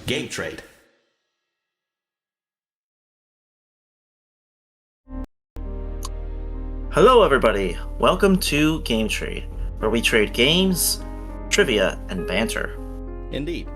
Game Trade. Hello everybody, welcome to Game Trade, where we trade games, trivia, and banter. Indeed.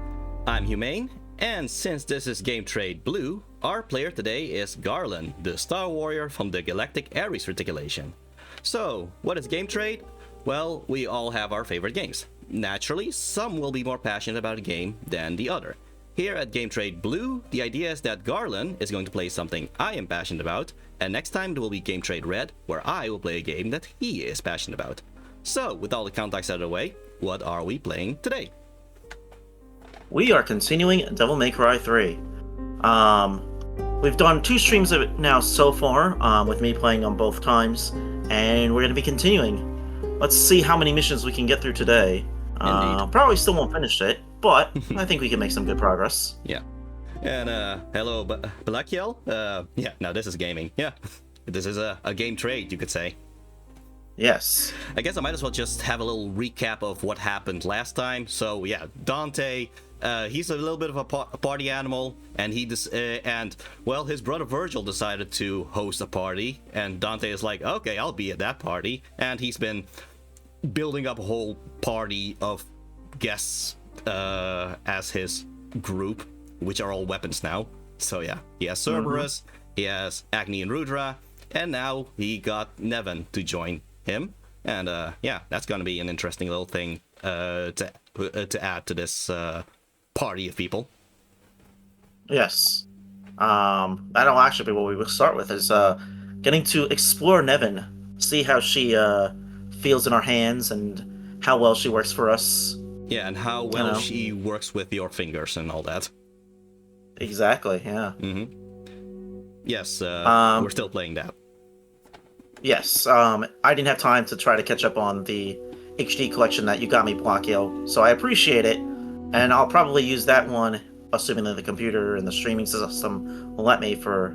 I'm Humane, and since this is Game Trade Blue, our player today is Garland, the Star Warrior from the Galactic Ares Reticulation. So, what is Game Trade? Well, we all have our favorite games. Naturally, some will be more passionate about a game than the other. Here at Game Trade Blue, the idea is that Garland is going to play something I am passionate about, and next time there will be Game Trade Red, where I will play a game that he is passionate about. So, with all the contacts out of the way, what are we playing today? We are continuing Devil May Cry 3. We've done 2 streams of it now so far, with me playing on both times, and we're going to be continuing. Let's see how many missions we can get through today. Probably still won't finish it, but I think we can make some good progress. Yeah. And, hello, Balakiel? Yeah, now this is gaming. Yeah. This is a game trade, you could say. Yes. I guess I might as well just have a little recap of what happened last time. So, yeah, Dante, he's a little bit of a party animal, and well, his brother Virgil decided to host a party, and Dante is like, okay, I'll be at that party, and he's been building up a whole party of guests as his group, which are all weapons now. So yeah, he has Cerberus, he has Agni and Rudra, and now he got Nevin to join him. And yeah, that's gonna be an interesting little thing to add to this party of people. Yes. That'll actually be what we will start with, is getting to explore Nevin, see how she feels in our hands and how well she works for us. Yeah, and how well she works with your fingers and all that. Exactly, yeah. Yes, we're still playing that. Yes, I didn't have time to try to catch up on the HD collection that you got me, Blockhill, so I appreciate it, and I'll probably use that one, assuming that the computer and the streaming system will let me, for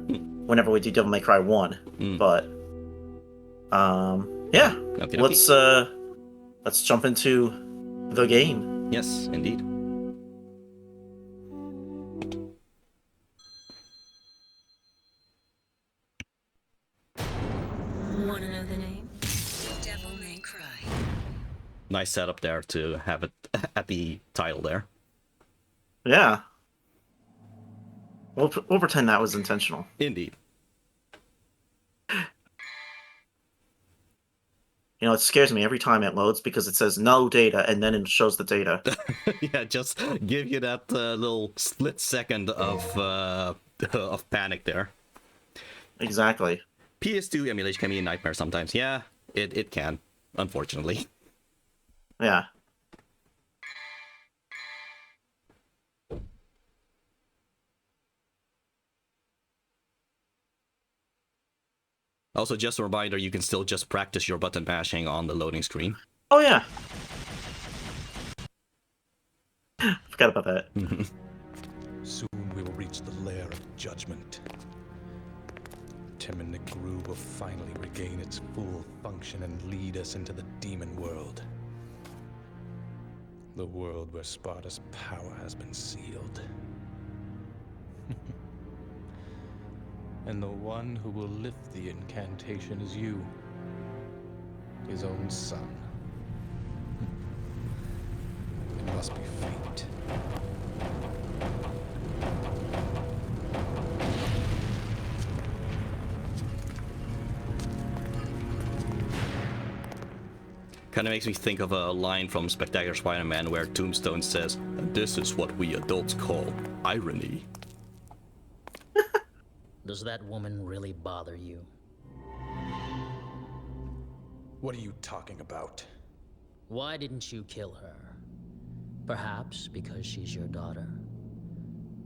whenever we do Devil May Cry 1. But, yeah, let's jump into the game. Yes, indeed. Wanna know the name? Devil May Cry. Nice setup there to have it at the title there. Yeah. We'll pretend that was intentional. Indeed. You know, it scares me every time it loads because it says no data and then it shows the data. Yeah, just give you that little split second of panic there. Exactly. PS2 emulation can be a nightmare sometimes. Yeah, it can, unfortunately. Yeah. Also, just a reminder, you can still just practice your button mashing on the loading screen. Oh, yeah. Forgot about that. Soon we will reach the lair of judgment. Timon Nigru will finally regain its full function and lead us into the demon world. The world where Sparta's power has been sealed. And the one who will lift the incantation is you, his own son. It must be fate. Kind of makes me think of a line from Spectacular Spider-Man where Tombstone says, "This is what we adults call irony." Does that woman really bother you? What are you talking about? Why didn't you kill her? Perhaps because she's your daughter?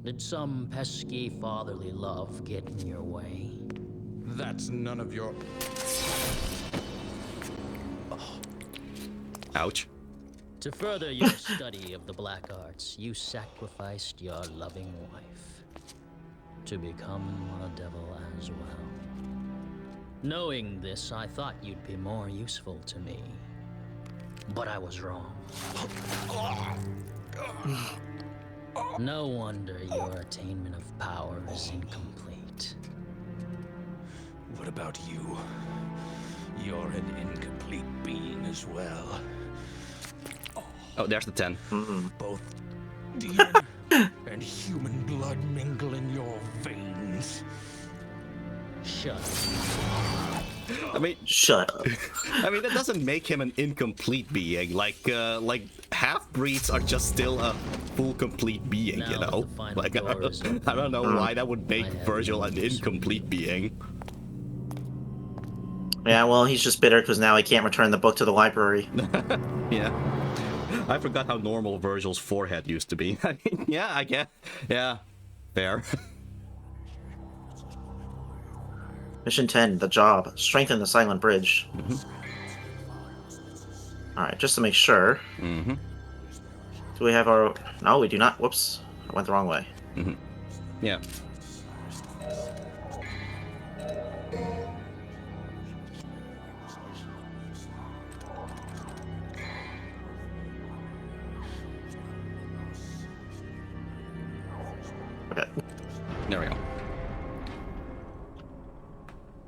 Did some pesky fatherly love get in your way? That's none of your... Ouch. To further your study of the black arts, you sacrificed your loving wife to become a devil as well. Knowing this, I thought you'd be more useful to me. But I was wrong. No wonder your attainment of power is incomplete. What about you? You're an incomplete being as well. Oh, there's the 10. Both demon and human blood mingle in your veins. Shut up. I mean, Shut up. that doesn't make him an incomplete being. Like half-breeds are just still a full complete being, Now you that know? the final Like, door is open, I don't know why that would make I have Virgil an news. incomplete being. Yeah, well, he's just bitter because now he can't return the book to the library. Yeah. I forgot how normal Virgil's forehead used to be. I mean, yeah, I guess. Yeah. Fair. Mission 10, the job. Strengthen the silent bridge. Alright, just to make sure. Mm-hmm. Do we have our... No, we do not. Whoops. I went the wrong way. Yeah. Okay. There we go.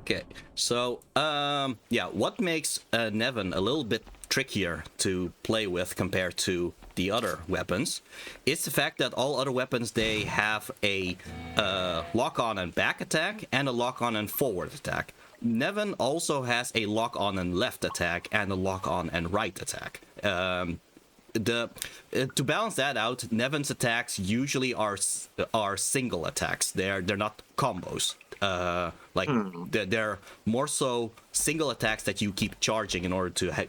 Okay, so, yeah, what makes Nevin a little bit trickier to play with compared to the other weapons is the fact that all other weapons, they have a lock-on and back attack and a lock-on and forward attack. Nevin also has a lock-on and left attack and a lock-on and right attack. To balance that out, Nevin's attacks usually are single attacks. They're not combos. They're more so single attacks that you keep charging in order to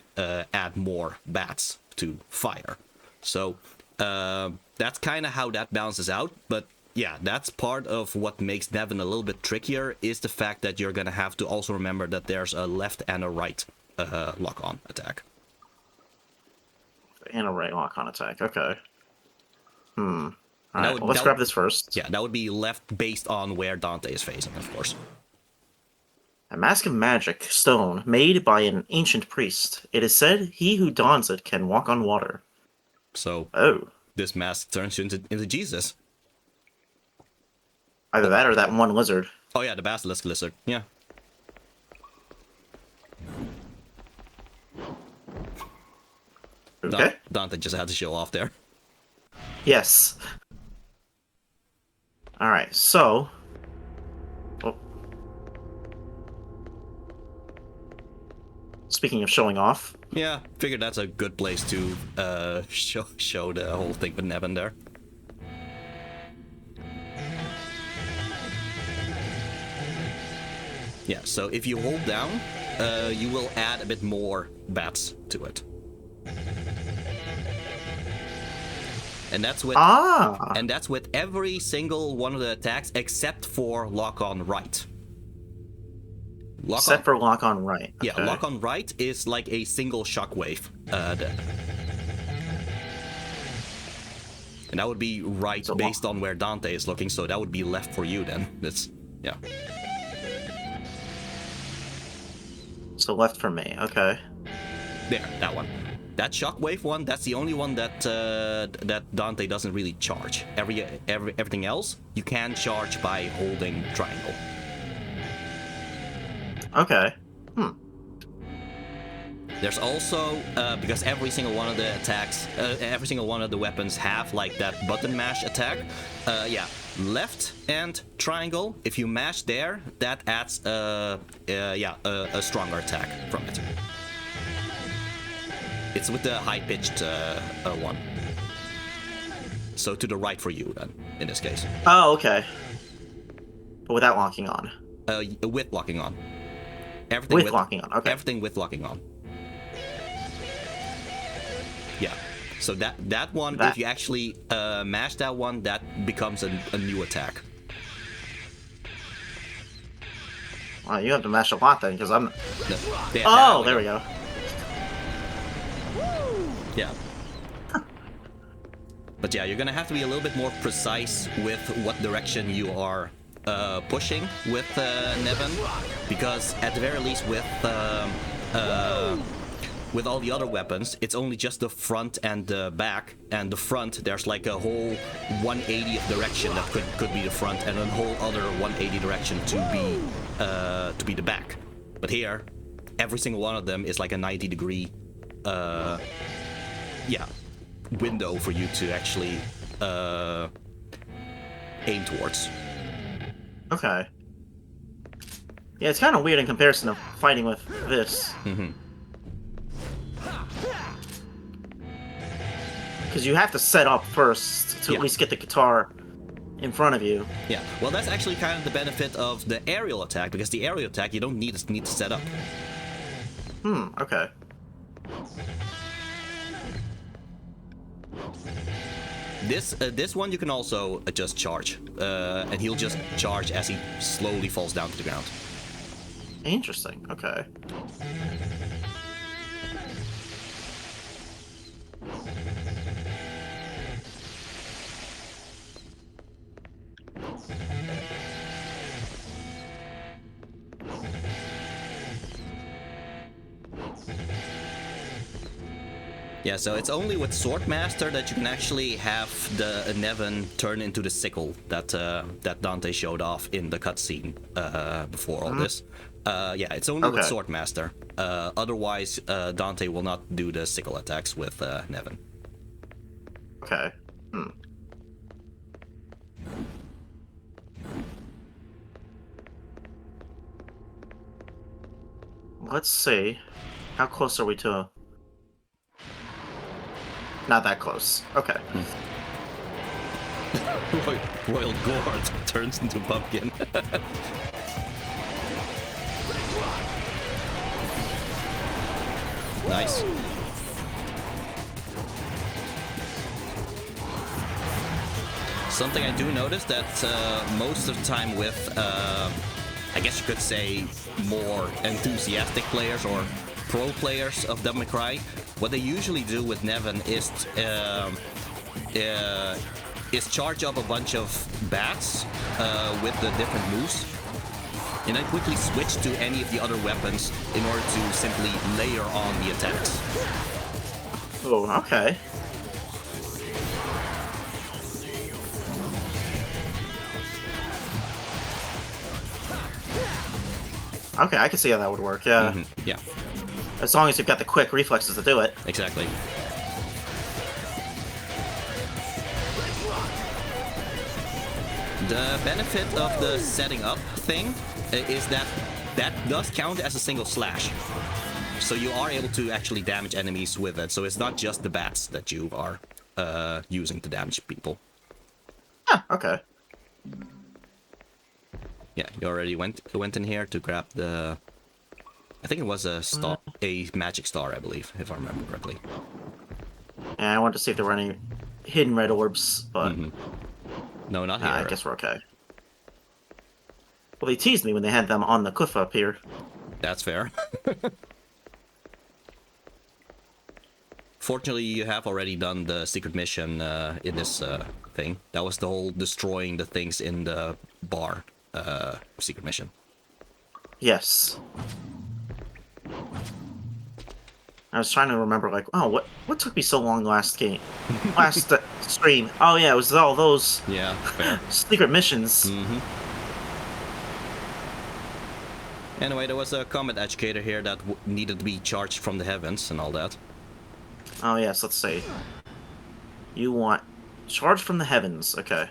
add more bats to fire. So that's kind of how that balances out. But yeah, that's part of what makes Nevin a little bit trickier, is the fact that you're gonna have to also remember that there's a left and a right lock-on attack. And a right lock-on attack. Okay. Alright, That would- well, let's that grab would- this first. Yeah, that would be left based on where Dante is facing, of course. A mask of magic stone made by an ancient priest. It is said he who dons it can walk on water. So Oh. this mask turns you into Jesus. Either that or that one lizard. Oh yeah, the basilisk lizard. Yeah. Okay. Dante just had to show off there. Yes. Alright, so... Oh. Speaking of showing off, Yeah, figured that's a good place to show the whole thing with Nevin there. Yeah, so if you hold down, you will add a bit more bats to it. And that's with and that's with every single one of the attacks except for lock on right. Except for lock on right. Yeah, Okay. lock on right is like a single shockwave. And that would be right So based on where Dante is looking, so that would be left for you then. That's, yeah. So left for me. Okay. There, that one. That shockwave one, that's the only one that that Dante doesn't really charge. Everything else, you can charge by holding triangle. Okay. There's also, because every single one of the attacks, every single one of the weapons have like that button mash attack. Yeah, left and triangle. If you mash there, that adds a stronger attack from it. It's with the high-pitched one. So to the right for you then, in this case. Oh, okay. But without locking on. With locking on. Everything With locking on, okay. Everything with locking on. Yeah. So that one, if you actually mash that one, that becomes a new attack. Wow, you have to mash a lot then, because I'm... No, there we go. Yeah. But yeah, you're gonna have to be a little bit more precise with what direction you are pushing with with all the other weapons, it's only just the front and the back. And the front, there's like a whole 180 direction that could be the front, and a whole other 180 direction to be the back. But here, every single one of them is like a 90-degree, window for you to actually aim towards. Okay. Yeah, it's kind of weird in comparison to fighting with this. Mm-hmm. Because you have to set up first to at least get the guitar in front of you. Yeah, well, that's actually kind of the benefit of the aerial attack, because the aerial attack you don't need to set up. Okay. This one you can also just charge, and he'll just charge as he slowly falls down to the ground. Interesting. Okay. Yeah, so it's only with Swordmaster that you can actually have the Nevin turn into the sickle that that Dante showed off in the cutscene before all this. Yeah, it's only with Swordmaster. Otherwise, Dante will not do the sickle attacks with Nevin. Okay. Let's see. How close are we to... Not that close. Okay. Royal Gourd turns into Pumpkin. Nice. Something I do notice that most of the time with, I guess you could say, more enthusiastic players or pro players of Devil May Cry, what they usually do with Nevin is charge up a bunch of bats with the different moves, and then quickly switch to any of the other weapons in order to simply layer on the attacks. Oh, okay. Okay, I can see how that would work, yeah. Yeah. As long as you've got the quick reflexes to do it. Exactly. The benefit of the setting up thing is that that does count as a single slash. So you are able to actually damage enemies with it. So it's not just the bats that you are using to damage people. Ah, okay. Yeah, you already went in here to grab the... I think it was a star, a magic star, I believe, if I remember correctly. And I wanted to see if there were any hidden red orbs, but... No, not here. I guess we're okay. Well, they teased me when they had them on the cliff up here. That's fair. Fortunately, you have already done the secret mission in this thing. That was the whole destroying the things in the bar secret mission. Yes. I was trying to remember, like, oh, what took me so long last game? Last stream. Oh, yeah, it was all those Yeah, fair. secret missions. Anyway, there was a combat educator here that needed to be charged from the heavens and all that. Oh, yes, let's see. You want charge from the heavens. Okay.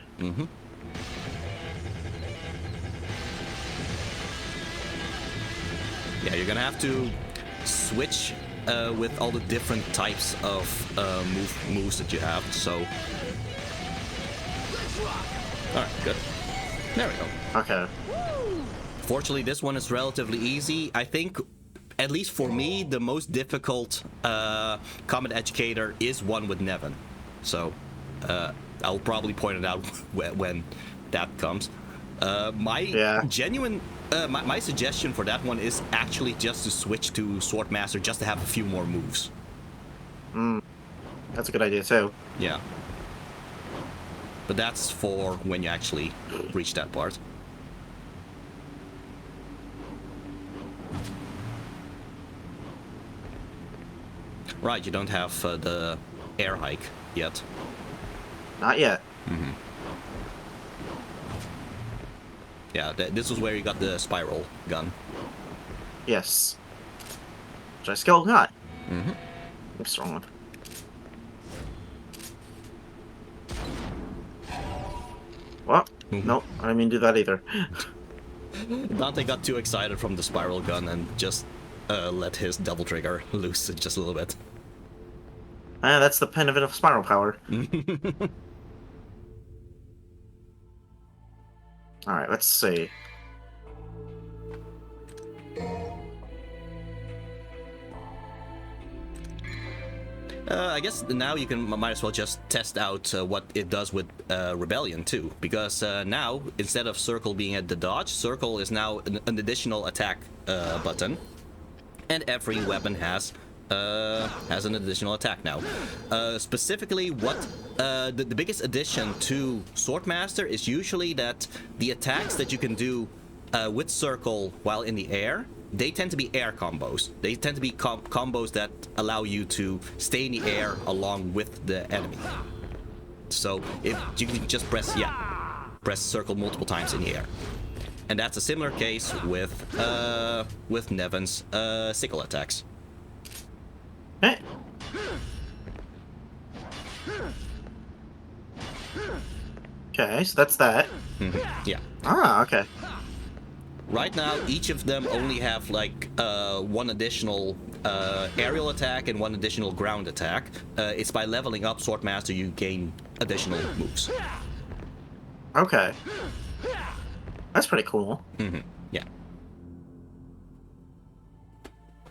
Yeah, you're gonna have to switch with all the different types of moves that you have, so... Alright, good. There we go. Okay. Fortunately, this one is relatively easy. I think, at least for me, the most difficult combat educator is one with Nevin. So, I'll probably point it out when that comes. My suggestion for that one is actually just to switch to Swordmaster, just to have a few more moves. That's a good idea, too. Yeah. But that's for when you actually reach that part. Right, you don't have the air hike yet. Not yet. Yeah, this was where you got the spiral gun. Yes. Which I still got. Oops, wrong one. What? Nope, I didn't mean to do that either. Dante got too excited from the spiral gun and just let his double trigger loose just a little bit. That's the benefit of spiral power. Alright, let's see. I guess now you might as well just test out what it does with Rebellion too, because now instead of circle being at the dodge, circle is now an additional attack button, and every weapon has an additional attack now. Specifically, what the biggest addition to Swordmaster is usually that the attacks that you can do with circle while in the air, they tend to be air combos. They tend to be combos that allow you to stay in the air along with the enemy. So if you can just press circle multiple times in the air, and that's a similar case with Nevin's sickle attacks. Hey. Okay, so that's that. Yeah. Ah, okay. Right now, each of them only have like one additional aerial attack and one additional ground attack. It's by leveling up Swordmaster you gain additional moves. Okay. That's pretty cool. Yeah.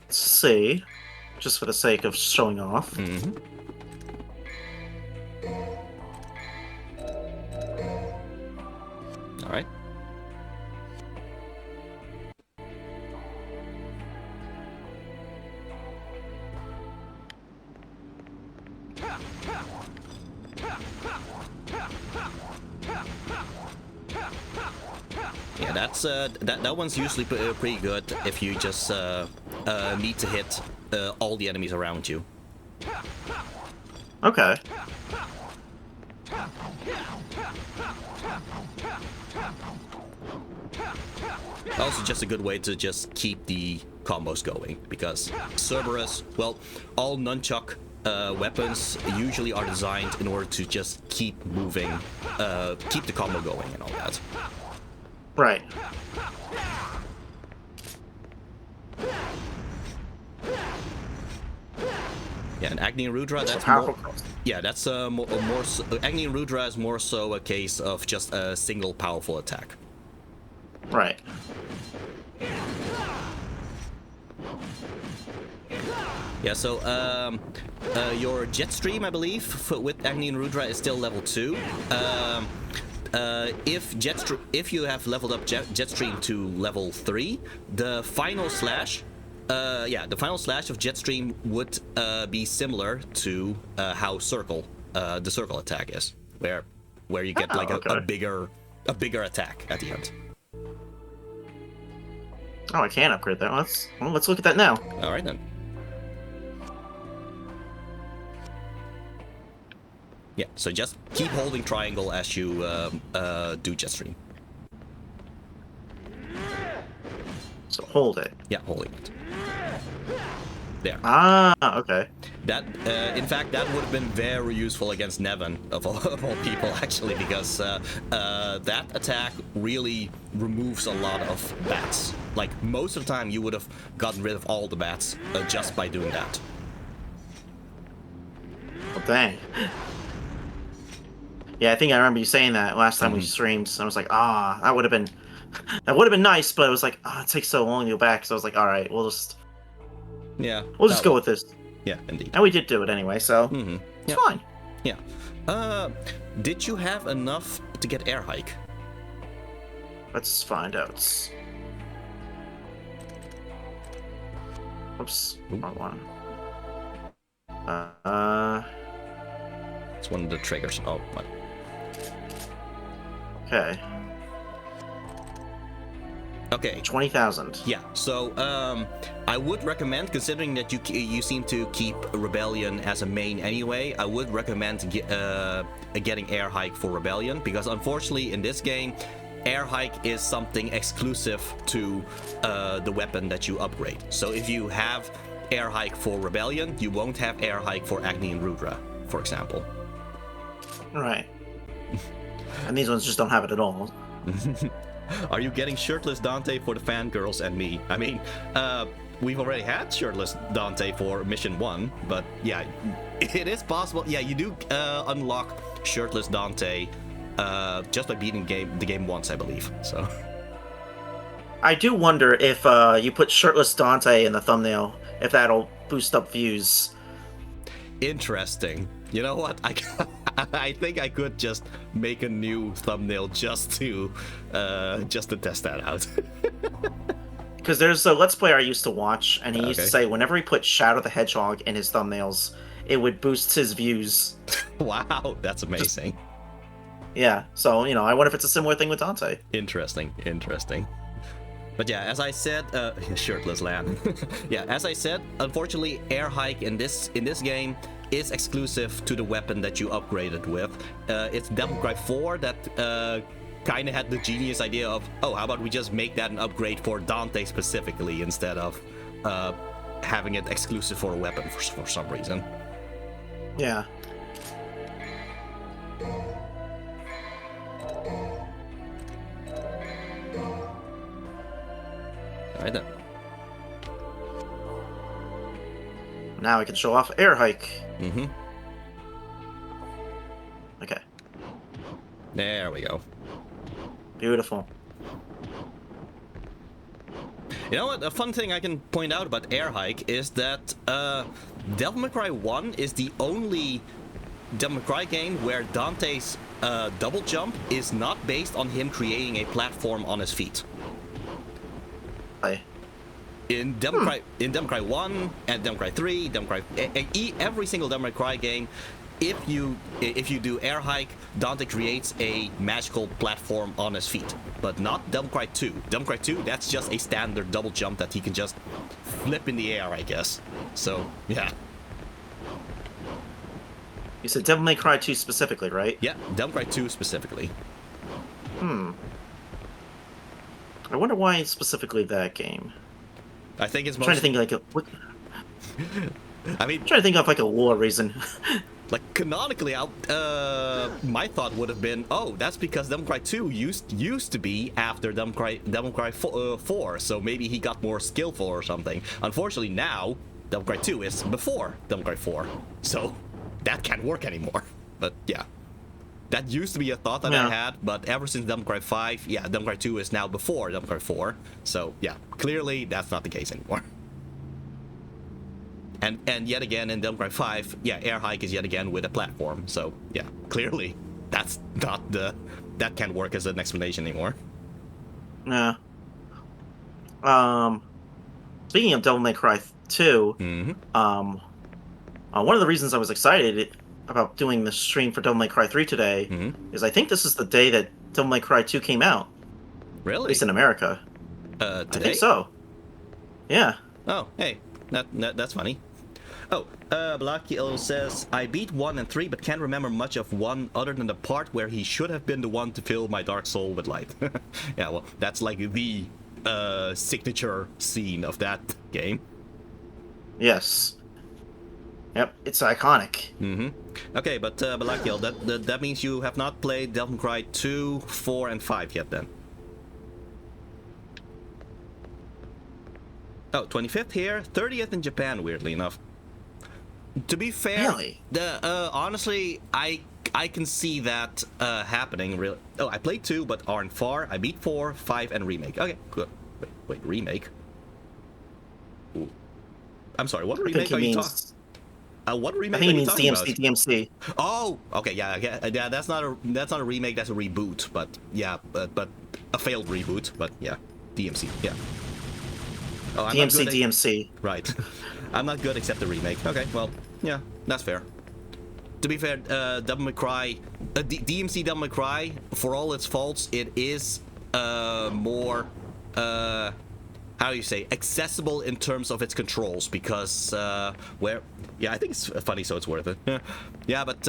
Let's see. Just for the sake of showing off. All right. Yeah, that's that one's usually pretty good if you just need to hit all the enemies around you. Okay. Also, just a good way to just keep the combos going, because Cerberus, well, all nunchuck weapons usually are designed in order to just keep moving, keep the combo going and all that. Right. Yeah, and Agni and Rudra, that's powerful. more... Yeah, that's more so, Agni and Rudra is more so a case of just a single powerful attack. Right. Yeah, so your Jetstream, I believe, with Agni and Rudra is still level 2. If you have leveled up Jetstream to level 3, the final slash, the final slash of Jetstream would be similar to how the circle attack is, where you get a bigger attack at the end. Oh, I can upgrade that. Let's look at that now. All right then. Yeah, so just keep holding triangle as you do Jetstream. So hold it. Yeah, holding it. There. Ah, okay. That, in fact, that would have been very useful against Nevin, of all people, actually, because that attack really removes a lot of bats. Like, most of the time, you would have gotten rid of all the bats just by doing that. Oh, dang. Yeah, I think I remember you saying that last time we streamed. So I was like, that would have been nice, but it was like, it takes so long to go back. So I was like, all right, we'll just go with this. Yeah, indeed. And we did do it anyway, so it's fine. Yeah. Did you have enough to get air hike? Let's find out. Oops, wrong one. It's one of the triggers. Oh, what? Okay. Okay. 20,000. Yeah, so I would recommend, considering that you seem to keep Rebellion as a main anyway, I would recommend getting Air Hike for Rebellion, because unfortunately in this game, Air Hike is something exclusive to the weapon that you upgrade. So if you have Air Hike for Rebellion, you won't have Air Hike for Agni and Rudra, for example. Right. And these ones just don't have it at all. Are you getting shirtless Dante for the fangirls and me? I mean, we've already had shirtless Dante for mission 1, but yeah, it is possible. Yeah, you do unlock shirtless Dante just by beating the game once, I believe. So I do wonder if you put shirtless Dante in the thumbnail, if that'll boost up views. Interesting. You know what? I think I could just make a new thumbnail just to test that out. Because there's a Let's Player I used to watch, and he used to say whenever he put Shadow the Hedgehog in his thumbnails, it would boost his views. Wow, that's amazing. Yeah, so, you know, I wonder if it's a similar thing with Dante. Interesting. But yeah, as I said, shirtless Lan. Yeah, as I said, unfortunately, Air Hike in this game is exclusive to the weapon that you upgraded with. It's Devil May Cry 4 that kind of had the genius idea of, oh, how about we just make that an upgrade for Dante specifically instead of having it exclusive for a weapon for some reason. Yeah. Alright then. Now I can show off Air Hike. Mm-hmm. Okay. There we go. Beautiful. You know what? A fun thing I can point out about Air Hike is that Devil May Cry 1 is the only Devil May Cry game where Dante's double jump is not based on him creating a platform on his feet. In Devil May Cry 1 and Devil May Cry 3, every single Devil May Cry game, if you do Air Hike, Dante creates a magical platform on his feet. But not Devil May Cry 2. Devil May Cry 2, that's just a standard double jump that he can just flip in the air, I guess. So, yeah. You said Devil May Cry 2 specifically, right? Yeah, Devil May Cry 2 specifically. I wonder why specifically that game. I think it's I'm trying to think like a. I mean, I'm trying to think of like a lore reason. Like canonically, my thought would have been, oh, that's because Devil May Cry 2 used to be after Devil May Cry 4, so maybe he got more skillful or something. Unfortunately, now Devil May Cry 2 is before Devil May Cry 4, so that can't work anymore. But yeah, that used to be a thought that I had, but ever since Devil May Cry 5, yeah, Devil May Cry 2 is now before Devil May Cry 4, so yeah, clearly that's not the case anymore. And yet again in Devil May Cry 5, yeah, Air Hike is yet again with a platform. So yeah, clearly that's not that can't work as an explanation anymore. Yeah. Speaking of Devil May Cry 2, one of the reasons I was excited about doing the stream for Devil May Cry 3 today is I think this is the day that Devil May Cry 2 came out. Really? At least in America. Today? I think so. Yeah. Oh, hey, that's funny. Oh, Black Yellow says, I beat 1 and 3, but can't remember much of 1 other than the part where he should have been the one to fill my dark soul with light. Yeah, well, that's like the signature scene of that game. Yes. Yep, it's iconic. Okay, but Black Yellow, that means you have not played Devil May Cry 2, 4, and 5 yet then? Oh, 25th here, 30th in Japan, weirdly enough. To be fair, really? Honestly, I can see that happening. Really. Oh, I played 2, but aren't far. I beat 4, 5, and remake. Okay, good. Wait, remake? Ooh. I'm sorry. What remake are you talking? What remake? I think are he you means talking DMC. about? Oh, okay, yeah. That's not a remake. That's a reboot. But yeah, but a failed reboot. But yeah, DMC. Yeah. Oh, I'm DMC. Right. I'm not good except the remake. Okay, well, yeah, that's fair. To be fair, Devil May Cry, DMC Devil May Cry, for all its faults, it is more how do you say, accessible in terms of its controls, because I think it's funny, so it's worth it. Yeah, but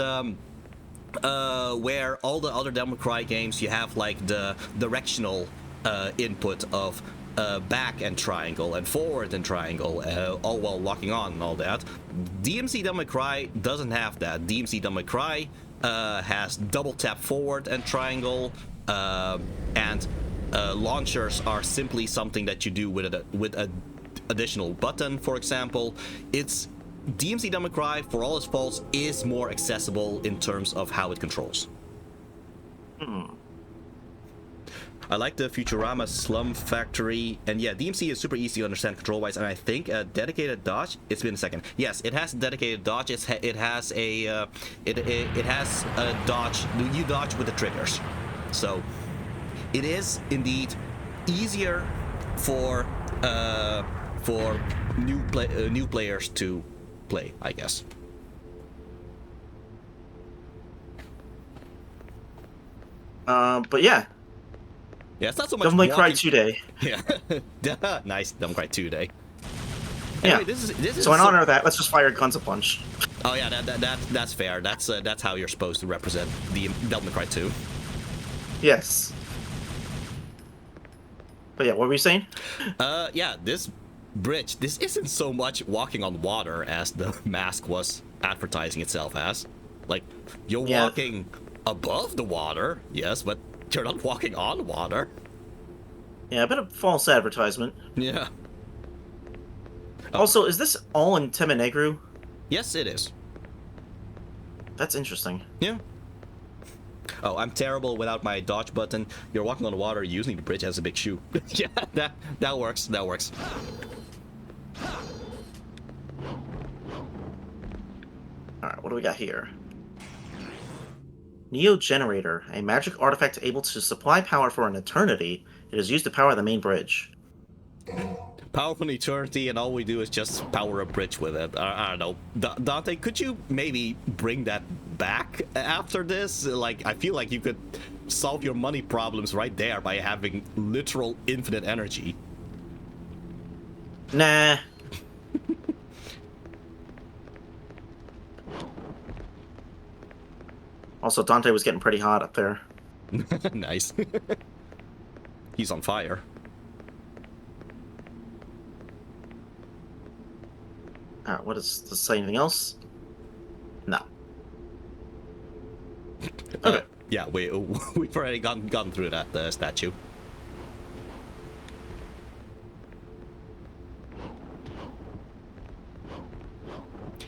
where all the other Devil May Cry games, you have like the directional input of back and triangle and forward and triangle, all while locking on and all that. DMC Devil May Cry doesn't have that. DMC Devil May Cry has double tap forward and triangle, and launchers are simply something that you do with a additional button. For example, it's DMC Devil May Cry, for all its faults, is more accessible in terms of how it controls. I like the Futurama Slum Factory, and yeah, DMC is super easy to understand control-wise, and I think a dedicated dodge. It's been a second. Yes, it has a dedicated dodge. It has a dodge. You dodge with the triggers, so it is indeed easier for new players to play, I guess. But yeah. Yeah, it's not so much Devil May Cry walking. 2 Day. Yeah. Nice, Devil May Cry 2 Day. Yeah. Anyway, this is So in honor of that, let's just fire guns a bunch. Oh yeah, that's fair. That's how you're supposed to represent the Devil May Cry 2. Yes. But yeah, what were we saying? Yeah, this bridge, this isn't so much walking on water as the mask was advertising itself as. Like, you're walking above the water, yes, but you're not walking on water. Yeah, a bit of false advertisement. Yeah. Also, is this all in Tema Negru? Yes, it is. That's interesting. Yeah. Oh, I'm terrible without my dodge button. You're walking on the water using the bridge as a big shoe. Yeah, that works. That works. Alright, what do we got here? Neo Generator, a magic artifact able to supply power for an eternity. It is used to power the main bridge. Power for an eternity, and all we do is just power a bridge with it. I don't know. Dante, could you maybe bring that back after this? Like, I feel like you could solve your money problems right there by having literal infinite energy. Nah. Also, Dante was getting pretty hot up there. Nice. He's on fire. Alright, what does this say? Anything else? No. Okay. Yeah, we've already gone through that statue.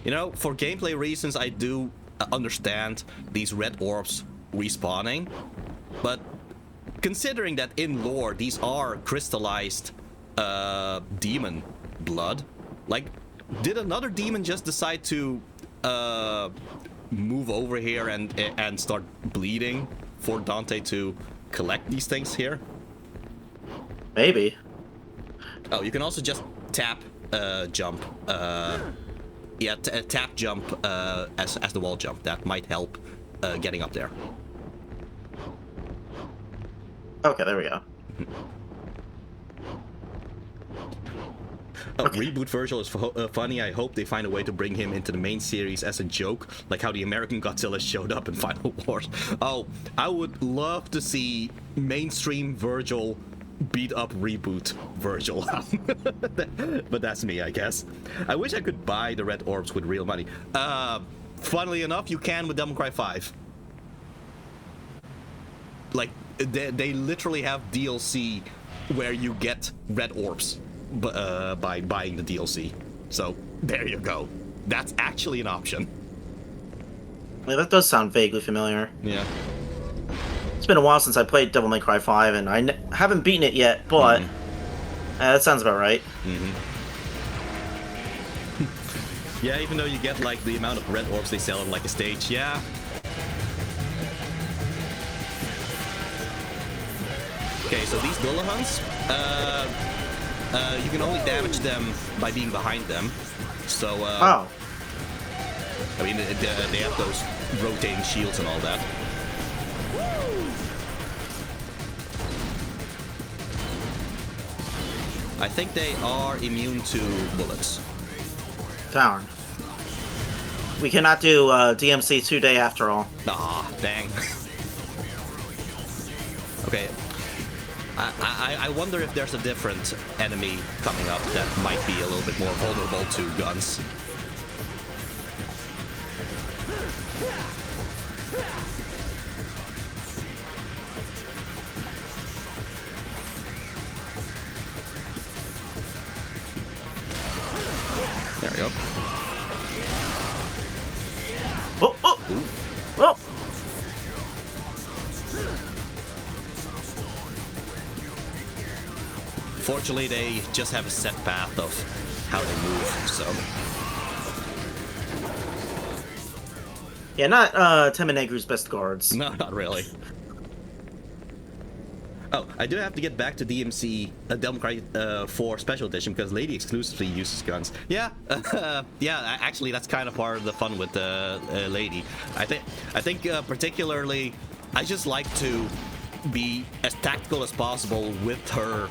You know, for gameplay reasons, I do understand these red orbs respawning, but considering that in lore these are crystallized demon blood, like, did another demon just decide to move over here and start bleeding for Dante to collect these things here? Maybe. Oh, you can also just tap jump. Yeah, tap jump as the wall jump. That might help getting up there. Okay, there we go. Reboot Virgil is funny. I hope they find a way to bring him into the main series as a joke, like how the American Godzilla showed up in Final Wars. Oh, I would love to see mainstream Virgil beat up Reboot Virgil. But that's me, I guess. I wish I could buy the red orbs with real money. Funnily enough, you can with Devil May Cry 5. Like, they literally have DLC where you get red orbs by buying the DLC. So there you go. That's actually an option. Yeah, that does sound vaguely familiar. Yeah. It's been a while since I played Devil May Cry 5, and I haven't beaten it yet, but that sounds about right. Yeah, even though you get like the amount of red orbs they sell on like a stage, yeah. Okay, so these Dullahunts, you can only damage them by being behind them. So, Oh. I mean, they have those rotating shields and all that. I think they are immune to bullets. Darn. We cannot do DMC 2-day after all. Ah, dang. Okay. I wonder if there's a different enemy coming up that might be a little bit more vulnerable to guns. There we go. Oh, oh! Oh! Fortunately, they just have a set path of how they move, so... Yeah, not Temenegru's best guards. No, not really. Oh, I do have to get back to DMC Devil May Cry 4 Special Edition because Lady exclusively uses guns. Yeah, yeah. Actually, that's kind of part of the fun with Lady. I think particularly, I just like to be as tactical as possible with her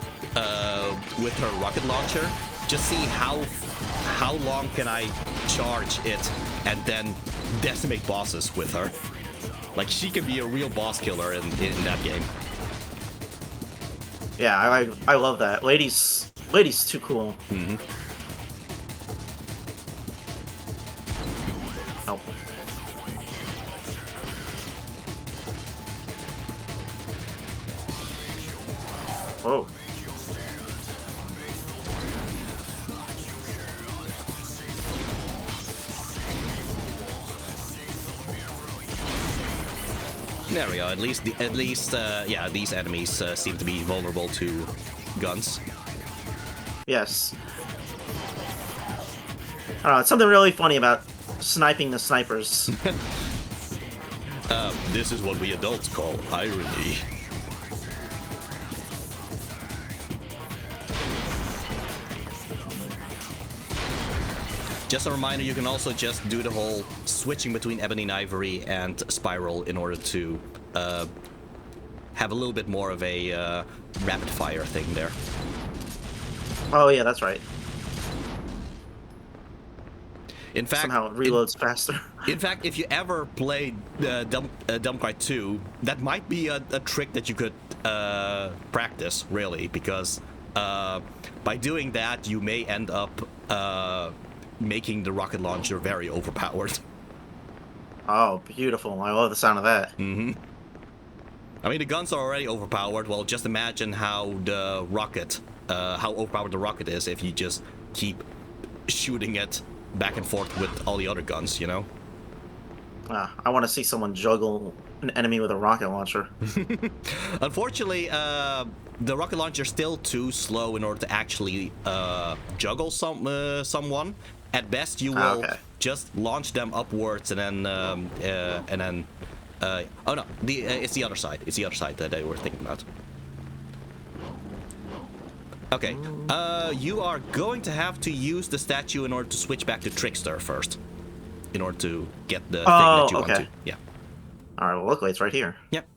rocket launcher. Just see how long can I charge it and then decimate bosses with her. Like, she can be a real boss killer in that game. Yeah, I love that. Lady's too cool. Mm-hmm. Oh. Whoa. There we go. At least, yeah, these enemies seem to be vulnerable to guns. Yes. I don't know, it's something really funny about sniping the snipers. This is what we adults call irony. Just a reminder, you can also just do the whole switching between Ebony and Ivory and Spiral in order to have a little bit more of a rapid fire thing there. Oh yeah, that's right. In fact, Somehow it reloads faster. In fact, if you ever played Devil May Cry 2, that might be a trick that you could practice, really, because by doing that, you may end up making the rocket launcher very overpowered. Oh, beautiful. I love the sound of that. Mm-hmm. I mean, the guns are already overpowered. Well, just imagine how the rocket, how overpowered the rocket is if you just keep shooting it back and forth with all the other guns, you know? I want to see someone juggle an enemy with a rocket launcher. Unfortunately, the rocket launcher is still too slow in order to actually juggle someone. At best, you will just launch them upwards and then oh no, it's the other side. It's the other side that they were thinking about. Okay, you are going to have to use the statue in order to switch back to Trickster first, in order to get the thing that you want to. Yeah. All right. Well, luckily it's right here. Yep.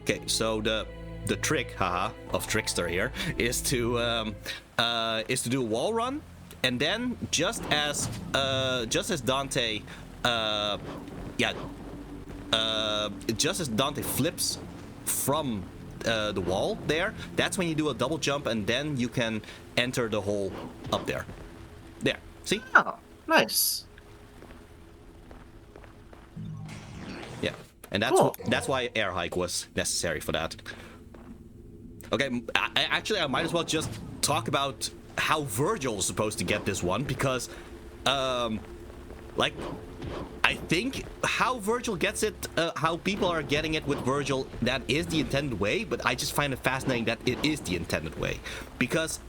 Okay, so the trick, haha, of Trickster here is to do a wall run, and then just as Dante, just as Dante flips from the wall there, that's when you do a double jump, and then you can enter the hole up there. There, see? Oh, nice. Yeah, and that's why air hike was necessary for that. Okay, actually, I might as well just talk about how Virgil is supposed to get this one, because, like, I think how Virgil gets it, how people are getting it with Virgil, that is the intended way, but I just find it fascinating that it is the intended way. Because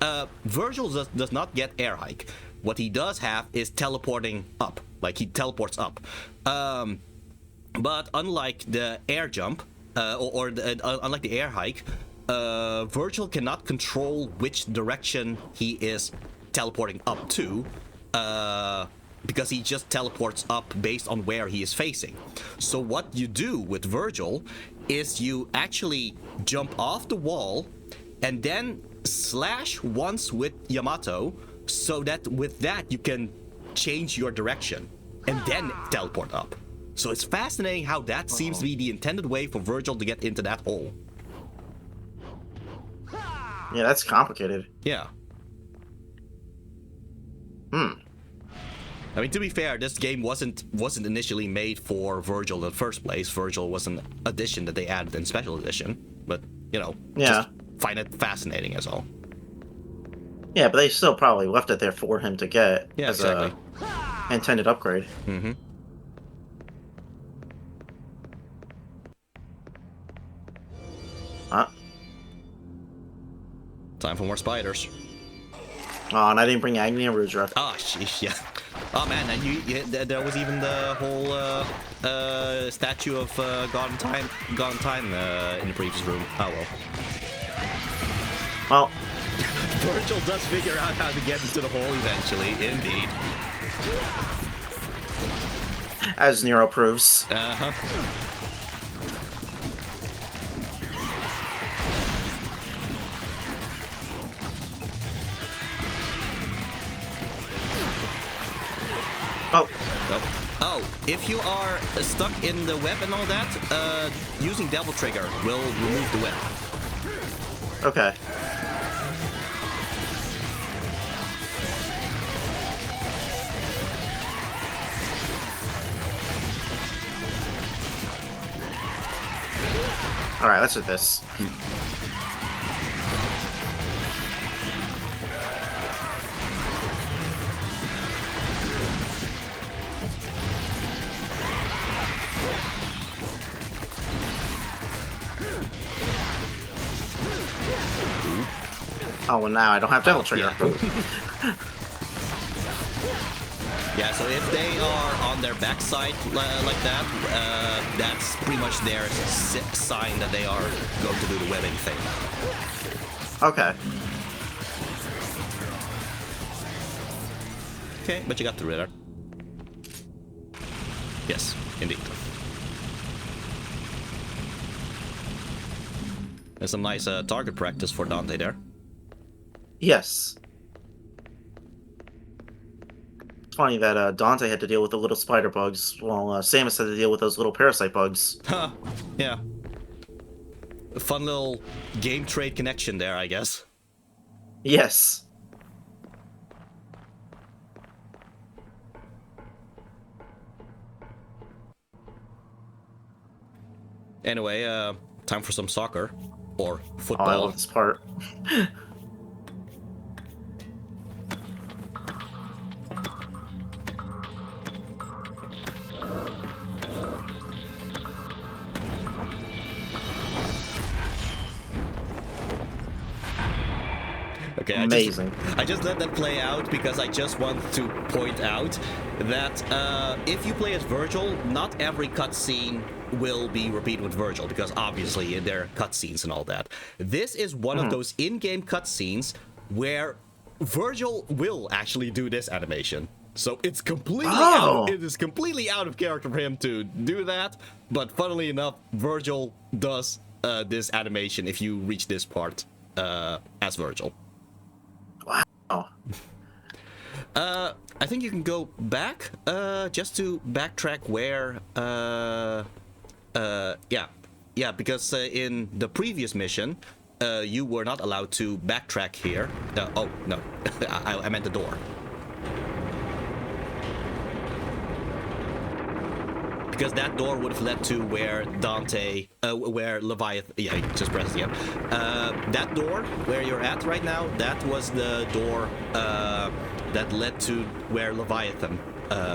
Virgil does not get air hike. What he does have is teleporting up. Like, he teleports up. But unlike the air jump, unlike the air hike, Virgil cannot control which direction he is teleporting up to, because he just teleports up based on where he is facing. So what you do with Virgil is you actually jump off the wall and then slash once with Yamato, so that with that you can change your direction and then teleport up. So it's fascinating how that seems to be the intended way for Virgil to get into that hole. Yeah, that's complicated. Yeah. I mean, to be fair, this game wasn't initially made for Virgil in the first place. Virgil was an addition that they added in Special Edition. But, you know, just find it fascinating as all. Yeah, but they still probably left it there for him to get as exactly. a intended upgrade. Mm-hmm. Time for more spiders. Oh, and I didn't bring Agni and Rudra. Oh, sheesh, yeah. Oh man, and there was even the whole statue of God in Time in the previous room. Oh well. Well, Virgil does figure out how to get into the hole eventually, indeed. as Nero proves. Uh-huh. Oh, Oh, if you are stuck in the web and all that, using Devil Trigger will remove the web. okay. Alright, let's do this. Oh, well now I don't have Devil Trigger. Yeah, so if they are on their backside like that, that's pretty much their sign that they are going to do the webbing thing. Okay. Okay, but you got through it. Yes, indeed. There's some nice target practice for Dante there. Yes. It's funny that Dante had to deal with the little spider bugs, while Samus had to deal with those little parasite bugs. Huh, yeah. A fun little game trade connection there, I guess. Yes. Anyway, time for some soccer. Or Oh, I football. love this part. Okay, Amazing. I just let that play out because I just want to point out that if you play as Virgil, not every cutscene will be repeated with Virgil, because obviously there are cutscenes and all that. This is one of those in-game cutscenes where Virgil will actually do this animation. So it's completely it is completely out of character for him to do that, but funnily enough, Virgil does this animation if you reach this part as Virgil. Oh. I think you can go back just to backtrack where yeah, because in the previous mission you were not allowed to backtrack here. Oh no, I meant the door. Because that door would have led to where Dante, where Leviathan, yeah, you just press it again. That door, where you're at right now, that was the door that led to where Leviathan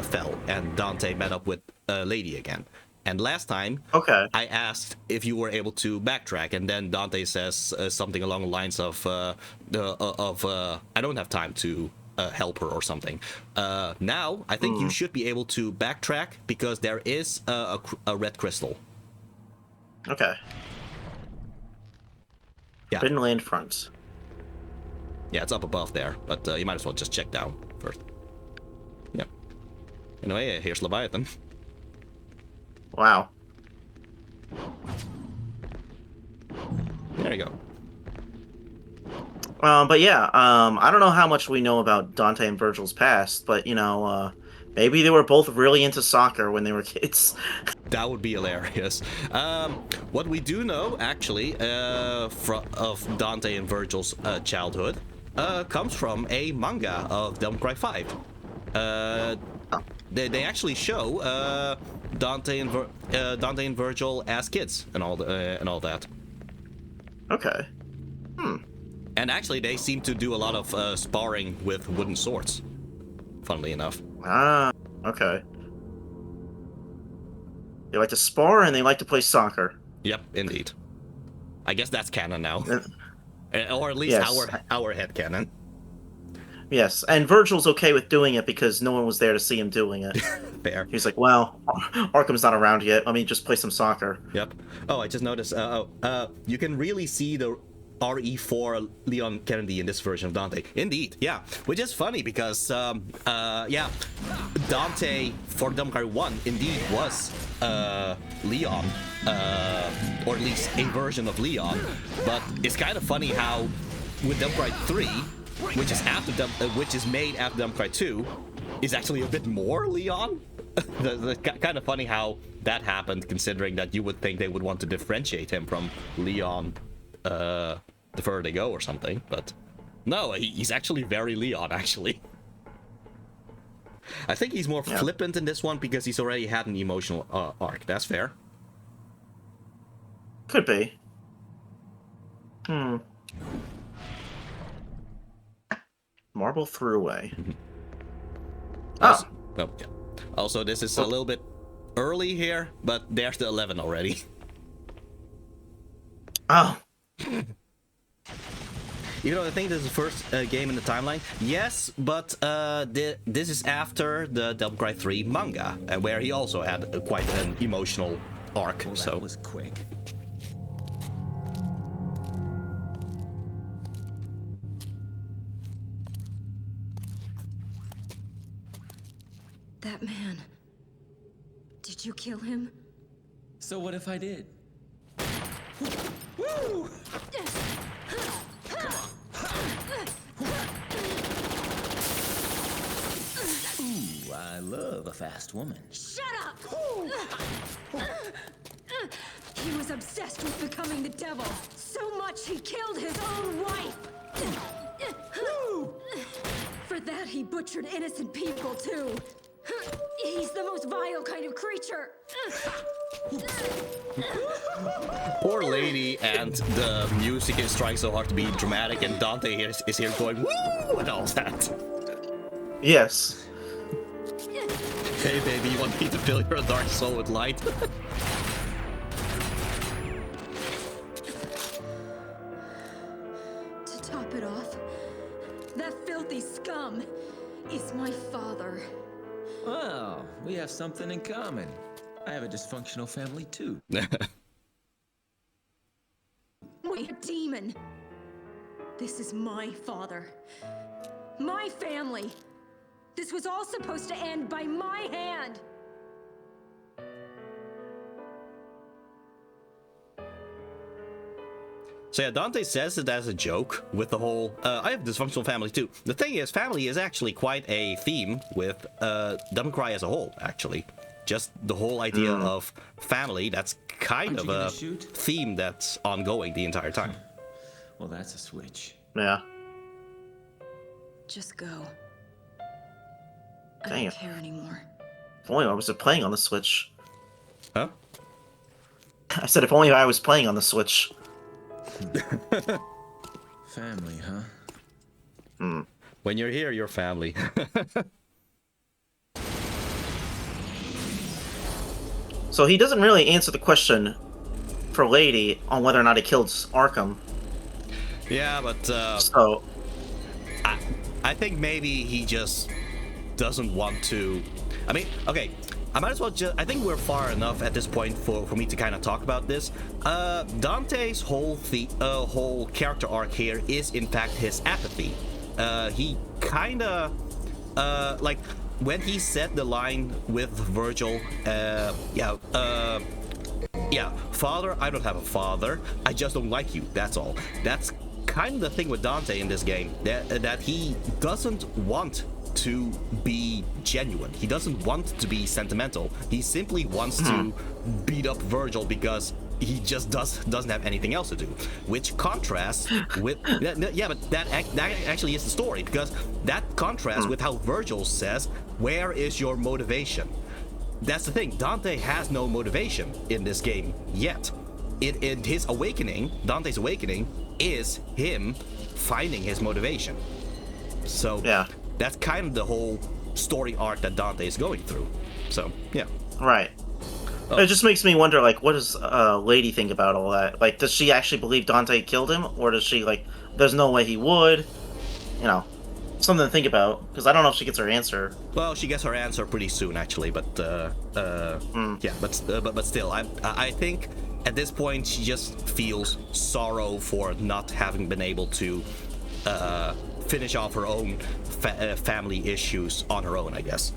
fell, and Dante met up with Lady again. And last time, I asked if you were able to backtrack, and then Dante says something along the lines of I don't have time to help her or something. Now, I think you should be able to backtrack because there is a red crystal. Okay. Yeah. Didn't land front. Yeah, it's up above there, but you might as well just check down first. Yeah. Anyway, here's Leviathan. Wow. There you go. But yeah, I don't know how much we know about Dante and Virgil's past, but maybe they were both really into soccer when they were kids. That would be hilarious. What we do know, actually, of Dante and Virgil's childhood, comes from a manga of Devil May Cry 5. They actually show Dante and Virgil as kids and all that. Okay. And actually, they seem to do a lot of sparring with wooden swords. Funnily enough. Ah, okay. They like to spar and they like to play soccer. Yep, indeed. I guess that's canon now. Or at least Yes. our head canon. Yes, and Virgil's okay with doing it because no one was there to see him doing it. Fair. He's like, well, Arkham's not around yet. Let me just play some soccer. Yep. Oh, I just noticed. You can really see the RE4 Leon Kennedy in this version of Dante. Indeed, yeah. Which is funny because, yeah, Dante for Devil May Cry 1 indeed was Leon, or at least a version of Leon. But it's kind of funny how with Devil May Cry 3, which is made after Devil May Cry 2, is actually a bit more Leon. Kind of funny how that happened, considering that you would think they would want to differentiate him from Leon the further they go or something, but no, he's actually very Leon, actually. I think he's more flippant in this one because he's already had an emotional arc. That's fair. Could be. Marble Throughway. Also, oh, yeah. Also, this is a little bit early here, but there's the 11 already. Oh. Even though I think this is the first game in the timeline, yes, but this is after the Devil May Cry 3 manga, where he also had quite an emotional arc. Well, so that was quick. That man. Did you kill him? So what if I did? Woo! Ooh, I love a fast woman. Shut up! He was obsessed with becoming the devil. So much he killed his own wife. For that, he butchered innocent people, too. He's the most vile kind of creature. poor lady, and the music is trying so hard to be dramatic, and Dante is here going woo and all that. Yes. Hey baby, you want me to fill your dark soul with light? To top it off, that filthy scum is my father. Well, we have something in common. I have a dysfunctional family too. Wait, a demon. This is my father. My family. This was all supposed to end by my hand. So yeah, Dante says it as a joke with the whole, I have a dysfunctional family too. The thing is, family is actually quite a theme with Devil May Cry as a whole, actually. Just the whole idea of family, that's kind of a theme that's ongoing the entire time. Well, that's a switch. Yeah. Just go. I Dang don't it. care anymore. If only I was playing on the Switch. Huh? I said if only I was playing on the Switch. Family, huh? When you're here, you're family. So he doesn't really answer the question for Lady on whether or not he killed Arkham. Yeah, but So, I think maybe he just doesn't want to. I mean, okay, I might as well just. I think we're far enough at this point for me to kind of talk about this. Dante's whole character arc here is in fact his apathy. He kind of like Yeah, father, I don't have a father. I just don't like you. That's all. That's kind of the thing with Dante in this game. That he doesn't want to be genuine. He doesn't want to be sentimental. He simply wants to beat up Virgil because he just doesn't have anything else to do. Which contrasts with yeah, but that actually is the story, because that contrasts with how Virgil says, "Where is your motivation?" That's the thing. Dante has no motivation in this game yet. His awakening, Dante's awakening, is him finding his motivation. So Yeah. that's kind of the whole story arc that Dante is going through. So yeah. Right. It just makes me wonder, like, what does Lady think about all that? Like, does she actually believe Dante killed him, or does she, like, there's no way he would? You know, something to think about, because I don't know if she gets her answer. Well, she gets her answer pretty soon, actually. But yeah, but still, I think at this point she just feels sorrow for not having been able to finish off her own family issues on her own, I guess.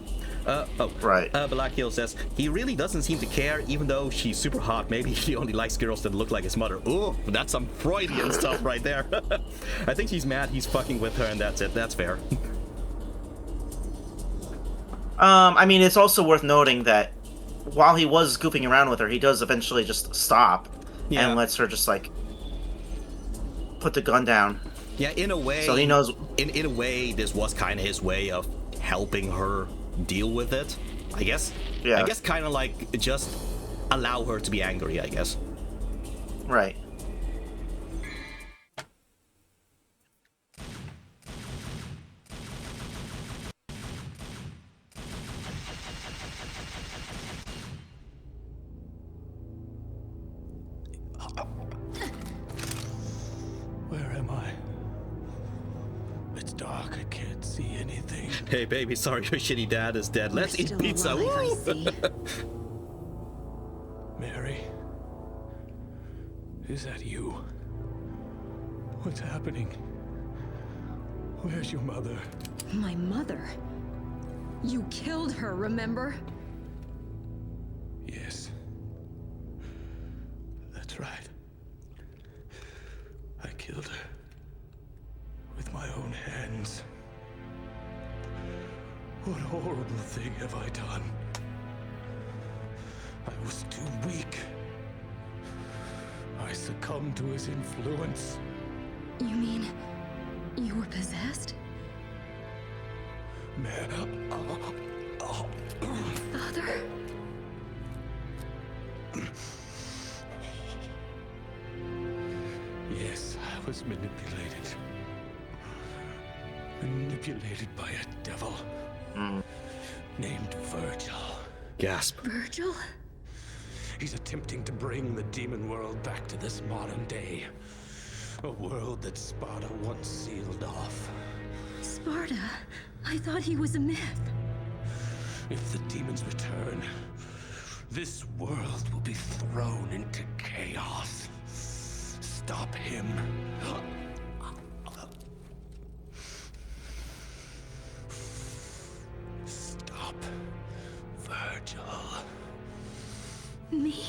Right. Black Hill says he really doesn't seem to care, even though she's super hot. Maybe he only likes girls that look like his mother. Ooh, that's some Freudian stuff right there. I think he's mad he's fucking with her, and that's it. That's fair. I mean, it's also worth noting that while he was goofing around with her, he does eventually just stop and lets her just, like, put the gun down. Yeah, in a way. So he knows. In a way, this was kind of his way of helping her deal with it, I guess. Yeah. I guess kind of like just allow her to be angry, I guess. Right. Where am I? It's dark. I can't see anything. Hey, baby, sorry your shitty dad is dead. Let's You're eat still pizza. alive, I Woo! see. Mary? Is that you? What's happening? Where's your mother? My mother? You killed her, remember? Yes. That's right. I killed her. With my own hands. What horrible thing have I done? I was too weak. I succumbed to his influence. You mean you were possessed? Father? Yes, I was manipulated. Manipulated by a devil. Named Virgil. Gasp. Virgil? He's attempting to bring the demon world back to this modern day. A world that Sparta once sealed off. Sparta? I thought he was a myth. If the demons return, this world will be thrown into chaos. Stop him. Stop Virgil. Me?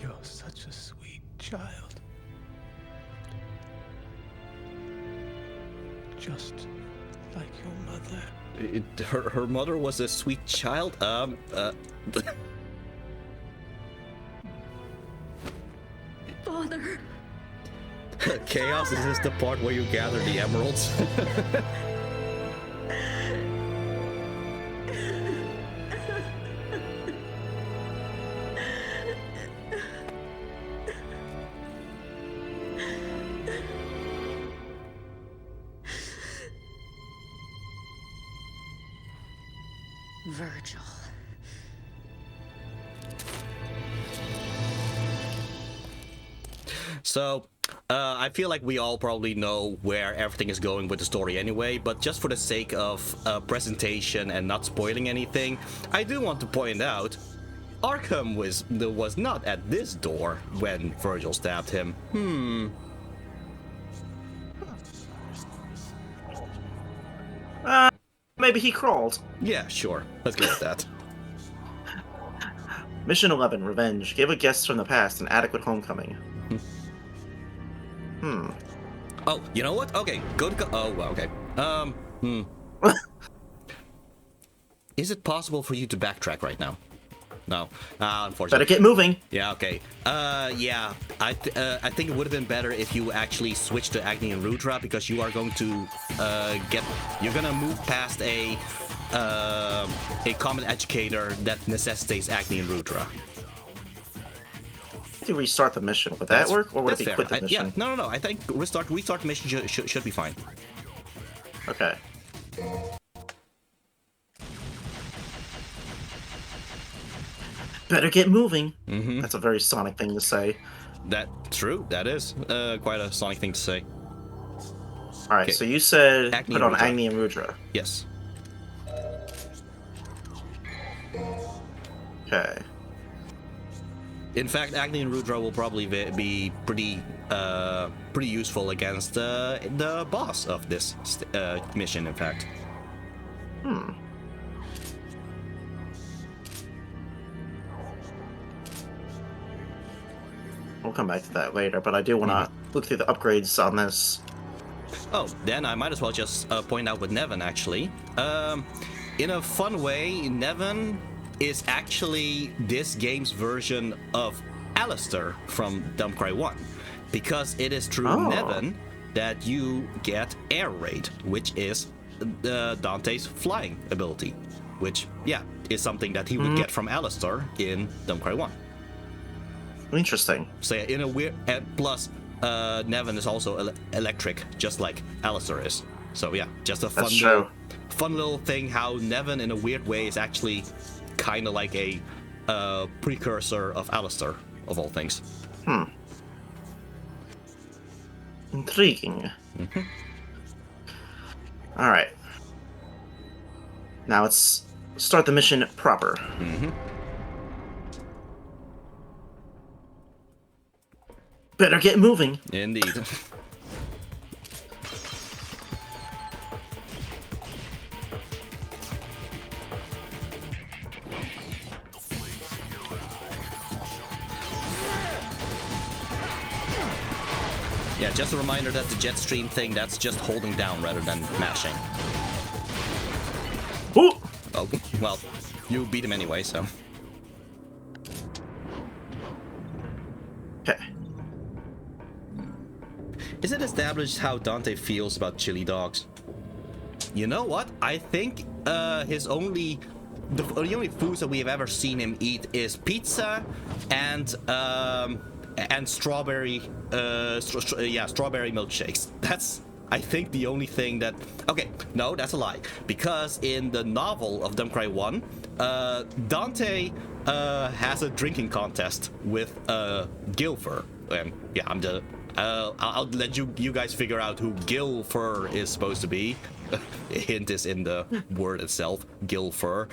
You're such a sweet child. Just like your mother. Her mother was a sweet child. Father? Chaos, is this the part where you gather the emeralds? Virgil. So, I feel like we all probably know where everything is going with the story anyway, but just for the sake of presentation and not spoiling anything, I do want to point out Arkham was not at this door when Virgil stabbed him. Maybe he crawled. Yeah, sure. Let's go with that. Mission 11, Revenge. Give a guest from the past an adequate homecoming. Oh, you know what? Okay, go to... Oh, well, okay. Is it possible for you to backtrack right now? No, unfortunately. Better get moving. Yeah, okay. Yeah, I think it would have been better if you actually switched to Agni and Rudra, because you are going to you're gonna move past a common educator that necessitates Agni and Rudra. To restart the mission, would that work, or would it be fair. quit the mission? Yeah, no. I think restart the mission should be fine. Okay. Better get moving. That's a very Sonic thing to say. That's true. That is quite a Sonic thing to say. All right, Okay. so you said Agni put and on Rudra. Agni and Rudra. Yes. Okay. In fact, Agni and Rudra will probably be pretty useful against the boss of this mission. In fact. We'll come back to that later, but I do want to look through the upgrades on this. Oh, then I might as well just point out with Nevin, actually. In a fun way, Nevin is actually this game's version of Alistair from Dumb Cry 1. Because it is through Nevin that you get Air Raid, which is Dante's flying ability. Which, yeah, is something that he would get from Alistair in Dumb Cry 1. Interesting. So yeah, in a weird... plus, Nevin is also electric, just like Alistair is. So yeah, just a fun little thing how Nevin, in a weird way, is actually kind of like a precursor of Alistair, of all things. Intriguing. All right. Now let's start the mission proper. Better get moving. Indeed. Yeah, just a reminder that the jet stream thing, that's just holding down rather than mashing. Ooh! Oh, well, you beat him anyway, so... Okay. Is it established how Dante feels about chili dogs? You know what? I think the only foods that we have ever seen him eat is pizza and strawberry strawberry milkshakes. That's, I think, the only thing that... Okay, no, that's a lie. Because in the novel of Dumb Cry 1, Dante has a drinking contest with Gilfer. Yeah, I'll let you guys figure out who Gilfer is supposed to be. Hint is in the word itself, Gilfer.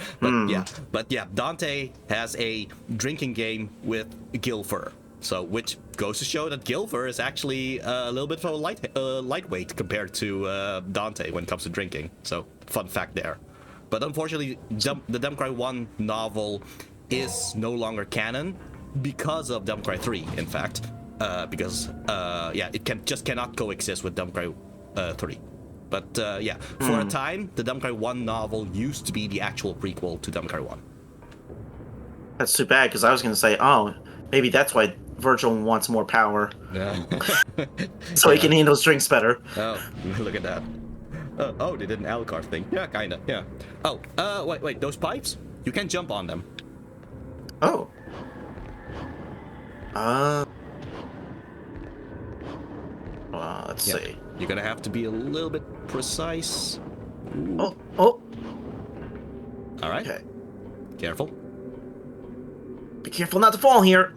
But yeah, Dante has a drinking game with Gilfer. So, which goes to show that Gilfer is actually a little bit of a lightweight compared to Dante when it comes to drinking. So, fun fact there. But unfortunately, the Dumb Cry 1 novel is no longer canon because of Dumb Cry 3, in fact. Because it cannot coexist with Dumb Cry 3. But for a time, the Dumb Cry 1 novel used to be the actual prequel to Dumb Cry 1. That's too bad, because I was going to say, oh, maybe that's why Virgil wants more power. Yeah. So he can handle his drinks better. Oh, look at that. Oh, they did an Alucard thing. Yeah, kinda, yeah. Oh, wait, those pipes? You can jump on them. Oh. Let's see. You're gonna have to be a little bit precise. Oh. Alright. Okay. Careful. Be careful not to fall here.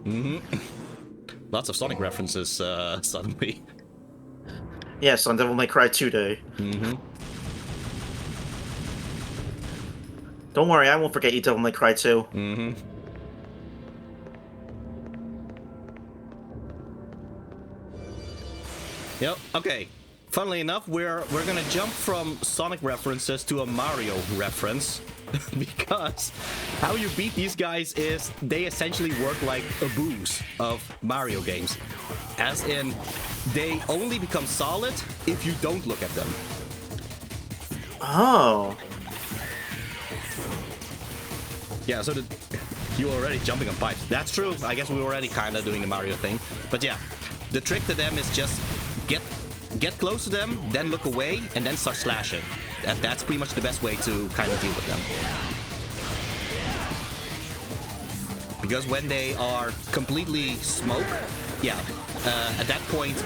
Lots of Sonic references, suddenly. Yes, on Devil May Cry 2 Day. Don't worry, I won't forget you, Devil May Cry 2. Yep, okay. Funnily enough, we're gonna jump from Sonic references to a Mario reference. Because how you beat these guys is they essentially work like a boost of Mario games. As in, they only become solid if you don't look at them. Oh. Yeah, so you were already jumping on pipes. That's true. I guess we were already kind of doing the Mario thing. But yeah, the trick to them is just get close to them, then look away, and then start slashing. That's pretty much the best way to kind of deal with them. Because when they are completely smoke, yeah, at that point,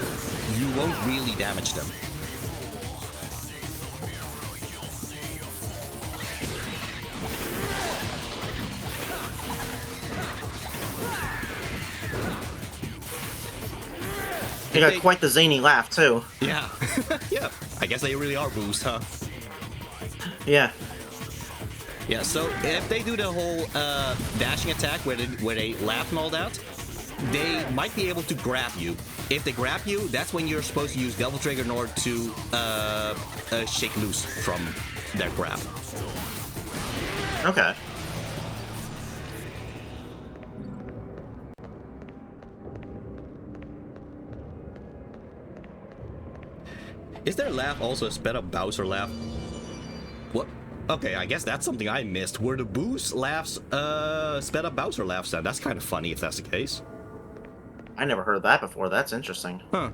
you won't really damage them. They got quite the zany laugh, too. Yeah. Yeah. I guess they really are boos, huh? Yeah. Yeah, so if they do the whole dashing attack where they laugh and all that, they might be able to grab you. If they grab you, that's when you're supposed to use Devil Trigger in order to shake loose from their grab. Okay. Is their laugh also a sped up Bowser laugh? What? Okay, I guess that's something I missed. Were the Boos laughs sped up Bowser laughs then? That's kind of funny if that's the case. I never heard that before. That's interesting. Huh.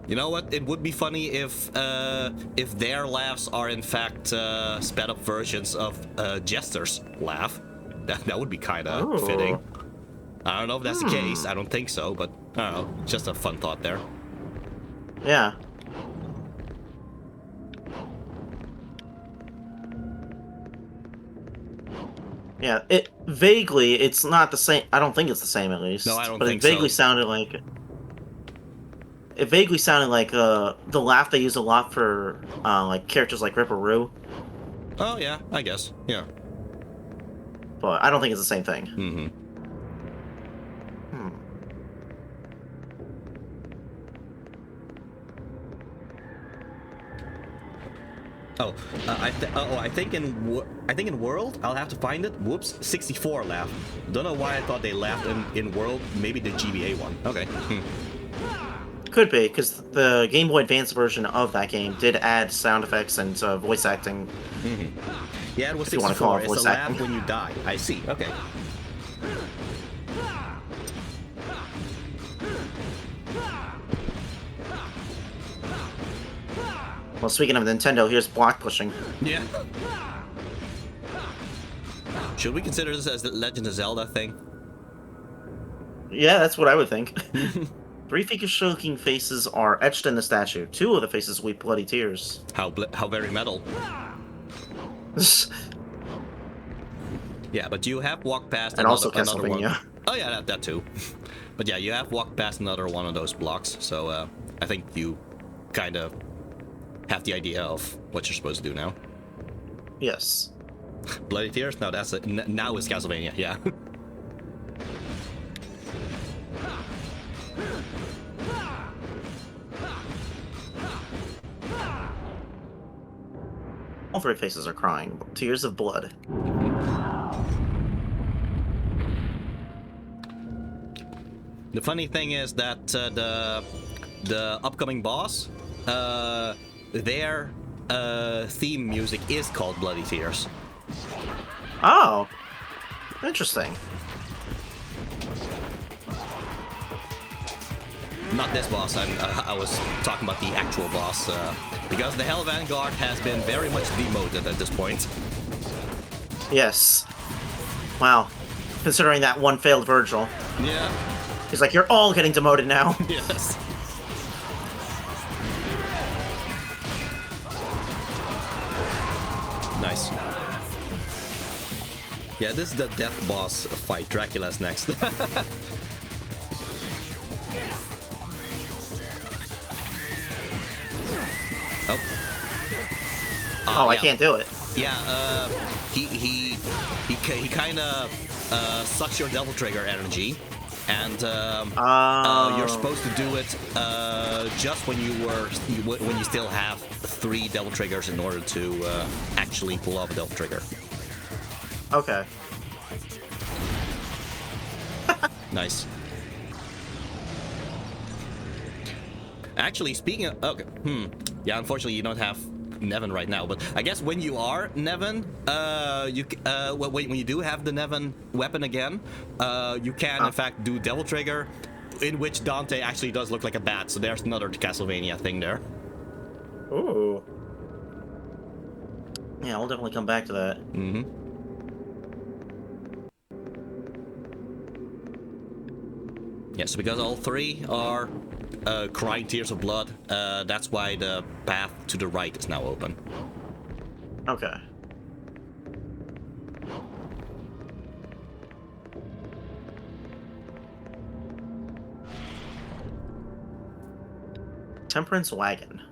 You know what? It would be funny if their laughs are in fact sped up versions of Jester's laugh. That would be kind of fitting. I don't know if that's the case. I don't think so, but I don't know. Just a fun thought there. Yeah. Yeah, it's not the same. I don't think it's the same, at least. No, I don't but think it vaguely so. sounded like. It vaguely sounded like the laugh they use a lot for like characters like Ripperoo. Oh yeah, I guess. Yeah. But I don't think it's the same thing. Mm-hmm. Oh, I think in World I'll have to find it. Whoops, 64 laugh. Don't know why I thought they laughed in World. Maybe the GBA one. Okay. Could be, because the Game Boy Advance version of that game did add sound effects and voice acting. Mm-hmm. Yeah, it was If you wanna call 64. it It's a voice laugh acting. when you die. I see. Okay. Well, speaking of Nintendo, here's block pushing. Yeah. Should we consider this as the Legend of Zelda thing? Yeah, that's what I would think. 3 figure-looking faces are etched in the statue. 2 of the faces weep bloody tears. How very metal. Yeah, but you have walked past And also another one. Castlevania. Oh yeah, that too. But yeah, you have walked past another one of those blocks, so I think you kind of have the idea of what you're supposed to do now. Yes. Bloody Tears? No, that's it. Now it's Castlevania, yeah. All 3 faces are crying. Tears of blood. The funny thing is that the upcoming boss, their theme music is called Bloody Tears. Oh! Interesting. Not this boss, I was talking about the actual boss, because the Hell Vanguard has been very much demoted at this point. Yes. Wow. Considering that one failed Virgil. Yeah. He's like, you're all getting demoted now. Yes. Nice. Yeah, this is the death boss fight. Dracula's next. Oh. Oh, I yeah. can't do it. Yeah, he kind of sucks your Devil Trigger energy, and you're supposed to do it just when when you still have 3 devil triggers in order to actually pull off a devil trigger. Okay. Nice. Actually, speaking of... Okay. Yeah, unfortunately, you don't have Nevin right now, but I guess when you are Nevin, when you do have the Nevin weapon again, you can, in fact, do Devil Trigger, in which Dante actually does look like a bat, so there's another Castlevania thing there. Ooh. Yeah, we'll definitely come back to that. Mm-hmm. Yeah, so because all 3 are crying tears of blood, that's why the path to the right is now open. Okay. Temperance Wagon.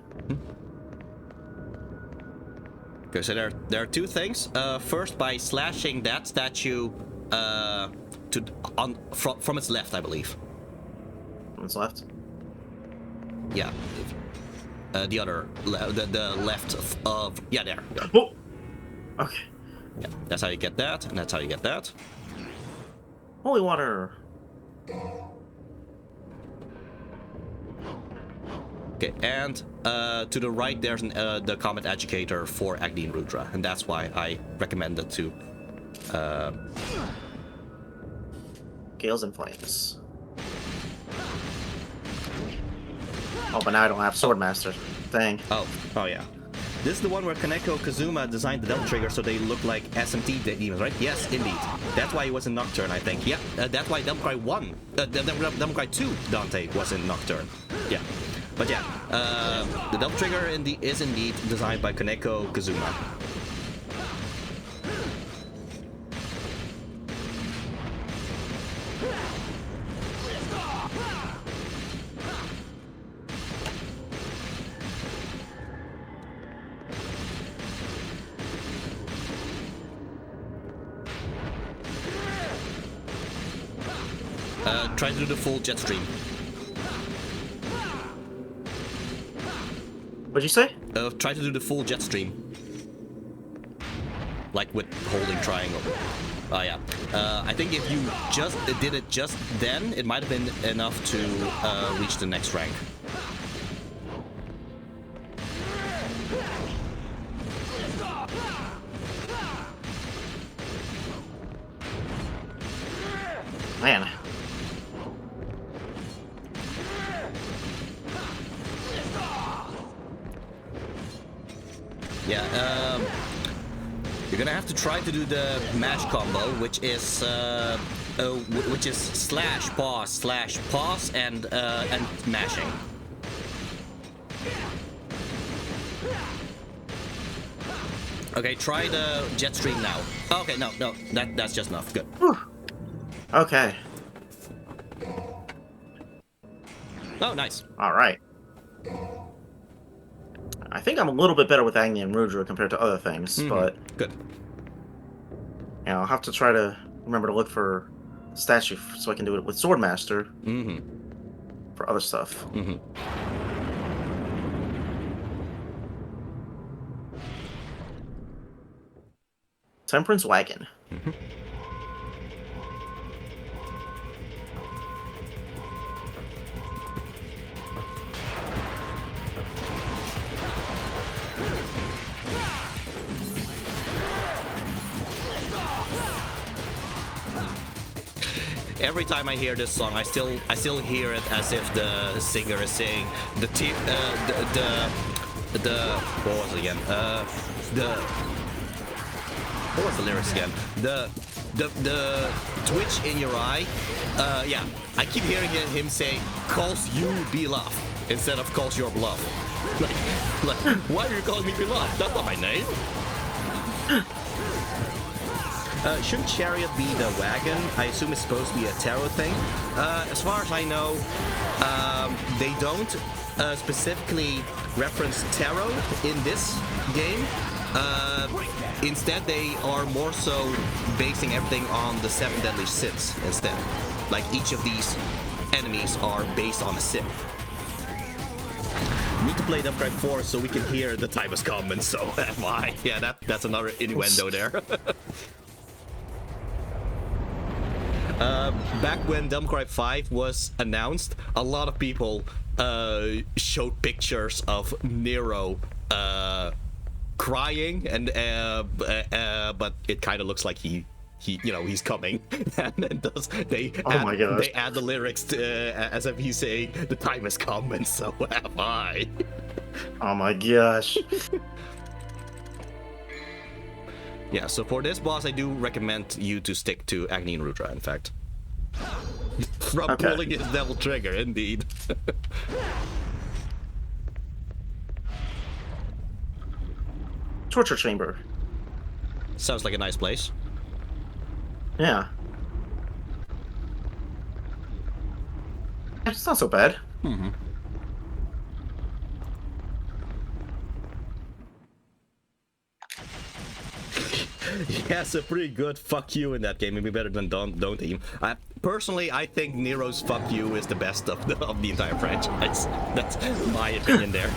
Okay, so there are 2 things. First, by slashing that statue from its left, I believe. From its left? Yeah. The other, the left of, yeah, there. Oh! Okay. Yeah, that's how you get that, and that's how you get that. Holy water. Okay, and to the right there's the Combat Educator for Agni and Rudra, and that's why I recommended to... Gales and Flames. Oh, but now I don't have Swordmaster. Dang. Oh yeah. This is the one where Kaneko Kazuma designed the Devil Trigger so they look like SMT demons, right? Yes, indeed. That's why he was in Nocturne, I think. Yeah, that's why Devil Cry 1, Devil Cry 2 Dante was in Nocturne. Yeah. But yeah, the Devil Trigger is indeed designed by Kaneko Kazuma. Try to do the full jet stream. What'd you say? Try to do the full jet stream. Like with holding triangle. Oh yeah. I think if you just did it just then, it might have been enough to reach the next rank. Man. Yeah, you're gonna have to try to do the mash combo, which is slash pause and mashing. Okay, try the jet stream now. Okay, no, that's just enough. Good. Whew. Okay. Oh, nice. All right. I think I'm a little bit better with Agni and Rudra compared to other things, but good. Yeah, I'll have to try to remember to look for statue so I can do it with Swordmaster for other stuff. Temperance Wagon. Every time I hear this song, I still hear it as if the singer is saying the what was it again? What was the lyrics again? The twitch in your eye. Yeah, I keep hearing him say "calls you beloved" instead of "calls your beloved." Like, why are you calling me beloved? That's not my name. Shouldn't Chariot be the wagon? I assume it's supposed to be a tarot thing. As far as I know, they don't specifically reference tarot in this game. Instead, they are more so basing everything on the 7 deadly sins instead. like each of these enemies are based on a sim. Need to play Devil 4 so we can hear the time has come, and so am I. Yeah, that's another innuendo there. Back when Devil 5 was announced, a lot of people showed pictures of Nero crying, and but it kind of looks like he's coming. And then they add the lyrics to, as if he's saying the time has come, and so am I. Oh my gosh. Yeah, so for this boss, I do recommend you to stick to Agni and Rudra, in fact. From pulling his devil trigger, indeed. Torture chamber. Sounds like a nice place. Yeah. It's not so bad. Mm-hmm. Yes, a pretty good fuck you in that game. Maybe better than Don't Team. Personally, I think Nero's fuck you is the best of the entire franchise. That's my opinion there.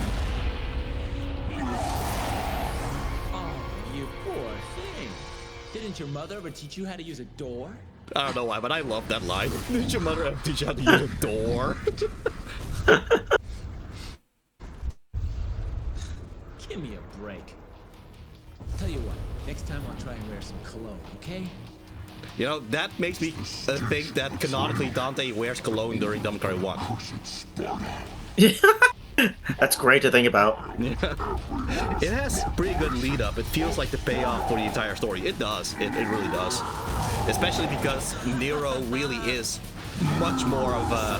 Oh, you poor thing. Didn't your mother ever teach you how to use a door? I don't know why, but I love that line. Did your mother ever teach you how to use a door? Give me a break. Tell you what, next time I'll try and wear some cologne, okay? You know, that makes me think that canonically Dante wears cologne during Devil May Cry 1. That's great to think about. It has pretty good lead up. It feels like the payoff for the entire story. It does. It really does. Especially because Nero really is much more of a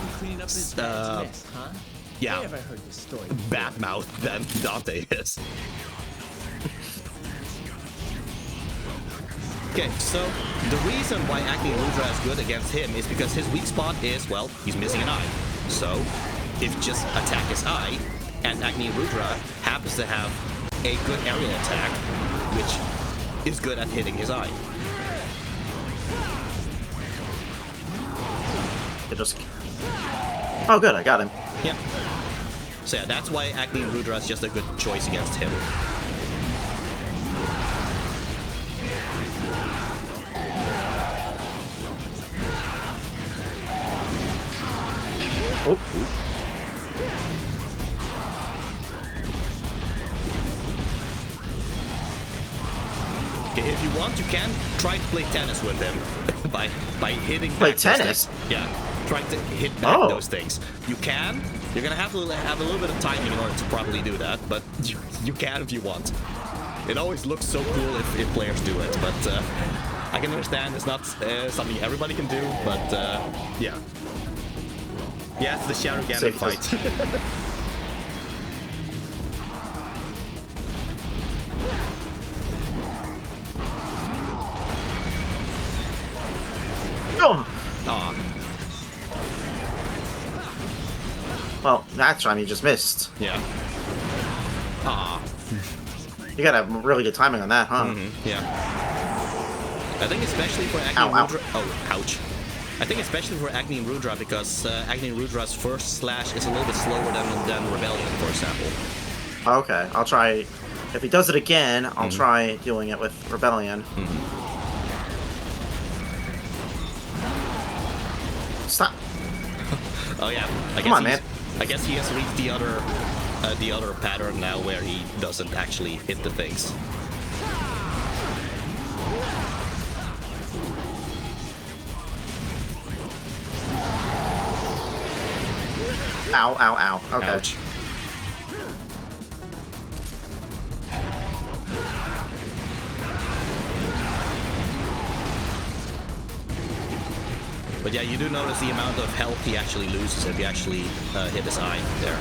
bad mouth than Dante is. Okay, so the reason why Agni and Rudra is good against him is because his weak spot is, well, he's missing an eye. So, if you just attack his eye, and Agni and Rudra happens to have a good aerial attack, which is good at hitting his eye. Oh good, I got him. Yeah. So yeah, that's why Agni and Rudra is just a good choice against him. Oh. Okay, if you want, you can try to play tennis with him by hitting back Play those tennis? things. Yeah, try to hit back those things. You can. You're gonna have to have a little bit of timing in order to properly do that, but you can if you want. It always looks so cool if players do it, but I can understand it's not something everybody can do, but yeah. Yeah, it's the Shadow Ganon fight. Oh. Well, that time you just missed. Yeah. You gotta have really good timing on that, huh? Mm-hmm. Yeah. I think especially for Agni and Rudra. Oh, ouch. I think especially for Agni and Rudra because Agni and Rudra's first slash is a little bit slower than Rebellion, for example. Okay, I'll try. If he does it again, I'll try doing it with Rebellion. Stop. Oh yeah. Come on, man. I guess he has reached the other pattern now where he doesn't actually hit the things. Ow, ow, ow. Okay. Ouch. But yeah, you do notice the amount of health he actually loses if you actually hit his eye there.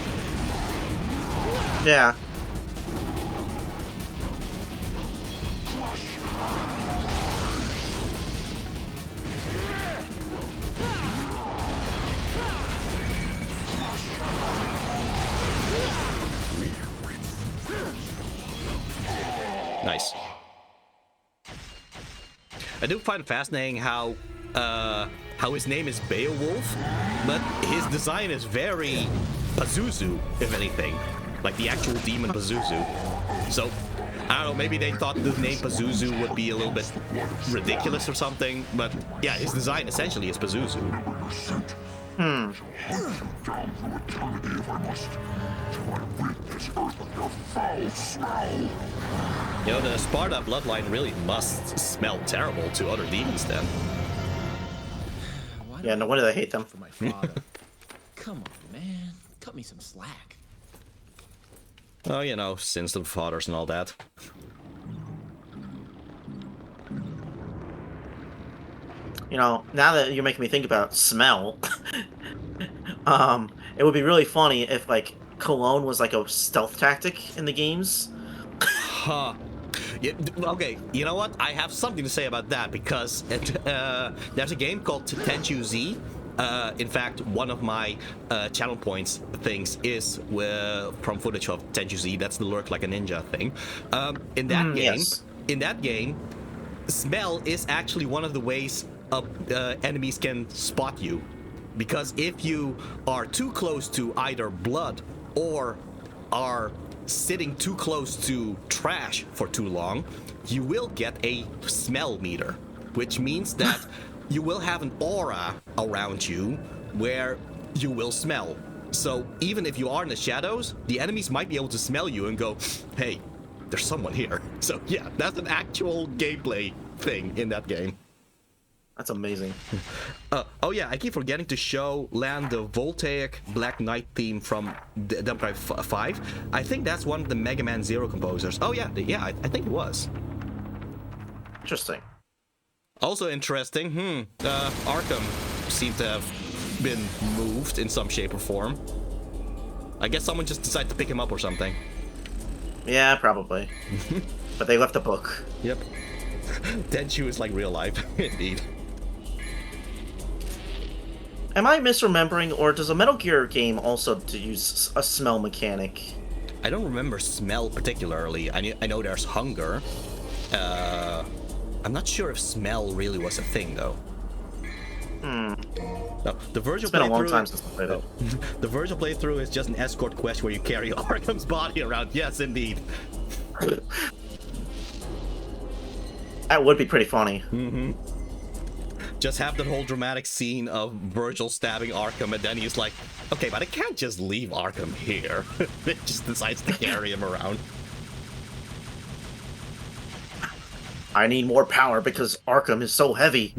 Yeah. Nice. I do find it fascinating how how his name is Beowulf, but his design is very Pazuzu, if anything. Like the actual demon Pazuzu. So, I don't know, maybe they thought the name Pazuzu would be a little bit ridiculous or something, but yeah, his design essentially is Pazuzu. You know, the Sparta bloodline really must smell terrible to other demons then. Yeah, no wonder they hate them. For my father. Come on, man. Cut me some slack. Oh, you know, sins to the fathers and all that. You know, now that you're making me think about smell, it would be really funny if, like, cologne was like a stealth tactic in the games. Huh. Yeah, okay, you know what? I have something to say about that because there's a game called Tenchu Z. In fact, one of my channel points things is from footage of Tenchu Z. That's the lurk like a ninja thing. In that game, smell is actually one of the ways enemies can spot you, because if you are too close to either blood or are sitting too close to trash for too long, you will get a smell meter, which means that you will have an aura around you where you will smell. So even if you are in the shadows, the enemies might be able to smell you and go, hey, there's someone here. So yeah, that's an actual gameplay thing in that game. That's amazing. Oh yeah, I keep forgetting to show Lan the Voltaic Black Knight theme from Devil May Cry 5. I think that's one of the Mega Man Zero composers. Oh yeah, I think it was. Interesting. Also interesting, Arkham seemed to have been moved in some shape or form. I guess someone just decided to pick him up or something. Yeah, probably. But they left a book. Yep. Tenchu is like real life, indeed. Am I misremembering, or does a Metal Gear game also use a smell mechanic? I don't remember smell particularly. I know there's hunger. I'm not sure if smell really was a thing, though. No, the Virgil It's been a long playthrough- time since I played it. The Virgil playthrough is just an escort quest where you carry Arkham's body around. Yes, indeed. That would be pretty funny. Just have that whole dramatic scene of Virgil stabbing Arkham, and then he's like, okay, but I can't just leave Arkham here. It just decides to carry him around. I need more power because Arkham is so heavy.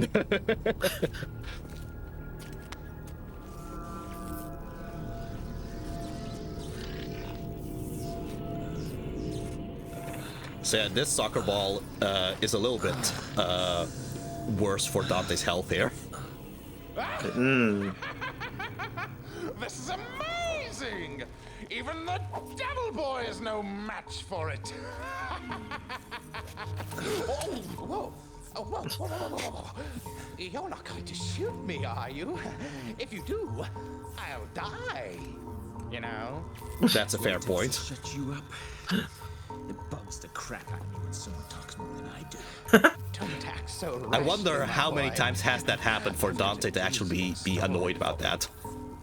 So yeah, this soccer ball is a little bit worse for Dante's health here. This is amazing! Even the Devil Boy is no match for it. Whoa. Oh, whoa. You're not going to shoot me, are you? If you do, I'll die. You know? That's a fair point. Shut you up. It bugs the crap out of me when someone talks more than I do. Don't act so I rash, wonder my how many boy. times has that happened for Dante to actually be annoyed about that.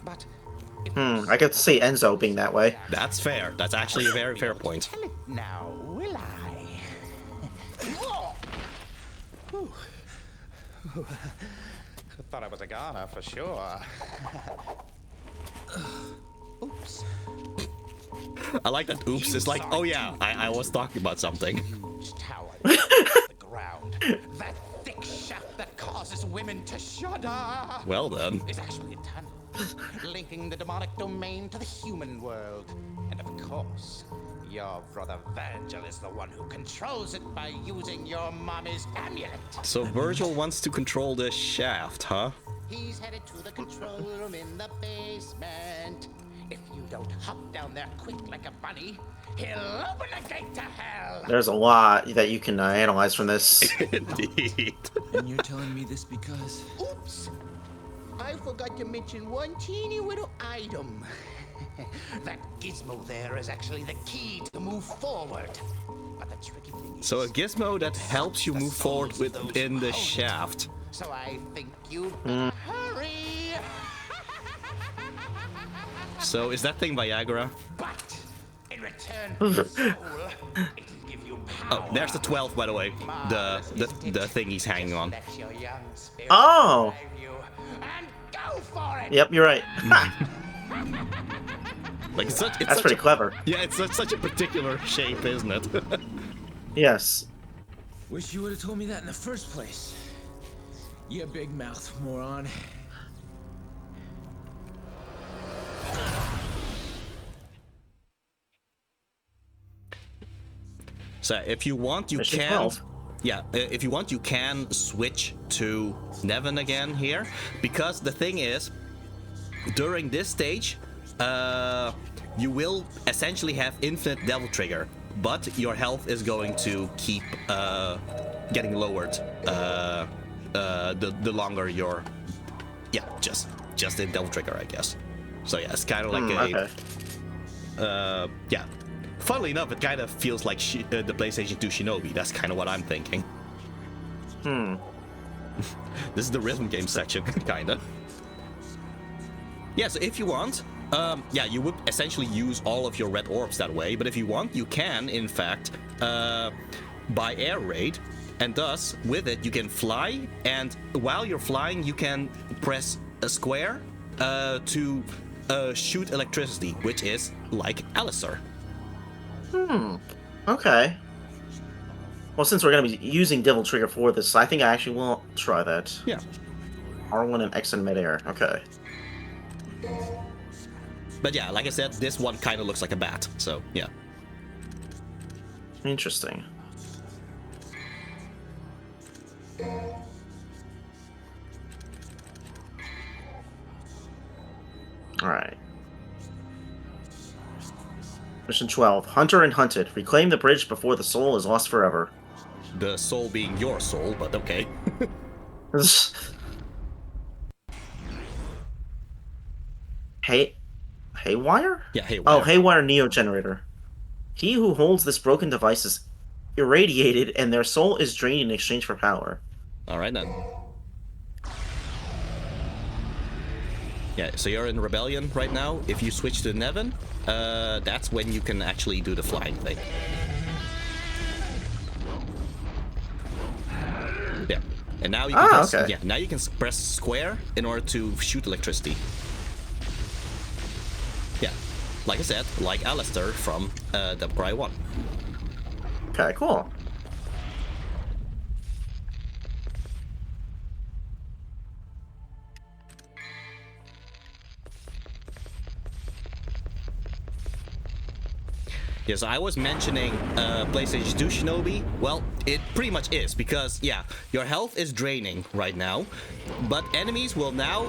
But I get to see Enzo being that way. That's fair. That's actually a very fair point. tell it now, will I? Whew. Thought I was a goner for sure. Oops. I like that oops is like, oh yeah, I was talking about something. Huge tower off the ground. That thick shaft that causes women to shudder. Well then. Is actually a tunnel linking the demonic domain to the human world. And of course, your brother Virgil is the one who controls it by using your mommy's amulet. So Virgil wants to control this shaft, huh? He's headed to the control room in the basement. If you don't hop down there quick like a bunny, he'll open the gate to hell. There's a lot that you can analyze from this. Indeed. And you're telling me this because... Oops. I forgot to mention one teeny little item. That gizmo there is actually the key to move forward. But the tricky thing is... So a gizmo that helps you move forward within the shaft. So I think you better hurry. So is that thing Viagra? But in return for your soul, it'll give you power. Oh, there's the 12, by the way. The thing he's hanging on. Let your young spirit Oh. drive you, and go for it. Yep, you're right. Like it's That's such pretty a, clever. Yeah, it's such a particular shape, isn't it? Yes. Wish you would have told me that in the first place. You big mouth moron. So if you want, you Mission can. 12. Yeah, if you want, you can switch to Nevin again here, because the thing is, during this stage, you will essentially have infinite Devil Trigger, but your health is going to keep getting lowered the longer you're, just in Devil Trigger, I guess. So yeah, it's kind of like Okay. yeah. Funnily enough, it kind of feels like the PlayStation 2 Shinobi. That's kind of what I'm thinking. This is the rhythm game section, kind of. Yeah, so if you want, yeah, you would essentially use all of your red orbs that way. But if you want, you can, in fact, buy air raid. And thus, with it, you can fly. And while you're flying, you can press a square to shoot electricity, which is like Alistair. Okay. Well, since we're going to be using Devil Trigger for this, I think I actually will try that. Yeah. R1 and X in midair. Okay. But yeah, like I said, this one kind of looks like a bat. So, yeah. Interesting. Alright. Mission 12. Hunter and Hunted. Reclaim the bridge before the soul is lost forever. The soul being your soul, but okay. Haywire? Yeah, Haywire. Oh, Haywire Neo Generator. He who holds this broken device is irradiated and their soul is drained in exchange for power. Alright then. Yeah, so you're in Rebellion right now. If you switch to Nevin, that's when you can actually do the flying thing. Yeah, and now you can press, okay. yeah, now you can press square in order to shoot electricity. Yeah, like I said, like Alistair from Devil Cry 1. Okay, cool. Yes, I was mentioning PlayStation 2 Shinobi. Well, it pretty much is, because, yeah, your health is draining right now, but enemies will now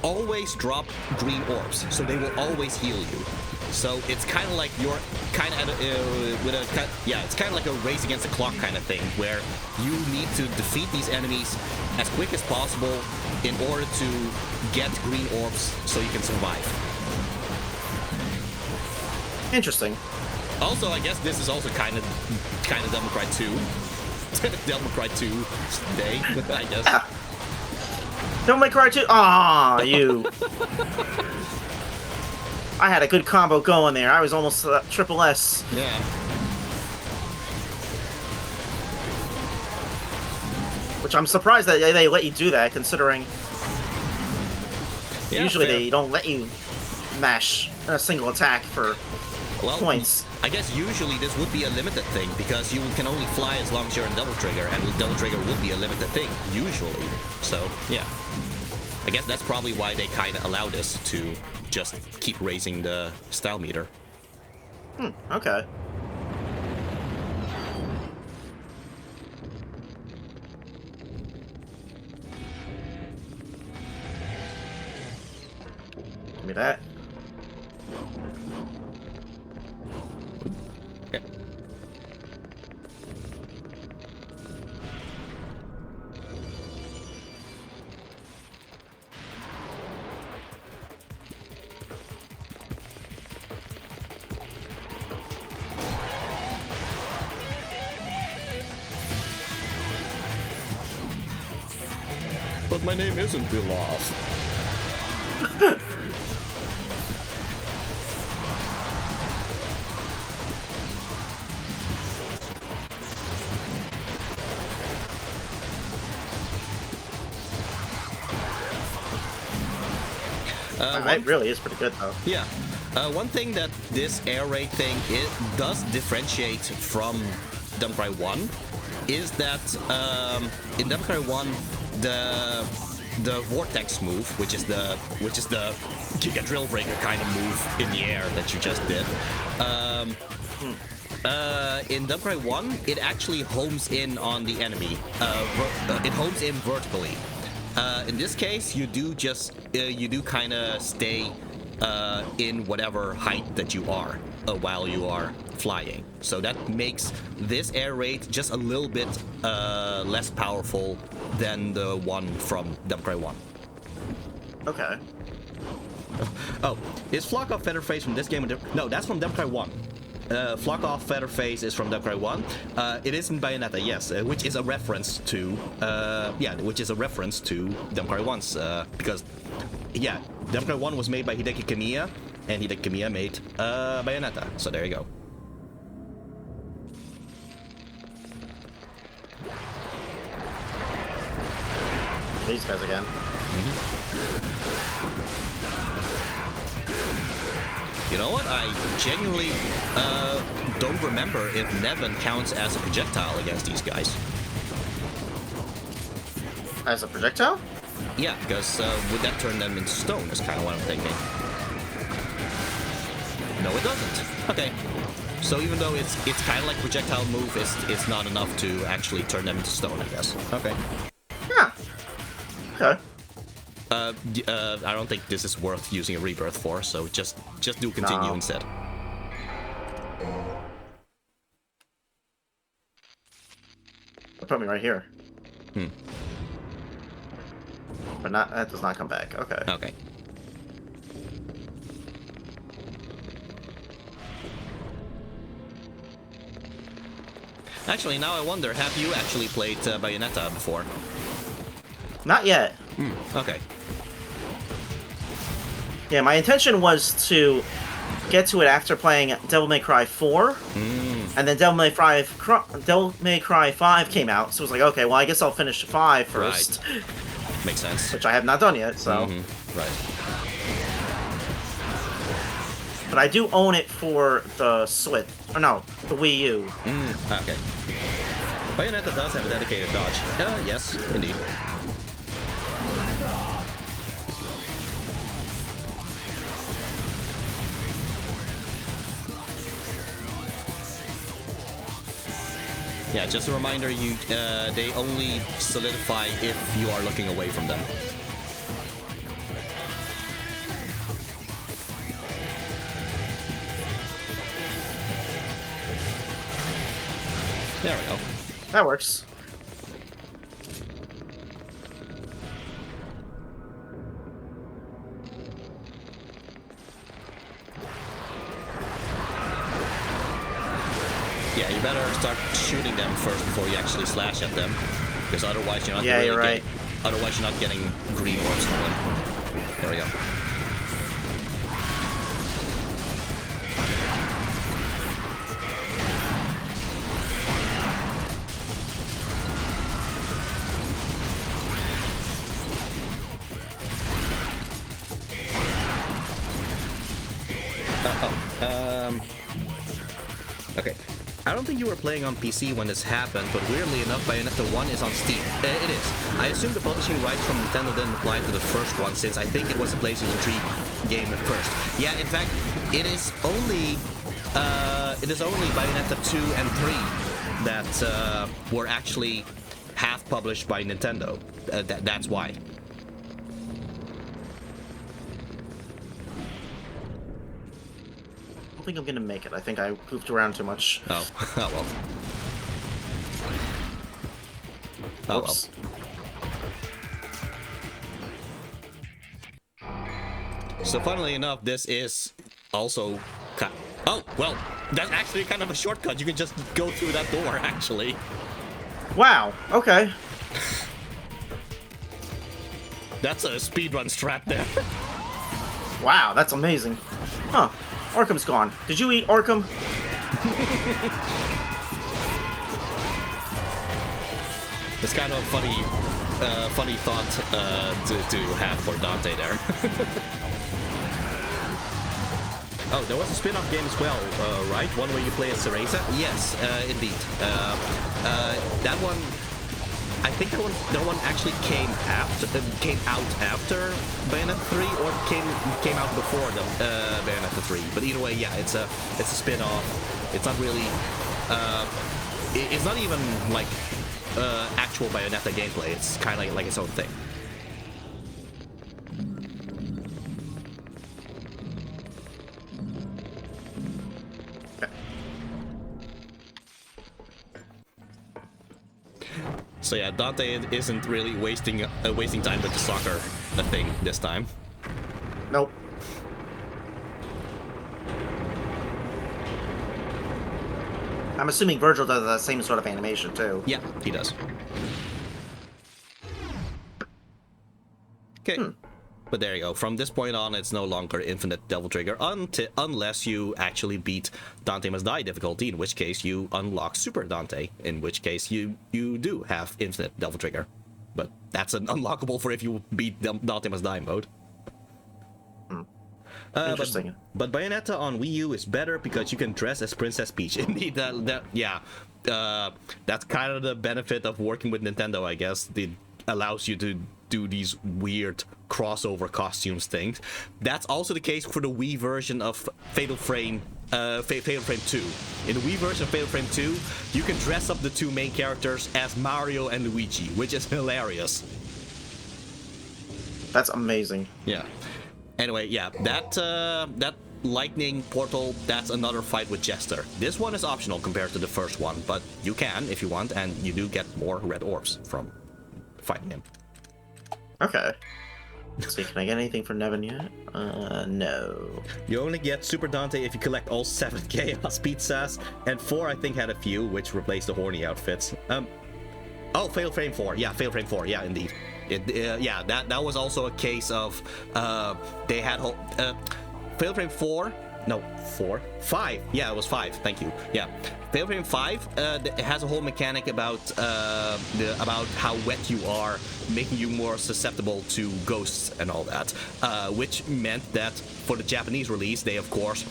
always drop green orbs, so they will always heal you. So it's kind of like you're kind of it's kind of like a race against the clock kind of thing, where you need to defeat these enemies as quick as possible in order to get green orbs so you can survive. Interesting. Also, I guess this is also kind of Devil Cry 2. Devil Cry 2 day, I guess. Yeah. Devil May Cry 2. Aw, you. I had a good combo going there. I was almost triple S. Yeah. Which I'm surprised that they let you do that, considering usually fair. they don't let you mash a single attack for points. I guess usually this would be a limited thing, because you can only fly as long as you're in Devil Trigger, and Devil Trigger would be a limited thing, usually. So, yeah. I guess that's probably why they kind of allow this to just keep raising the style meter. Okay. Give me that. Yeah. but my name isn't Pilaf. It really is pretty good, though. Yeah. One thing that this air raid thing it does differentiate from Devil May Cry 1 is that in Devil May Cry 1 the vortex move, which is the Giga Drill Breaker kind of move in the air that you just did. In Devil May Cry 1, it actually homes in on the enemy. It homes in vertically. In this case, you do kind of stay in whatever height that you are while you are flying. So that makes this air raid just a little bit less powerful than the one from Devil May Cry 1. Okay. Oh, is Flock of Featherface from this game? No, that's from Devil May Cry 1. Flock of Featherface is from Devil May Cry 1. It is in Bayonetta, yes, which is a reference to Devil May Cry 1's because Devil May Cry 1 was made by Hideki Kamiya, and Hideki Kamiya made Bayonetta. So there you go. These guys again. You know what? I genuinely don't remember if Nevin counts as a projectile against these guys. As a projectile? Yeah, because would that turn them into stone is kind of what I'm thinking. No, it doesn't. Okay. So even though it's kind of like projectile move, it's not enough to actually turn them into stone, I guess. Okay. Yeah. Okay. I don't think this is worth using a rebirth for, so just do continue instead. Put me right here. Hmm. But that does not come back. Okay. Okay. Actually, now I wonder, have you actually played Bayonetta before? Not yet. Okay. Yeah, my intention was to get to it after playing Devil May Cry 4, and then Devil May Cry 5 came out, so it was like, okay, well, I guess I'll finish 5 first. Right. Makes sense. Which I have not done yet, so... Right. But I do own it for the Switch. Or no, the Wii U. Okay. Bayonetta does have a dedicated dodge. Yes, indeed. Yeah, just a reminder, they only solidify if you are looking away from them. There we go. That works. Yeah, you better start shooting them first before you actually slash at them, because otherwise you're not you're right. Otherwise you're not getting green orbs from them. There we go. Okay. I don't think you were playing on PC when this happened, but weirdly enough, Bayonetta 1 is on Steam. It is. I assume the publishing rights from Nintendo didn't apply to the first one, since I think it was a PlayStation 3 game at first. Yeah, in fact, it is only Bayonetta 2 and 3 that were actually half published by Nintendo. That's why. I don't think I'm gonna make it. I think I pooped around too much. Oh, oh well. Oh Oops. well. So funnily enough, this is also... Oh, well, that's actually kind of a shortcut. You can just go through that door, actually. Wow, okay. That's a speedrun strat there. Wow, that's amazing. Huh. Arkham's gone. Did you eat Arkham? It's kind of a funny thought to have for Dante there. Oh, there was a spin-off game as well, right? One where you play as Cereza? Yes, indeed. That one, I think that one actually came out after Bayonetta 3, or came out before the Bayonetta 3. But either way, yeah, it's a spin-off. It's not really, it's not even like actual Bayonetta gameplay. It's kind of like its own thing. So yeah, Dante isn't really wasting time with the soccer thing this time. Nope. I'm assuming Virgil does the same sort of animation too. Yeah, he does. Okay. But there you go. From this point on, it's no longer infinite Devil Trigger unless you actually beat Dante Must Die difficulty, in which case you unlock Super Dante, in which case you do have infinite Devil Trigger. But that's an unlockable for if you beat Dante Must Die mode. Interesting. But Bayonetta on Wii U is better because you can dress as Princess Peach. Indeed, that's kind of the benefit of working with Nintendo, I guess. It allows you to do these weird crossover costumes things. That's also the case for the Wii version of Fatal Frame 2. In the Wii version of Fatal Frame 2, you can dress up the two main characters as Mario and Luigi, which is hilarious. That's amazing. Yeah. Anyway, yeah, that lightning portal, that's another fight with Jester. This one is optional compared to the first one, but you can if you want, and you do get more red orbs from fighting him. Okay. Let's see, can I get anything from Nevin yet? No. You only get Super Dante if you collect all 7 Chaos Pizzas, and 4 I think had a few, which replaced the horny outfits. Oh, Fatal Frame 4. Yeah, Fatal Frame 4. Yeah, indeed. Yeah, that was also a case of they had Fatal Frame 4. No, 4, 5. Yeah, it was 5. Thank you. Yeah, Fatal Frame 5. It has a whole mechanic about how wet you are, making you more susceptible to ghosts and all that. Which meant that for the Japanese release, they of course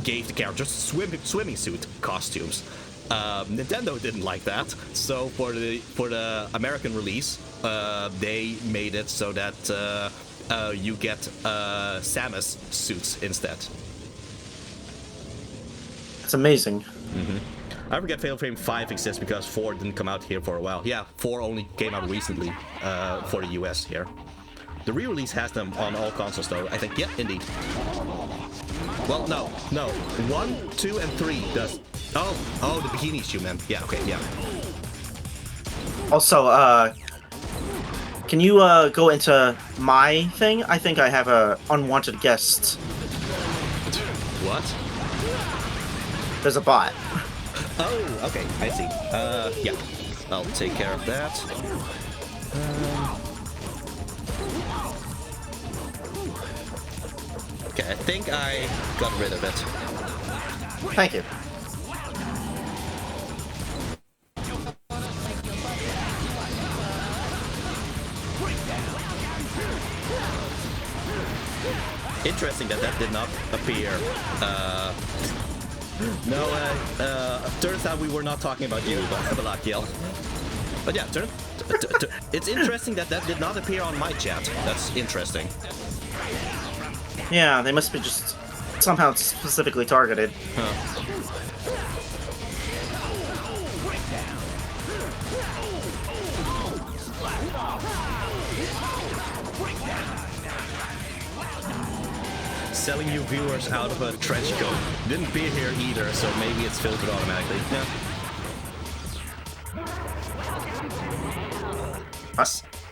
gave the characters swimming suit costumes. Nintendo didn't like that, so for the American release, they made it so that you get Samus suits instead. It's amazing. I forget Fatal Frame 5 exists because 4 didn't come out here for a while. Yeah, 4 only came out recently for the US here. The re-release has them on all consoles though, I think. Yeah, indeed. Well, no. 1, 2, and 3 does. Oh, the bikinis you meant. Yeah, okay, yeah. Also, can you go into my thing? I think I have a unwanted guest. What? There's a bot. Oh, okay, I see. Yeah, I'll take care of that. Okay, I think I got rid of it. Thank you. Interesting that did not appear. Turns out we were not talking about you, Balakiel. But yeah, it's interesting that did not appear on my chat. That's interesting. Yeah, they must be just somehow specifically targeted. Huh. Selling you viewers out of a trench coat. Didn't appear here either, so maybe it's filtered automatically. Yeah.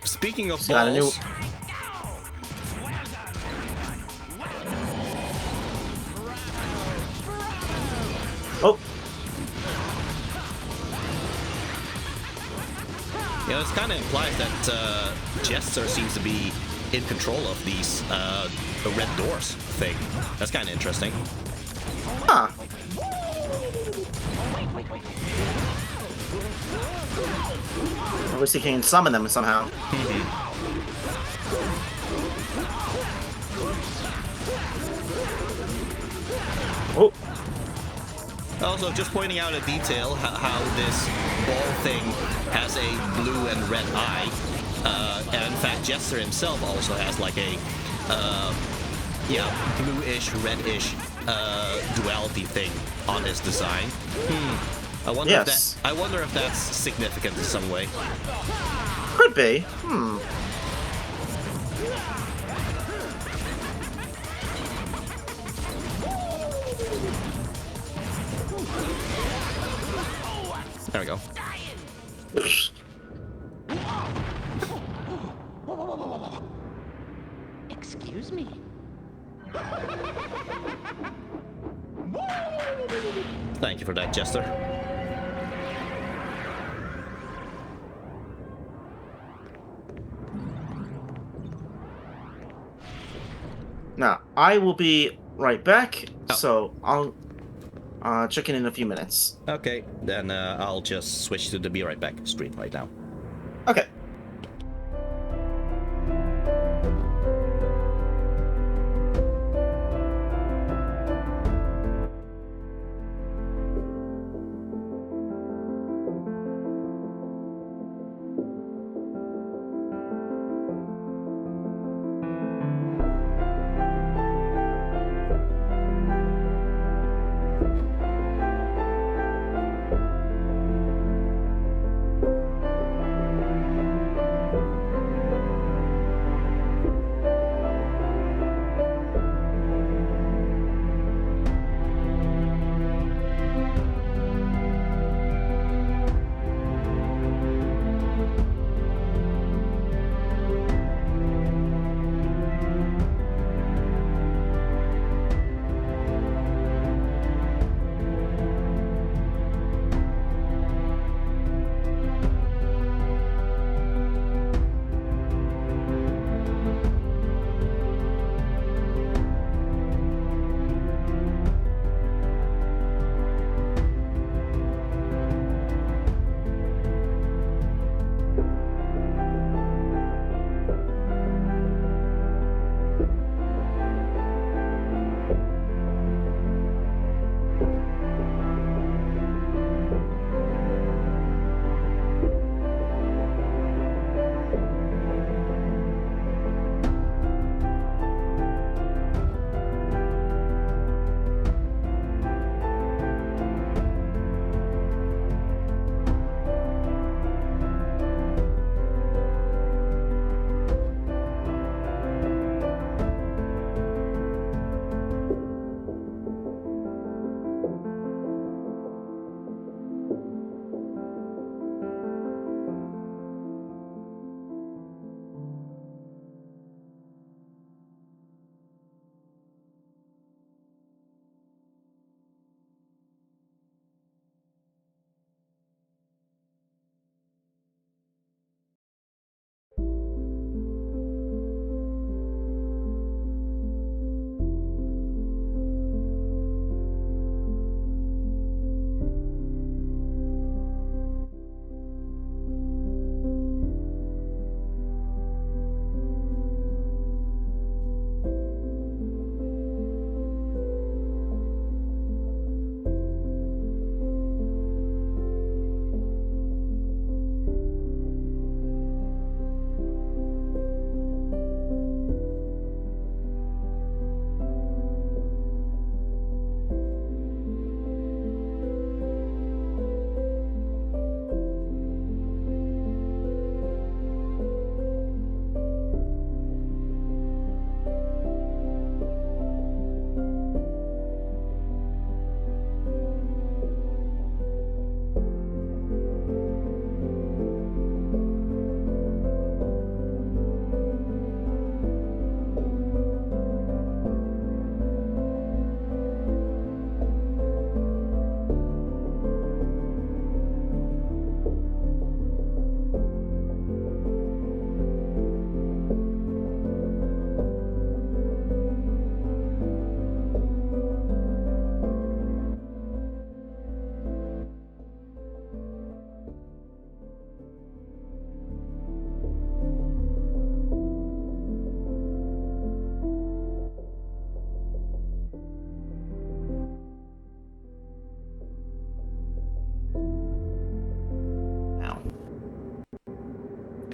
Speaking of balls... Oh! Yeah, this kind of implies that Jester seems to be in control of these the red doors thing. That's kind of interesting. Huh. At least he can summon them somehow. Oh. Also, just pointing out a detail, how this ball thing has a blue and red eye. And in fact, Jester himself also has like a, yeah, bluish, reddish duality thing on his design. I wonder if that. I wonder if that's significant in some way. Could be. There we go. Excuse me. Thank you for that, Jester. Now, I will be right back, so I'll check in a few minutes. Okay, then I'll just switch to the Be Right Back stream right now. Okay.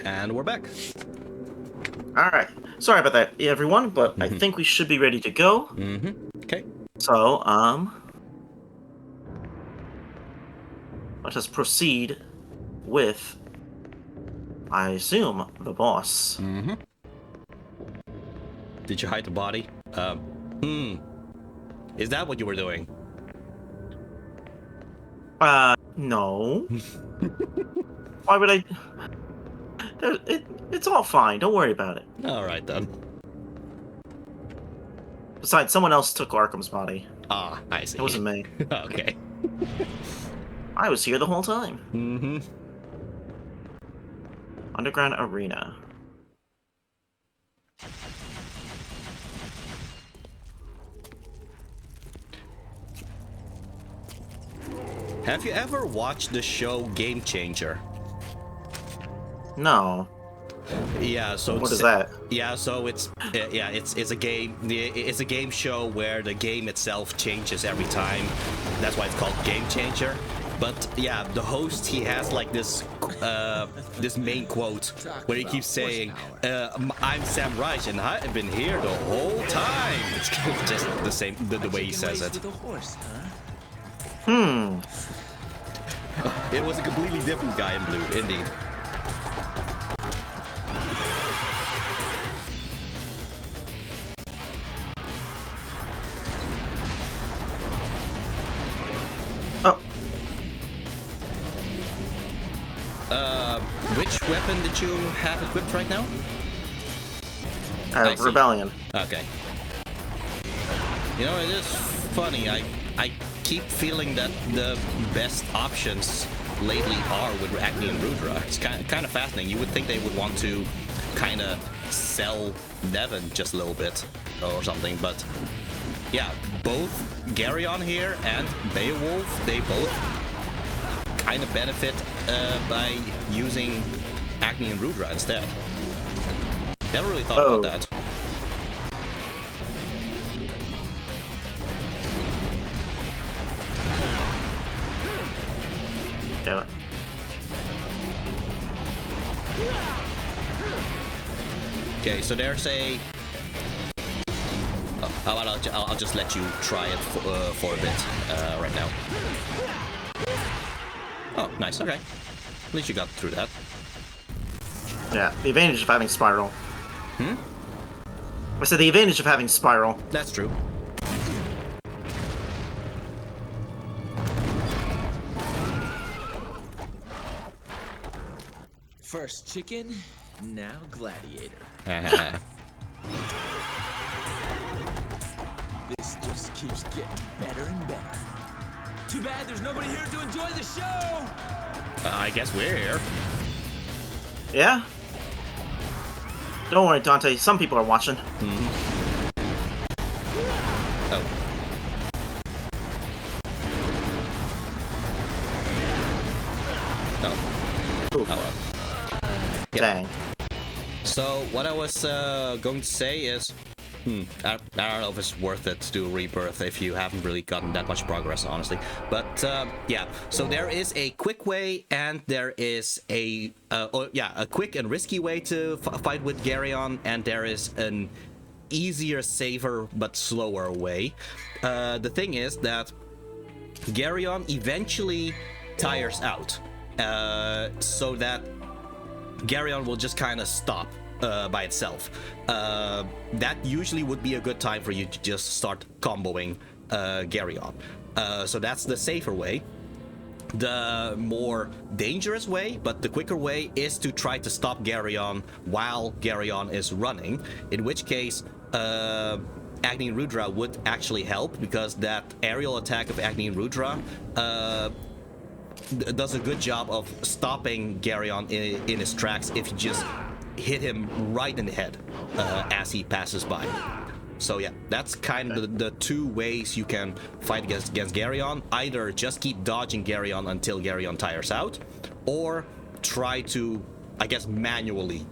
And we're back. Alright. Sorry about that, everyone, but I think we should be ready to go. Okay. So, let us proceed with, I assume, the boss. Did you hide the body? Is that what you were doing? No. Why would I... It's all fine, don't worry about it. Alright then. Besides, someone else took Arkham's body. Ah, I see. It wasn't me. Okay. I was here the whole time. Mm-hmm. Underground Arena. Have you ever watched the show Game Changer? No. Yeah, so What is that? Yeah, so it's a game. It's a game show where the game itself changes every time. That's why it's called Game Changer. But yeah, the host, he has like this this main quote where he keeps saying, "I'm Sam Reich and I've been here the whole time." It's just the same the way he says it. It was a completely different guy in blue, indeed. Which weapon did you have equipped right now? I see. Rebellion. Okay. You know, it is funny. I keep feeling that the best options lately are with Acme and Rudra. It's kind of fascinating. You would think they would want to kind of sell Devon just a little bit or something, but yeah, both Garyon here and Beowulf, they both kind of benefit by using Acme and Rudra instead. Never really thought about that. Damn it. Okay, so there's a... I'll just let you try it for a bit right now. Oh, nice, okay. At least you got through that. Yeah, the advantage of having Spiral. Hmm? I said the advantage of having Spiral. That's true. First chicken, now gladiator. This just keeps getting better and better. Too bad there's nobody here to enjoy the show! I guess we're here. Yeah? Don't worry, Dante. Some people are watching. Oh. Oh well. Yep. Dang. So what I was going to say is, I don't know if it's worth it to do Rebirth if you haven't really gotten that much progress, honestly. But yeah, so there is a quick way and there is a quick and risky way to fight with Garyon, and there is an easier, safer but slower way. The thing is that Garyon eventually tires out, so that Garyon will just kind of stop by itself. That usually would be a good time for you to just start comboing Garyon. So that's the safer way. The more dangerous way, but the quicker way, is to try to stop Garyon while Garyon is running, in which case Agni and Rudra would actually help, because that aerial attack of Agni and Rudra does a good job of stopping Garyon in his tracks if you just hit him right in the head as he passes by. So yeah, that's kind of the two ways you can fight against Garyon. Either just keep dodging Garyon until Garyon tires out, or try to, I guess, manually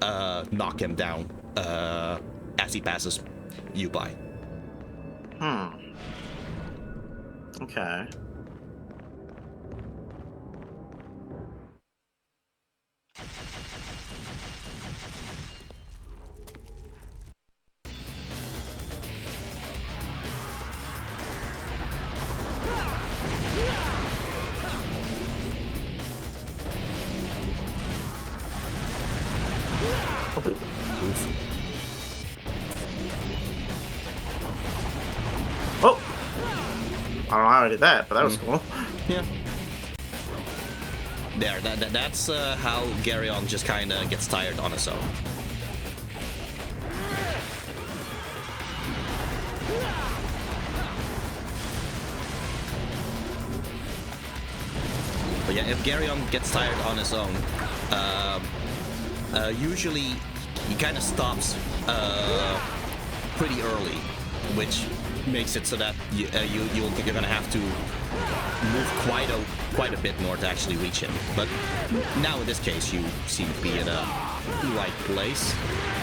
knock him down as he passes you by. Okay. how I did that, but that was cool. Yeah. There, that's how Garyon just kind of gets tired on his own. But yeah, if Garyon gets tired on his own, usually he kind of stops pretty early, which makes it so that you're gonna have to move quite a bit more to actually reach him. But now in this case, you seem to be in a right place.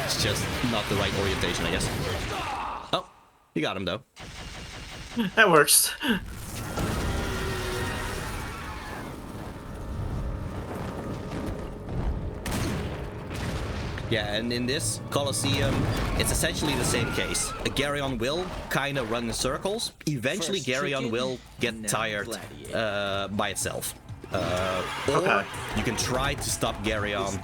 It's just not the right orientation, I guess. Oh, you got him though. That works. Yeah, and in this Colosseum, it's essentially the same case. Garyon will kind of run in circles. Eventually, Garyon will get tired by itself. Or you can try to stop Garyon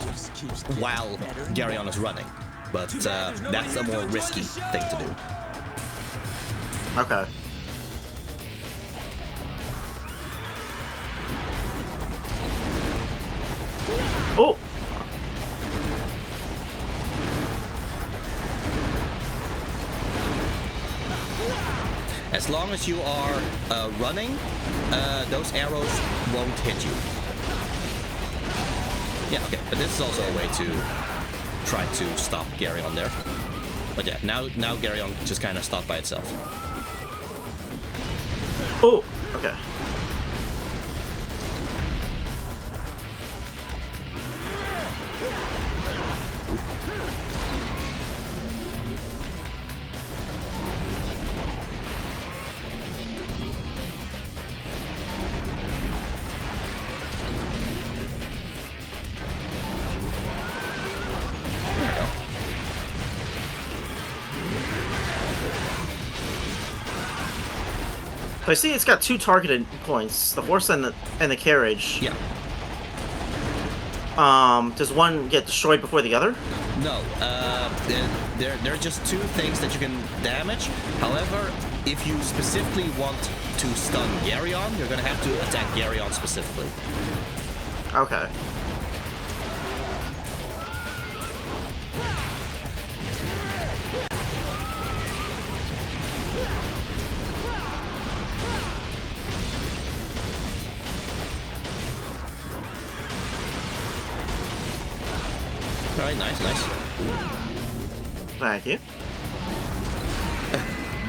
while Garyon is running. But that's a more risky thing to do. Okay. Oh! As long as you are running, those arrows won't hit you. Yeah, okay, but this is also a way to try to stop Garyon there. But yeah, now Garyon just kind of stopped by itself. Oh! Okay. So I see it's got two targeted points, the horse and the carriage. Yeah. Does one get destroyed before the other? No, there are just two things that you can damage. However, if you specifically want to stun Garyon, you're gonna have to attack Garyon specifically. Okay. Alright, nice. Thank you.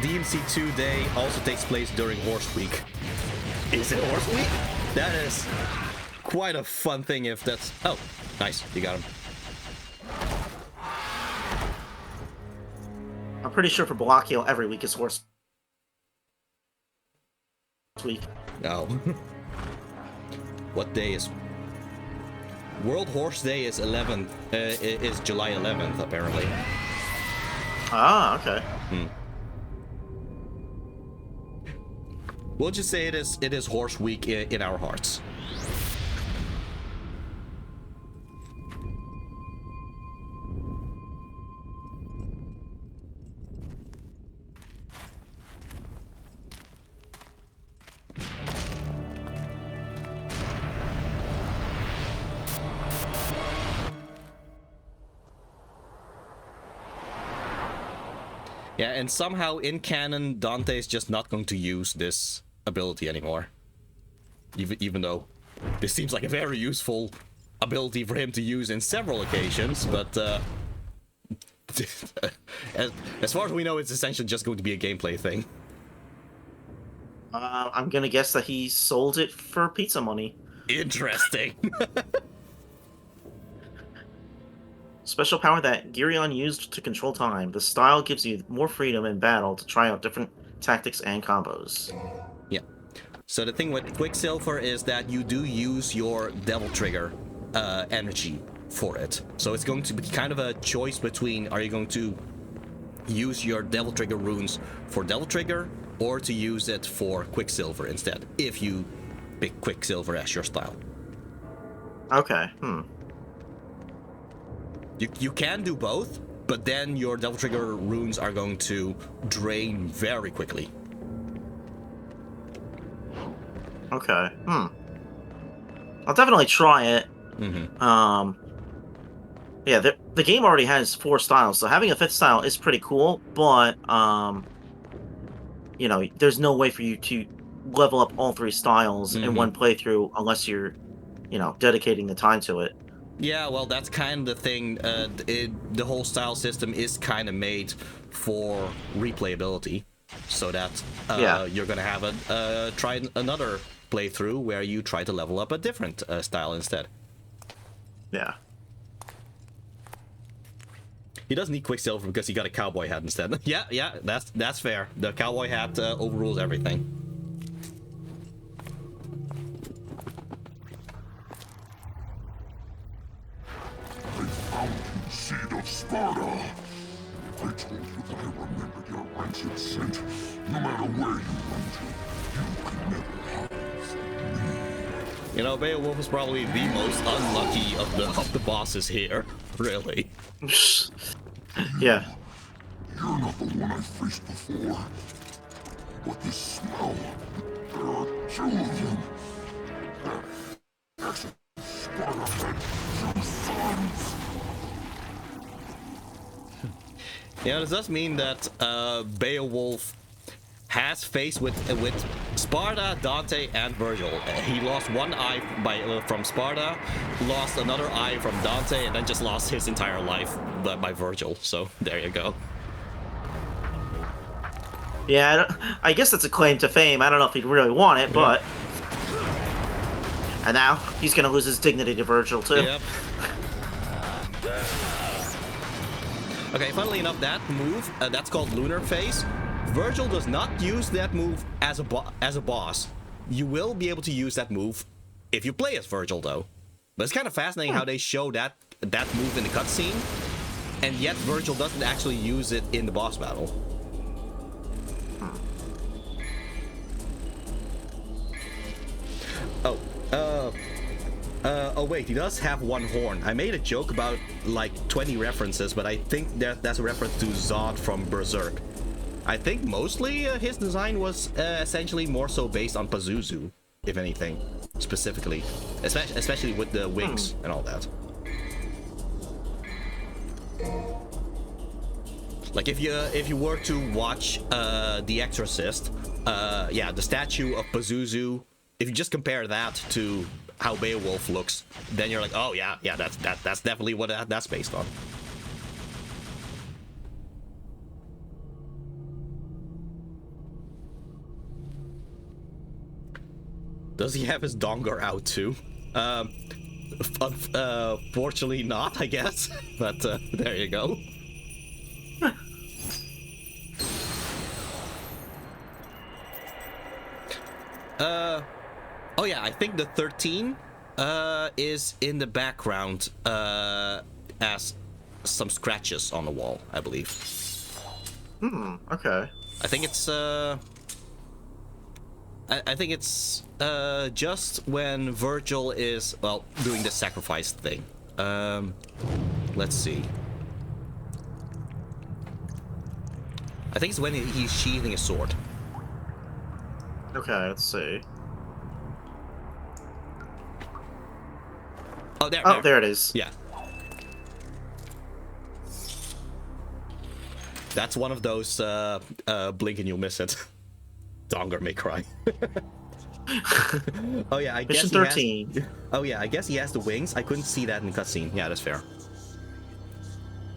DMC2 Day also takes place during Horse Week. Is it Horse Week? That is quite a fun thing if that's... Oh, nice. You got him. I'm pretty sure for Blockheal every week is Horse Week. Oh. What day is... World Horse Day is is July 11th, apparently. Ah, okay. We'll just say it is Horse Week in our hearts. Yeah, and somehow in canon, Dante is just not going to use this ability anymore. Even though this seems like a very useful ability for him to use in several occasions, but as far as we know, it's essentially just going to be a gameplay thing. I'm gonna guess that he sold it for pizza money. Interesting. Special power that Garyon used to control time. The style gives you more freedom in battle to try out different tactics and combos. Yeah. So the thing with Quicksilver is that you do use your Devil Trigger energy for it. So it's going to be kind of a choice between, are you going to use your Devil Trigger runes for Devil Trigger or to use it for Quicksilver instead, if you pick Quicksilver as your style. Okay, You can do both, but then your Devil Trigger runes are going to drain very quickly. Okay. I'll definitely try it. Yeah, the game already has 4 styles, so having a 5th style is pretty cool, but, you know, there's no way for you to level up all 3 styles in one playthrough unless you're, you know, dedicating the time to it. Yeah, well, that's kind of the thing. The whole style system is kind of made for replayability, so that you're gonna have try another playthrough where you try to level up a different style instead. Yeah. He doesn't need Quicksilver because he got a cowboy hat instead. yeah, that's fair. The cowboy hat overrules everything. I found you, seed of Sparta. I told you that I remembered your rancid scent. No matter where you run to, you could never hide from me. You know, Beowulf is probably the most unlucky of the bosses here. Really. Yeah. You're not the one I faced before. But this smell, there are 2 of you. That's Sparta had 2 sons. Yeah, this does mean that Beowulf has faced with Sparta, Dante, and Virgil. He lost one eye from Sparta, lost another eye from Dante, and then just lost his entire life by Virgil. So there you go. Yeah, I guess that's a claim to fame. I don't know if he'd really want it, but... And now, he's gonna lose his dignity to Virgil, too. Yep. Okay, funnily enough, that move, that's called Lunar Phase. Virgil does not use that move as a boss. You will be able to use that move if you play as Virgil, though. But it's kind of fascinating how they show that move in the cutscene, and yet Virgil doesn't actually use it in the boss battle. Oh wait, he does have one horn. I made a joke about like 20 references, but I think that's a reference to Zod from Berserk. I think mostly his design was essentially more so based on Pazuzu, if anything, specifically, especially with the wings and all that. Like if you were to watch The Exorcist, yeah, the statue of Pazuzu, if you just compare that to how Beowulf looks, then you're like, oh yeah, that's definitely what that's based on. Does he have his donger out too? Fortunately not, I guess. But there you go. Oh yeah, I think the 13 is in the background as some scratches on the wall, I believe. Okay. I think it's I think it's just when Virgil is, well, doing the sacrifice thing. Let's see. I think it's when he's sheathing a sword. Okay, let's see. Oh, there it is. Yeah. That's one of those blink and you'll miss it. Donger may cry. Oh yeah, I guess Mission 13. Oh yeah, I guess he has the wings. I couldn't see that in the cutscene. Yeah, that's fair.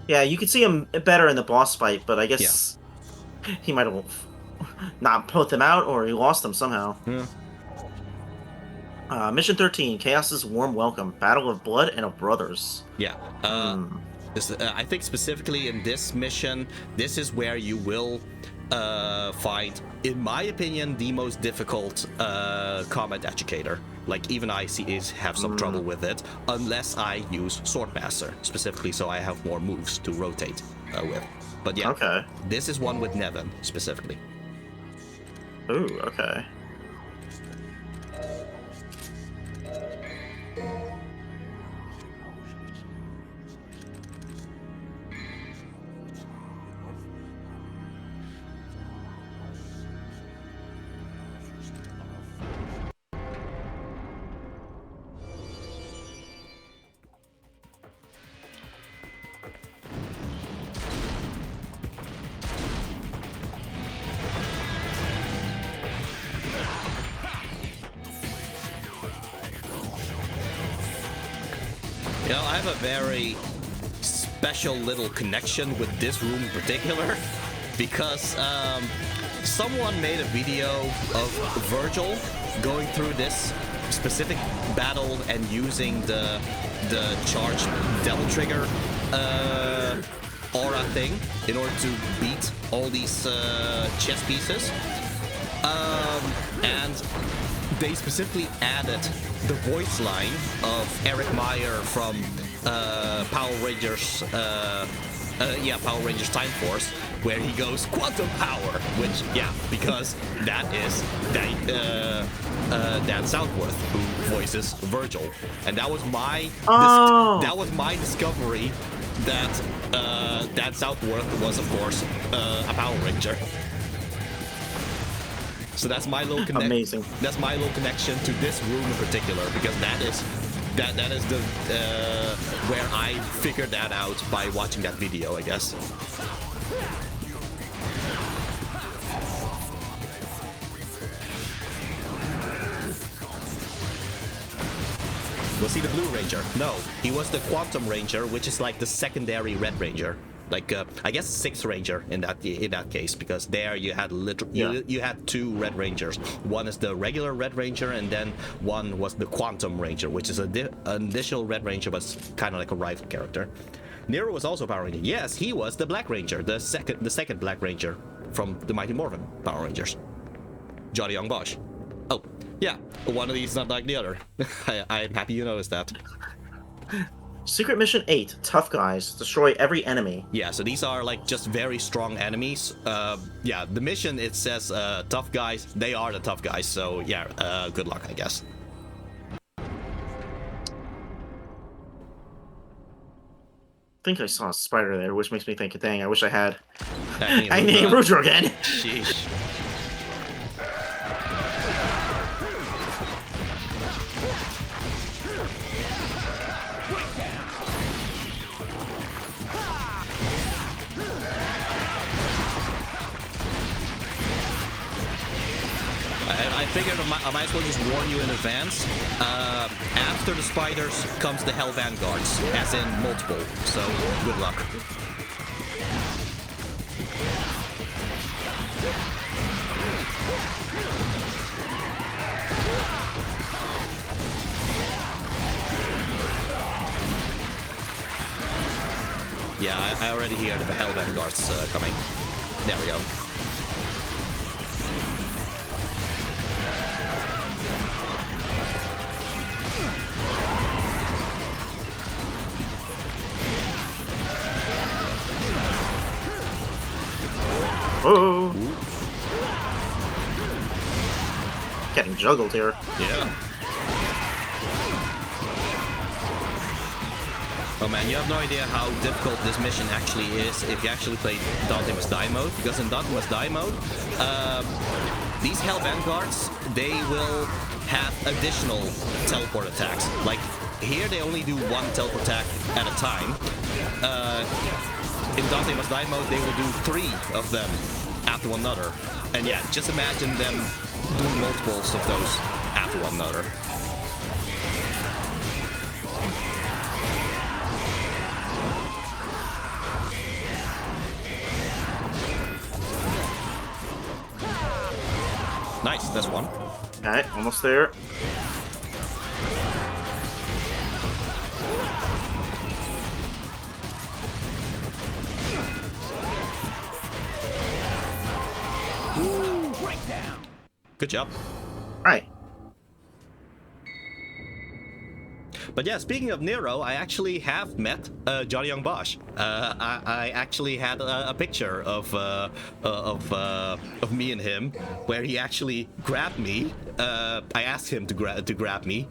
Yeah, you could see him better in the boss fight, but I guess he might have not put them out, or he lost them somehow. Yeah. Mission 13, Chaos's Warm Welcome, Battle of Blood and of Brothers. Yeah. I think specifically in this mission, this is where you will find, in my opinion, the most difficult combat educator. Like, even I have some trouble with it, unless I use Swordmaster, specifically so I have more moves to rotate with. But yeah, this is one with Nevin, specifically. Ooh, okay. You know, I have a very special little connection with this room in particular because someone made a video of Virgil going through this specific battle and using the charged Devil Trigger aura thing in order to beat all these chess pieces. And they specifically added the voice line of Eric Meyer from Power Rangers, Power Rangers Time Force, where he goes quantum power, which because that is Dan Southworth who voices Virgil, and that was my discovery that Dan Southworth was of course a Power Ranger. So that's my little Amazing. That's my little connection to this room in particular, because that is the where I figured that out by watching that video, I guess. Was he the Blue Ranger? No, he was the Quantum Ranger, which is like the secondary Red Ranger. Like I guess Sixth Ranger in that case, because there you had you had two Red Rangers. One is the regular Red Ranger, and then one was the Quantum Ranger, which is an additional Red Ranger, but kind of like a rival character. Nero was also Power Ranger. Yes, he was the Black Ranger, the second Black Ranger from the Mighty Morphin Power Rangers. Johnny Young Bosch. Oh, yeah, one of these is not like the other. I'm happy you noticed that. Secret Mission 8, Tough Guys, destroy every enemy. Yeah, so these are like just very strong enemies. The mission, it says tough guys. They are the tough guys, so yeah, good luck, I guess. I think I saw a spider there, which makes me think, dang, I wish I had. I named Rudra again. Sheesh. I figured I might as well just warn you in advance. After the spiders comes the Hell Vanguards, as in multiple, so good luck. Yeah, I already hear the Hell Vanguards coming. There we go. Oh! Getting juggled here. Yeah. Oh man, you have no idea how difficult this mission actually is if you actually play Dante Must Die mode. Because in Dante Must Die mode, these Hell Vanguards, they will have additional teleport attacks. Like, here they only do one teleport attack at a time. In Dante Must Die mode, they will do 3 of them after one another. And yeah, just imagine them doing multiples of those after one another. Nice, that's one. Alright, almost there. Good job. Right. But yeah, speaking of Nero, I actually have met Johnny Young Bosch. I actually had a picture of me and him, where he actually grabbed me. I asked him to grab me,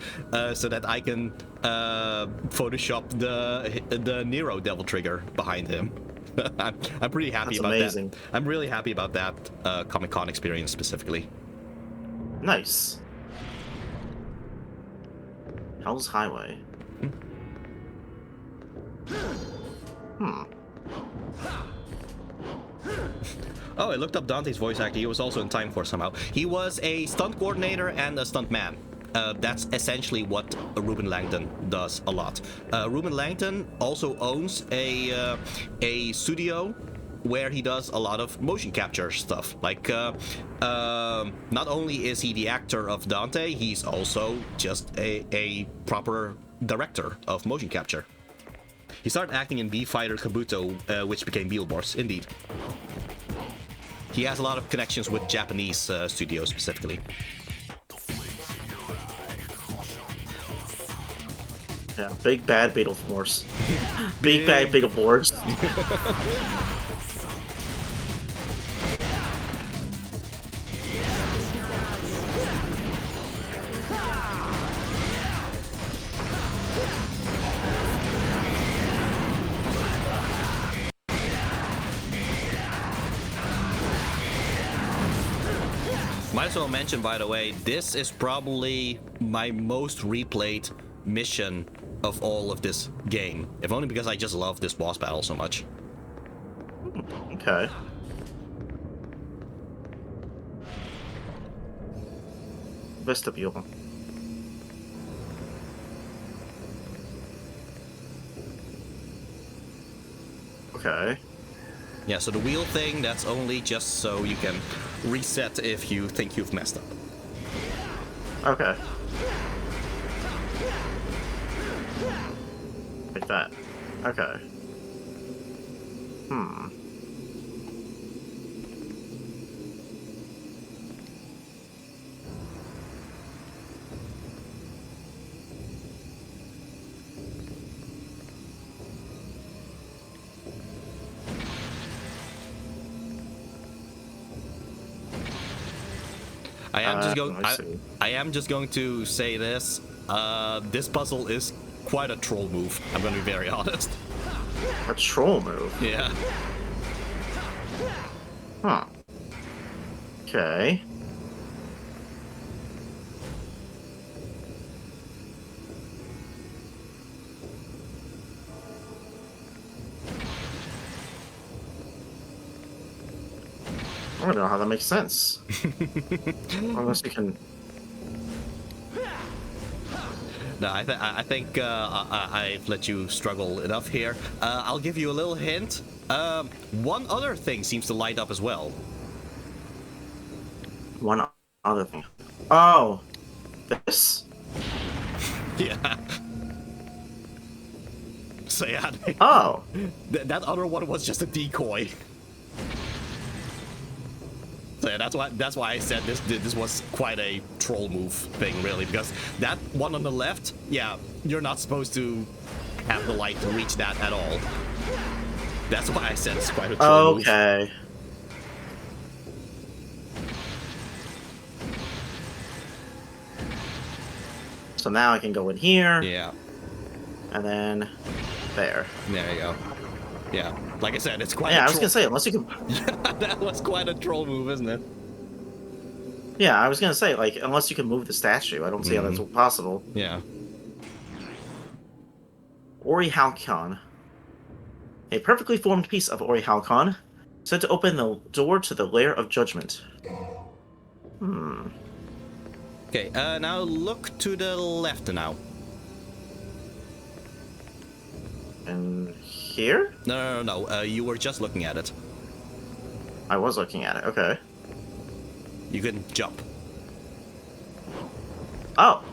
so that I can Photoshop the Nero Devil Trigger behind him. I'm pretty happy about amazing. that. I'm really happy about that Comic-Con experience specifically. Nice. Hell's Highway. Oh, I looked up Dante's voice actor. He was also in Time Force somehow. He was a stunt coordinator and a stunt man. that's essentially what Ruben Langdon does a lot. Ruben Langdon also owns a studio where he does a lot of motion capture stuff. Like, not only is he the actor of Dante, he's also just a proper director of motion capture. He started acting in B-Fighter Kabuto, which became Beetleborgs, indeed. He has a lot of connections with Japanese studios specifically. Yeah, big bad Beetleborgs. Big bad Beetleborgs. Might as well mention, by the way, this is probably my most replayed mission of all of this game. If only because I just love this boss battle so much. Okay. Vestibule. Okay. Yeah, so the wheel thing, that's only just so you can reset if you think you've messed up. Okay. Like that. Okay. I see. am just going to say this. This puzzle is quite a troll move. I'm going to be very honest. A troll move? Yeah. Huh. Okay. I don't know how that makes sense. Unless you can... No, I think I've let you struggle enough here. I'll give you a little hint. One other thing seems to light up as well. One other thing. Oh! This? Yeah. So yeah. Oh! That other one was just a decoy. So yeah, that's why I said this was quite a troll move thing, really, because that one on the left, yeah, you're not supposed to have the light to reach that at all. That's why I said it's quite a troll move. Okay. So now I can go in here. Yeah. And then there. There you go. Yeah. Like I said, it's quite Yeah, a I was gonna say, unless you can... That was quite a troll move, isn't it? Yeah, I was gonna say, like, unless you can move the statue, I don't see how that's possible. Yeah. Ori Halcon. A perfectly formed piece of Ori Halcon, said to open the door to the lair of judgment. Okay, now look to the left now. And here? No. You were just looking at it. I was looking at it, okay. You can jump. Oh!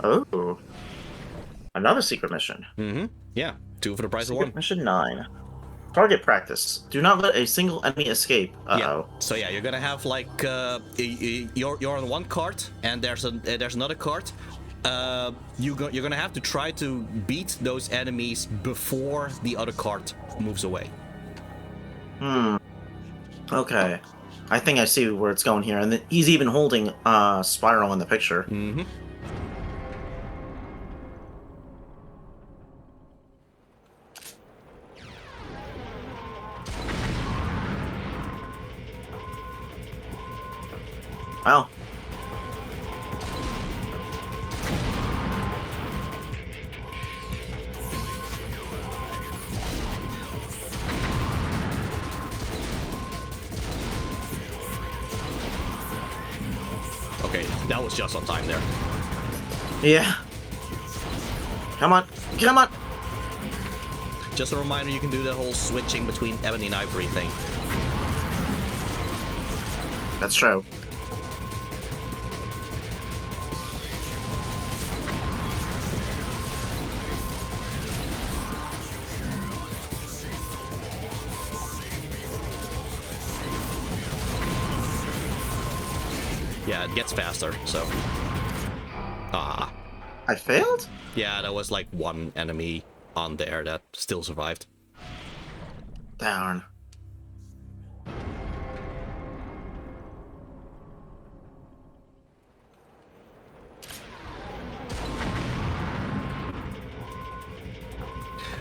Oh. Another secret mission. Mm-hmm. Yeah. 2 for the price of 1. Mission 9. Target practice. Do not let a single enemy escape. Yeah. So yeah, you're gonna have like you're on one cart and there's another cart. You're gonna have to try to beat those enemies before the other cart moves away. Okay. I think I see where it's going here, and he's even holding Spiral in the picture. Mm-hmm. Wow. Okay, that was just on time there. Yeah. Come on. Come on. Just a reminder, you can do the whole switching between ebony and ivory thing. That's true. Yeah, it gets faster, so... Ah. I failed? Yeah, there was like one enemy on there that still survived. Darn.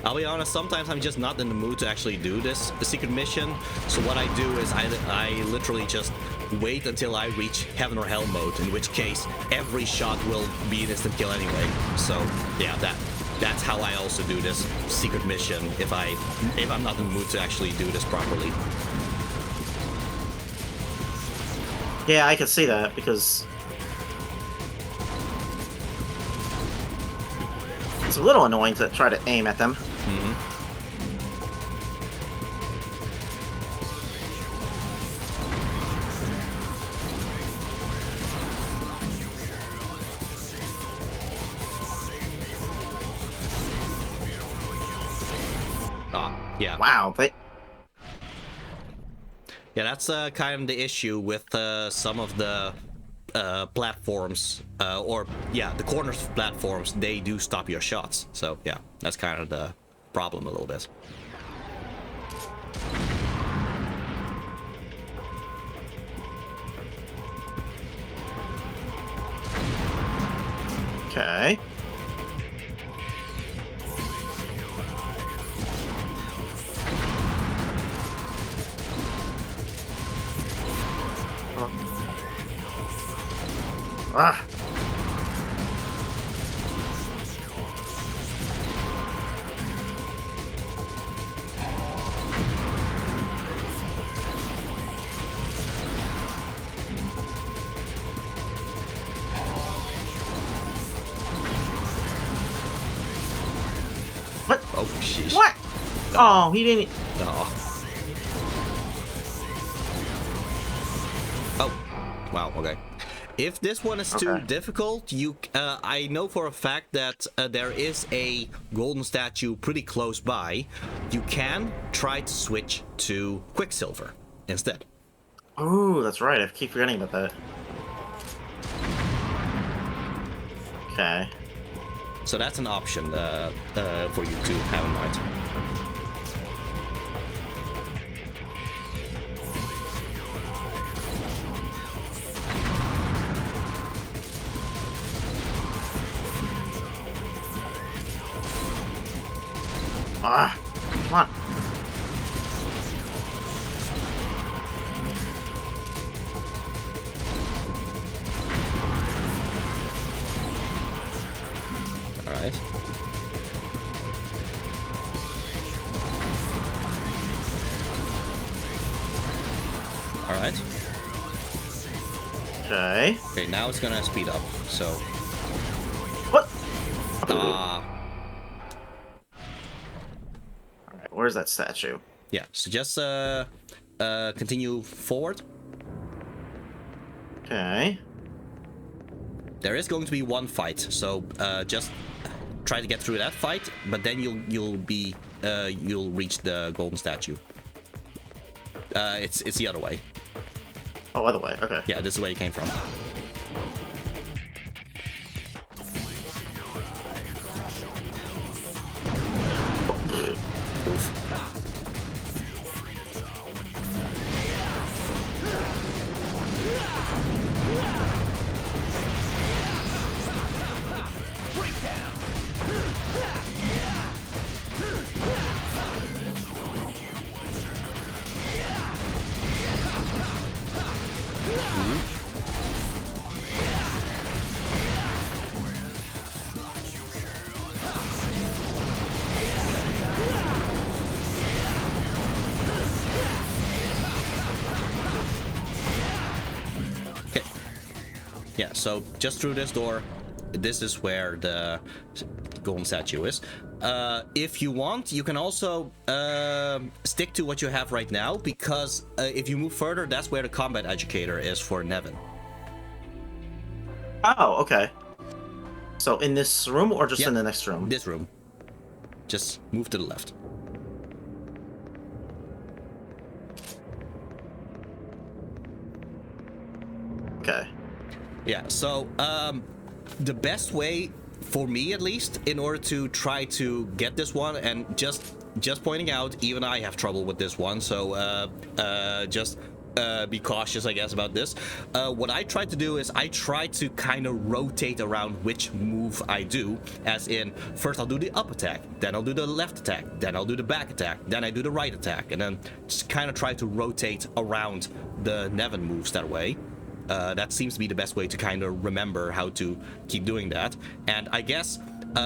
I'll be honest, sometimes I'm just not in the mood to actually do this secret mission, so what I do is I literally just wait until I reach heaven or hell mode, in which case every shot will be an instant kill anyway. So yeah, that's how I also do this secret mission if I'm not in the mood to actually do this properly. Yeah, I could see that, because... it's a little annoying to try to aim at them. Yeah. Wow, they... Yeah, that's kind of the issue with some of the platforms, the corners of platforms. They do stop your shots, so yeah, that's kind of the problem a little bit. Okay. Ah. What? Oh, sheesh. What? Oh, he didn't... Oh. Oh. Wow, okay. If this one is too difficult, I know for a fact that there is a golden statue pretty close by. You can try to switch to Quicksilver instead. Oh, that's right. I keep forgetting about that. Okay. So that's an option for you to have in mind. Ah, come on. All right. All right. Okay. Okay, now it's gonna speed up. So. What? Ah. Alright, where's that statue? Yeah. So just continue forward. Okay. There is going to be one fight, so just try to get through that fight, but then you'll reach the golden statue. It's the other way. Oh, other way. Okay. Yeah, this is where you came from. Yeah, so just through this door, this is where the golden statue is. If you want, you can also stick to what you have right now, because if you move further, that's where the combat educator is for Nevin. Oh, okay. So in this room or just in the next room? This room. Just move to the left. Okay. Yeah, so the best way, for me at least, in order to try to get this one, and just pointing out, even I have trouble with this one, so just be cautious, I guess, about this. What I try to do is I try to kind of rotate around which move I do, as in, first I'll do the up attack, then I'll do the left attack, then I'll do the back attack, then I do the right attack, and then just kind of try to rotate around the Nevin moves that way. That seems to be the best way to kind of remember how to keep doing that. And I guess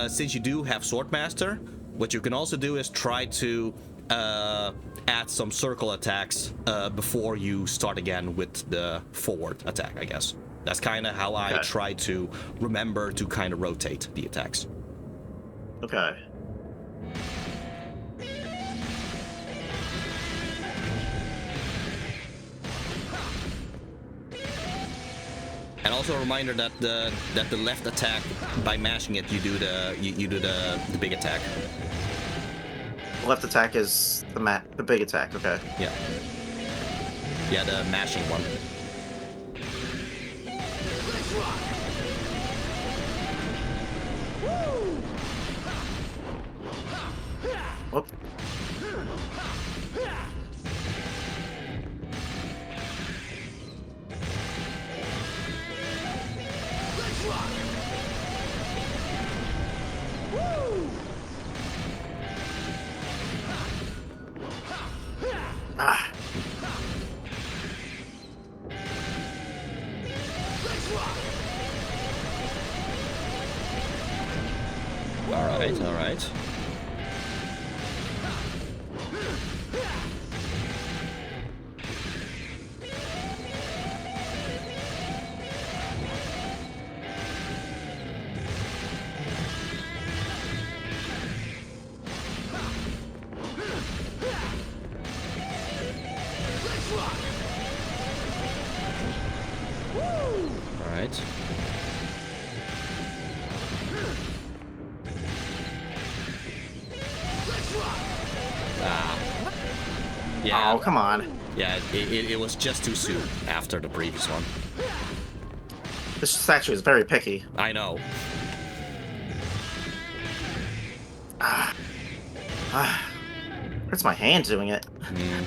since you do have Swordmaster, what you can also do is try to add some circle attacks before you start again with the forward attack, I guess. That's kind of how I try to remember to kind of rotate the attacks. Okay. And also a reminder that the left attack, by mashing it, you do the big attack. The left attack is the big attack. Okay. Yeah. Yeah, the mashing one. Whoop. Ah. All right. Yeah. Oh, come on. Yeah, it was just too soon after the previous one. This statue is very picky. I know. Hurts my hand doing it. Mm.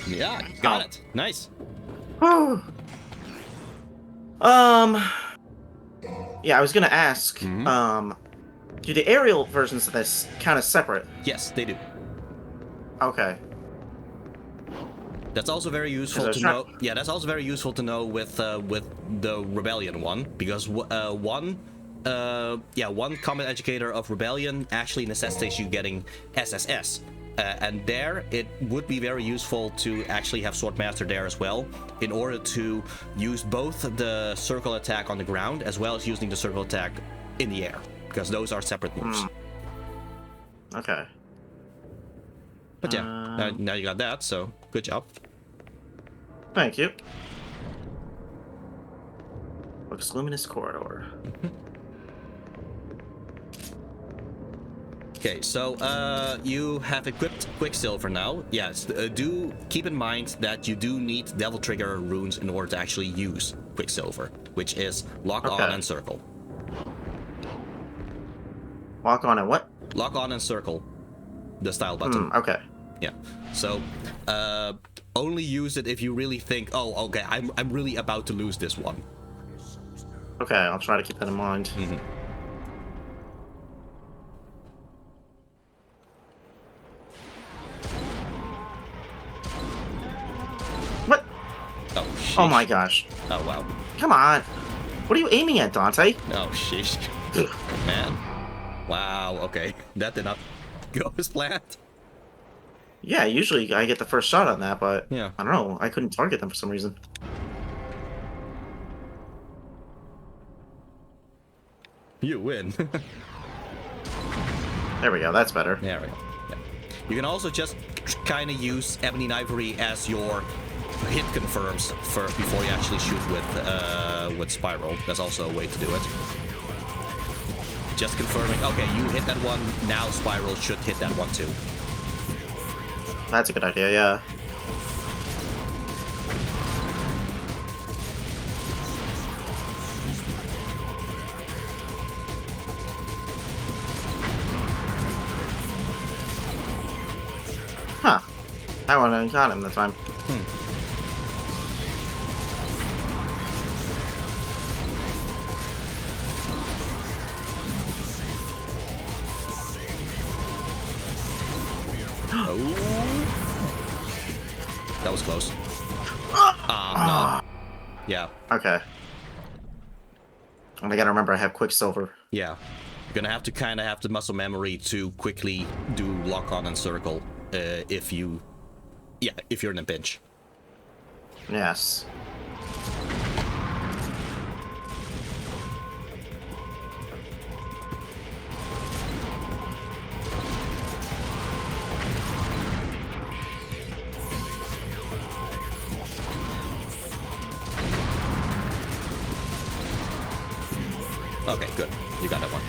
Yeah, got it. Nice. Yeah, I was gonna ask, do the aerial versions of this count as separate? Yes, they do. Okay. That's also very useful to know. Yeah, that's also very useful to know with the Rebellion one, because one combat educator of Rebellion actually necessitates you getting SSS. And there, it would be very useful to actually have Swordmaster there as well, in order to use both the circle attack on the ground as well as using the circle attack in the air, because those are separate moves. Okay. But yeah, now you got that, so good job. Thank you. Looks luminous corridor. Okay, so you have equipped Quicksilver now. Yes, do keep in mind that you do need Devil Trigger runes in order to actually use Quicksilver, which is Lock On and Circle. Lock On and what? Lock On and Circle. the style button. Okay. Yeah. So, only use it if you really think, oh, okay, I'm really about to lose this one. Okay, I'll try to keep that in mind. What? Oh, sheesh. Oh my gosh. Oh, wow. Come on. What are you aiming at, Dante? Oh, sheesh. Man. Wow, okay. That did not go as planned. Yeah, usually I get the first shot on that, but Yeah. I don't know. I couldn't target them for some reason. You win. There we go. That's better. There we go. Yeah. You can also just kind of use Ebony and Ivory as your hit confirms before you actually shoot with Spiral. That's also a way to do it. Just confirming, okay, you hit that one, now Spiral should hit that one too. That's a good idea, yeah. Huh. I wouldn't have got him that time. That was close. No. Yeah. Okay. And I gotta remember I have Quicksilver. Yeah. You're gonna have to kind of have the muscle memory to quickly do lock on and circle if you're in a pinch. Yes. Okay, good. You got that one.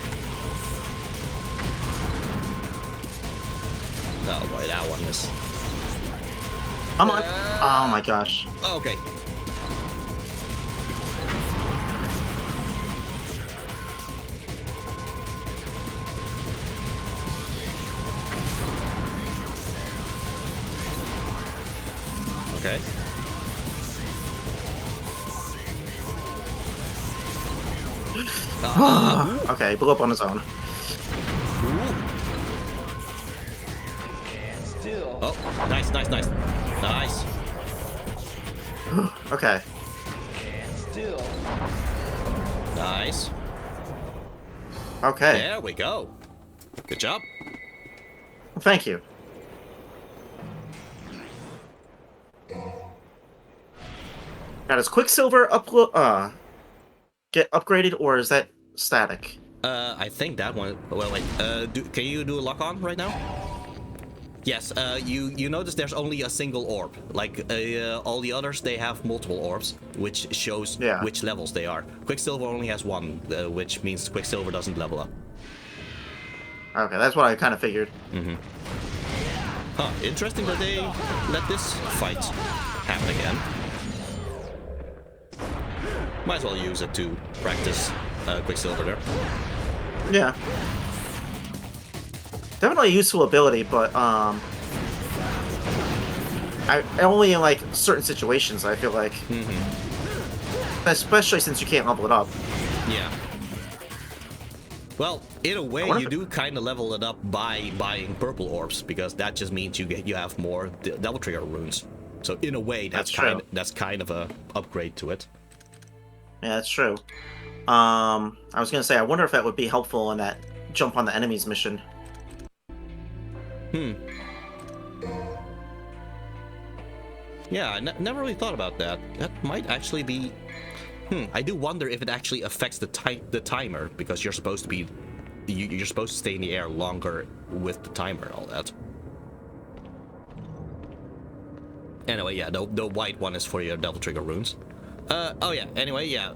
Oh boy, that one is... Come on. Oh my gosh. Okay. Okay. Okay, blew up on his own. Oh, nice, nice, nice. Nice. Okay. Nice. Okay. There we go. Good job. Thank you. Now, does Quicksilver get upgraded, or is that static? I think that one... Well, wait. Can you do a lock-on right now? Yes, you notice there's only a single orb. Like, all the others, they have multiple orbs, which shows which levels they are. Quicksilver only has one, which means Quicksilver doesn't level up. Okay, that's what I kind of figured. Huh, interesting that they let this fight happen again. Might as well use it to practice Quicksilver there. Yeah. Definitely a useful ability, but I only in like certain situations I feel like, especially since you can't level it up. Yeah. Well, in a way, you do kind of level it up by buying purple orbs, because that just means you have more Devil Trigger runes. So in a way, that's kind of a upgrade to it. Yeah, that's true. I was gonna say, I wonder if that would be helpful in that jump on the enemies mission. Yeah, I never really thought about that. That might actually be... I do wonder if it actually affects the timer, because you're supposed to be... You're supposed to stay in the air longer with the timer and all that. Anyway, yeah, the white one is for your Devil Trigger runes. Oh yeah, anyway, yeah,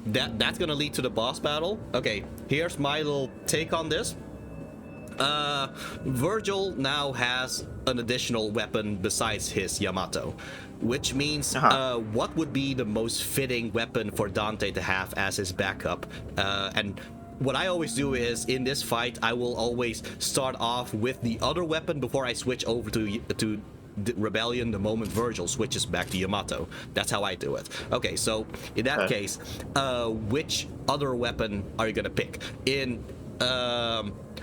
that's gonna lead to the boss battle. Okay, here's my little take on this. Virgil now has an additional weapon besides his Yamato, which means what would be the most fitting weapon for Dante to have as his backup? And what I always do is, in this fight, I will always start off with the other weapon before I switch over to the Rebellion the moment Virgil switches back to Yamato. That's how I do it. Okay, so in that case, which other weapon are you gonna pick?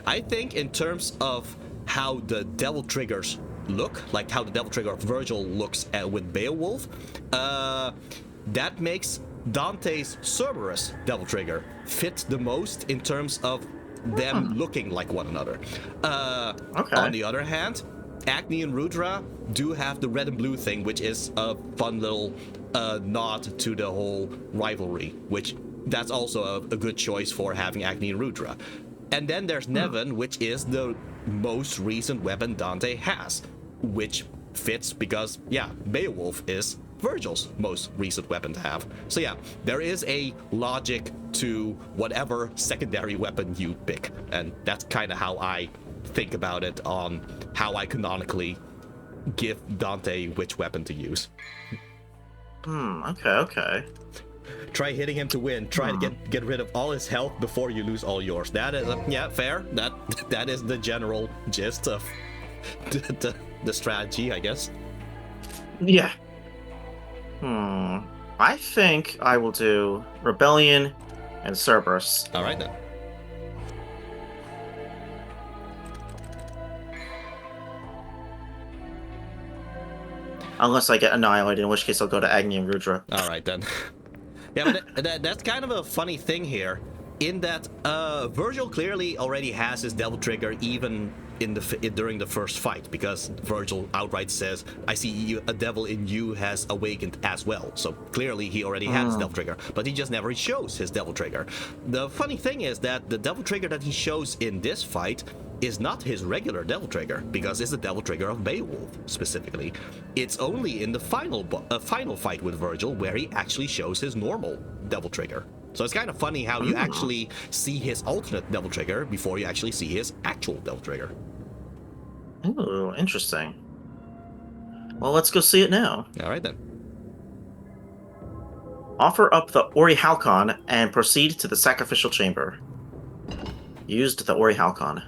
I think in terms of how the Devil Triggers look, like how the Devil Trigger of Virgil looks with Beowulf, that makes Dante's Cerberus Devil Trigger fit the most in terms of them looking like one another. On the other hand, Agni and Rudra do have the red and blue thing, which is a fun little nod to the whole rivalry, which that's also a good choice for having Agni and Rudra. And then there's Nevan, which is the most recent weapon Dante has, which fits because, yeah, Beowulf is Virgil's most recent weapon to have. So yeah, there is a logic to whatever secondary weapon you pick, and that's kind of how I think about it on how I canonically give Dante which weapon to use. Okay. Try hitting him to win. Try to get rid of all his health before you lose all yours. That is, yeah, fair. That is the general gist of the strategy, I guess. Yeah. I think I will do Rebellion and Cerberus. All right then. Unless I get annihilated, in which case I'll go to Agni and Rudra. All right then. Yeah, but that's kind of a funny thing here, in that Virgil clearly already has his Devil Trigger even during the first fight, because Virgil outright says, "I see you, a devil in you has awakened as well." So clearly he already had his Devil Trigger, but he just never shows his Devil Trigger. The funny thing is that the Devil Trigger that he shows in this fight is not his regular Devil Trigger, because it's the Devil Trigger of Beowulf specifically. It's only in the final fight with Virgil where he actually shows his normal Devil Trigger. So it's kind of funny how you actually see his alternate Devil Trigger before you actually see his actual Devil Trigger. Ooh, interesting. Well, let's go see it now. All right then. Offer up the Orichalcon and proceed to the sacrificial chamber. Used the Orichalcon.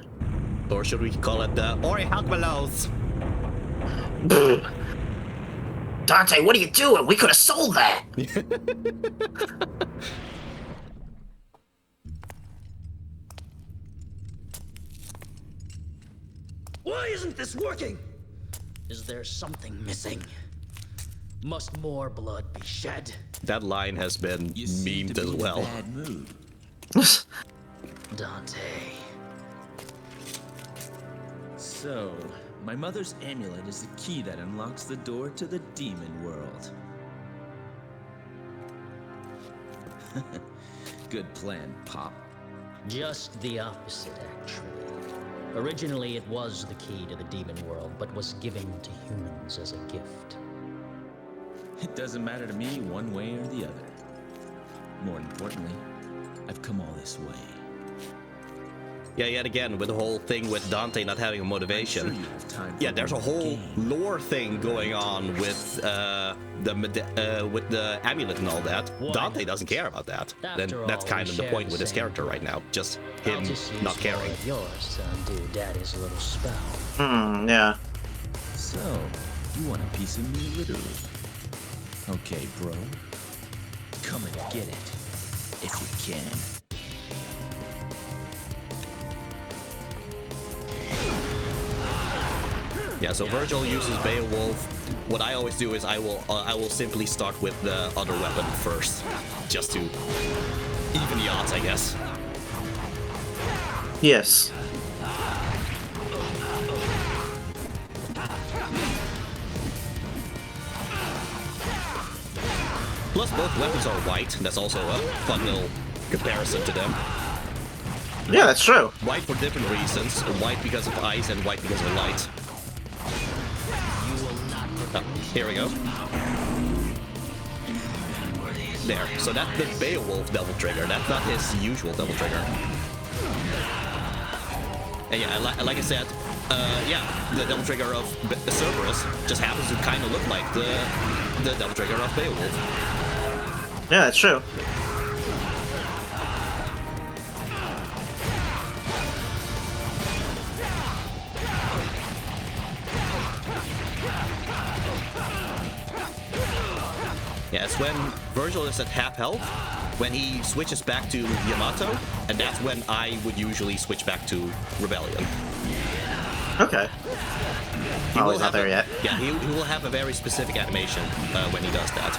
Or should we call it the Orichalcbalos? Dante, what are you doing? We could have sold that! Why isn't this working? Is there something missing? Must more blood be shed? That line has been memed as well. Bad mood. Dante. So, my mother's amulet is the key that unlocks the door to the demon world. Good plan, Pop. Just the opposite, actually. Originally, it was the key to the demon world, but was given to humans as a gift. It doesn't matter to me one way or the other. More importantly, I've come all this way. Yeah, yet again, with the whole thing with Dante not having a motivation. I'm sure you have time for Yeah, there's a one whole game. lore thing going on with the amulet and all that. Why Dante not? doesn't care about that. After Then that's all, kind we of the share point the with his same character right now. Just I'll him just use not caring. more of yours to undo Daddy's little spell. Yeah. So, you want a piece of me, literally? Okay, bro. Come and get it, if you can. Yeah, so Virgil uses Beowulf. What I always do is I will simply start with the other weapon first, just to even the odds, I guess. Yes. Plus, both weapons are white. That's also a fun little comparison to them. Yeah, that's true. White for different reasons. White because of ice and white because of light. Oh, here we go. There. So that's the Beowulf Devil Trigger. That's not his usual Devil Trigger. And yeah, like I said, yeah, the Devil Trigger of Cerberus just happens to kind of look like the Devil Trigger of Beowulf. Yeah, that's true. Yeah, it's when Virgil is at half health, when he switches back to Yamato, and that's when I would usually switch back to Rebellion. Okay. Oh, he's not there yet. Yeah, he will have a very specific animation when he does that.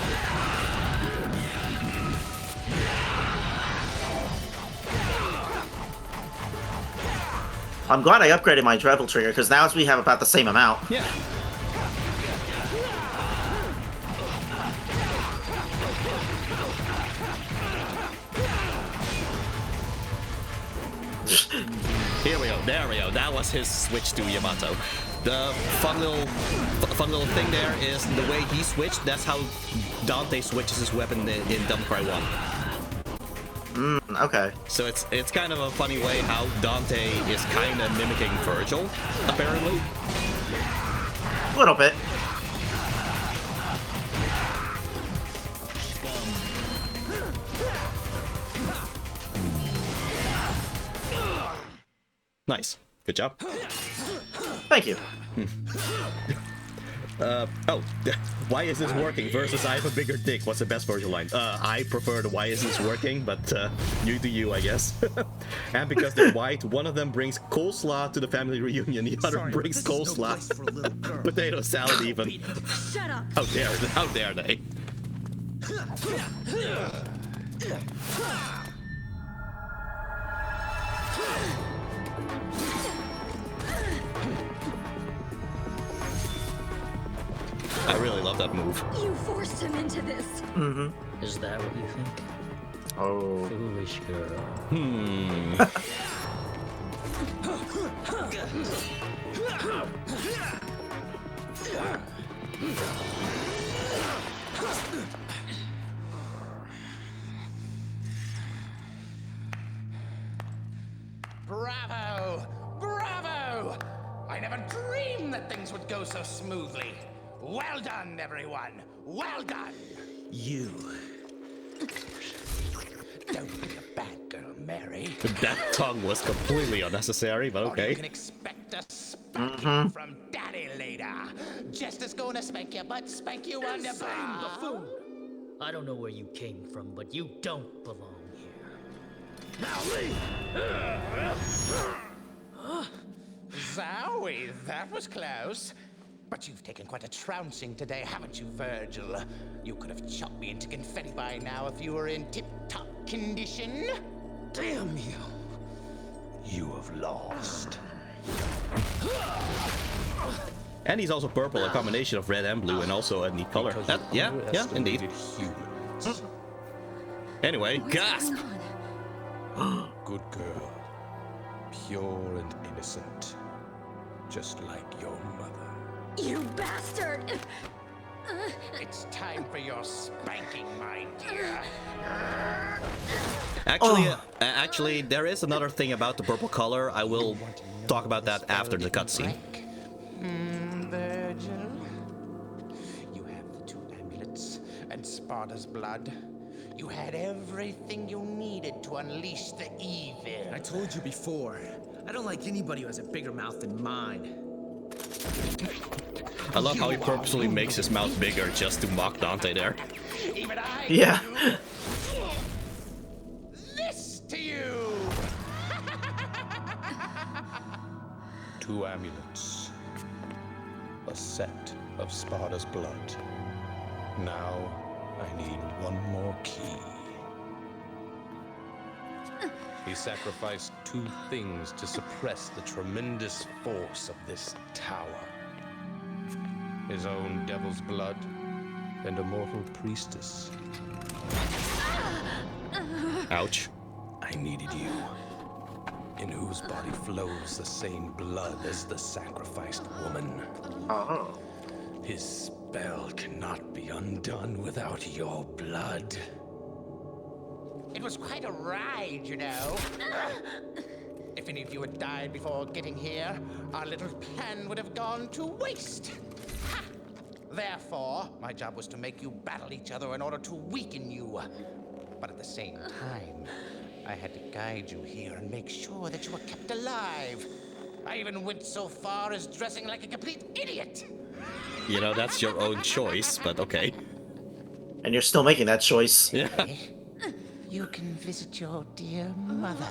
I'm glad I upgraded my travel trigger, because now we have about the same amount. Yeah. Here we go. There we go. That was his switch to Yamato. The fun little thing there is the way he switched. That's how Dante switches his weapon in Devil Cry 1. Okay. So it's kind of a funny way how Dante is kind of mimicking Virgil, apparently. A little bit. Nice. Good job. Thank you. Oh, why is this working versus I have a bigger dick? What's the best Virgil line? I prefer the why is this working, but you do you, I guess. And because they're white, one of them brings coleslaw to the family reunion, the other brings coleslaw. Potato salad even. Shut up! How dare they? I really love that move. You forced him into this. Mm-hmm. Is that what you think? Oh. Foolish girl. Bravo! Bravo! I never dreamed that things would go so smoothly. Well done, everyone. Well done. You. Don't be a bad girl, Mary. That tongue was completely unnecessary, but Or you okay. can expect a spanking from Daddy later. Just as gonna spank your butt, spank you on the bum. I don't know where you came from, but you don't belong here. Zowie, that was close. But you've taken quite a trouncing today, haven't you, Virgil? You could have chopped me into confetti by now if you were in tip-top condition. Damn you! You have lost. And he's also purple, a combination of red and blue, and also a neat color. Because That, you yeah, indeed. underestimated humans. Anyway, What's gasp! going on? Good girl. Pure and innocent. Just like your mother. You bastard! It's time for your spanking, my dear. Actually, there is another thing about the purple color. I will talk about that after the cutscene. Virgil, you have the 2 amulets and Sparta's blood. You had everything you needed to unleash the evil. I told you before, I don't like anybody who has a bigger mouth than mine. I love how he purposely makes his mouth bigger just to mock Dante there. Even I Yeah. can do this to you. 2 amulets. A set of Sparta's blood. Now, I need one more key. He sacrificed 2 things to suppress the tremendous force of this tower. His own devil's blood and a mortal priestess. Ouch. I needed you, in whose body flows the same blood as the sacrificed woman. Oh. His spell cannot be undone without your blood. It was quite a ride, you know. If any of you had died before getting here, our little plan would have gone to waste. Ha! Therefore, my job was to make you battle each other in order to weaken you. But at the same time, I had to guide you here and make sure that you were kept alive. I even went so far as dressing like a complete idiot. You know, that's your own choice, but okay. And you're still making that choice. Yeah. You can visit your dear mother.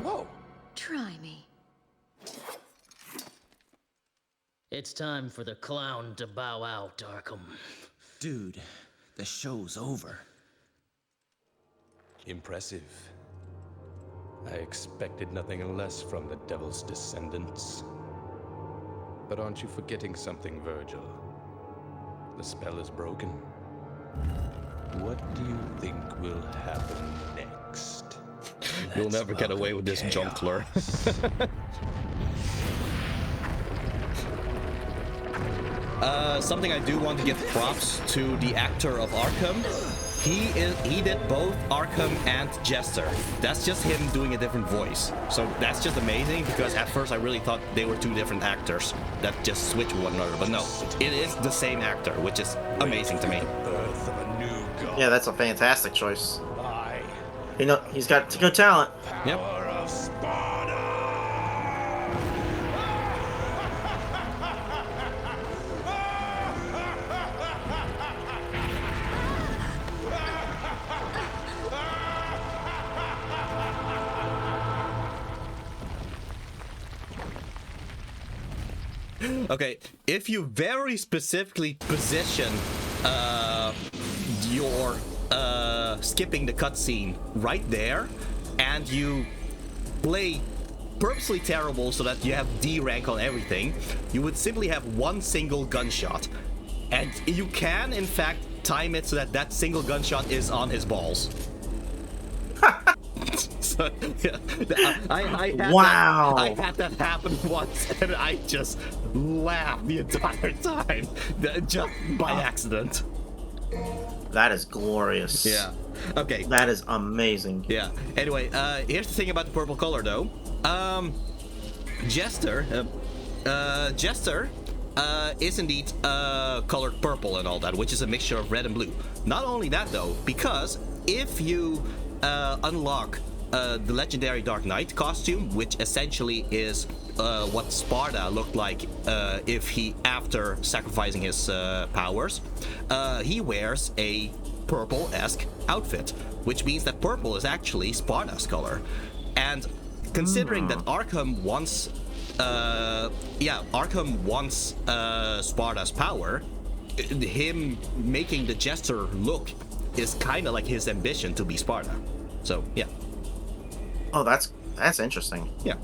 Whoa! Try me. It's time for the clown to bow out, Arkham. Dude, the show's over. Impressive. I expected nothing less from the Devil's descendants. But aren't you forgetting something, Virgil? The spell is broken. What do you think will happen next? You'll never get away with this, Jonkler. Something I do want to give props to the actor of Arkham. He did both Arkham and Jester. That's just him doing a different voice. So that's just amazing, because at first I really thought they were two different actors that just switch one another. But no, it is the same actor, which is amazing to me. Birth of a new god. Yeah, that's a fantastic choice. I, You know, he's got good talent. Yep. power of Sparta. Okay, if you very specifically position your skipping the cutscene right there, and you play purposely terrible so that you have D rank on everything, you would simply have one single gunshot. And you can, in fact, time it so that that single gunshot is on his balls. So, yeah, I had that happen once, and I just laughed the entire time, just by accident. That is glorious. Yeah. Okay. That is amazing. Yeah. Anyway, here's the thing about the purple color, though. Jester is indeed colored purple and all that, which is a mixture of red and blue. Not only that, though, because if you unlock the legendary Dark Knight costume, which essentially is what Sparta looked like if he, after sacrificing his powers, he wears a purple-esque outfit, which means that purple is actually Sparta's color. And considering that Arkham wants Sparta's power, him making the Jester look is kind of like his ambition to be Sparta. So yeah. Oh, that's interesting. Yeah.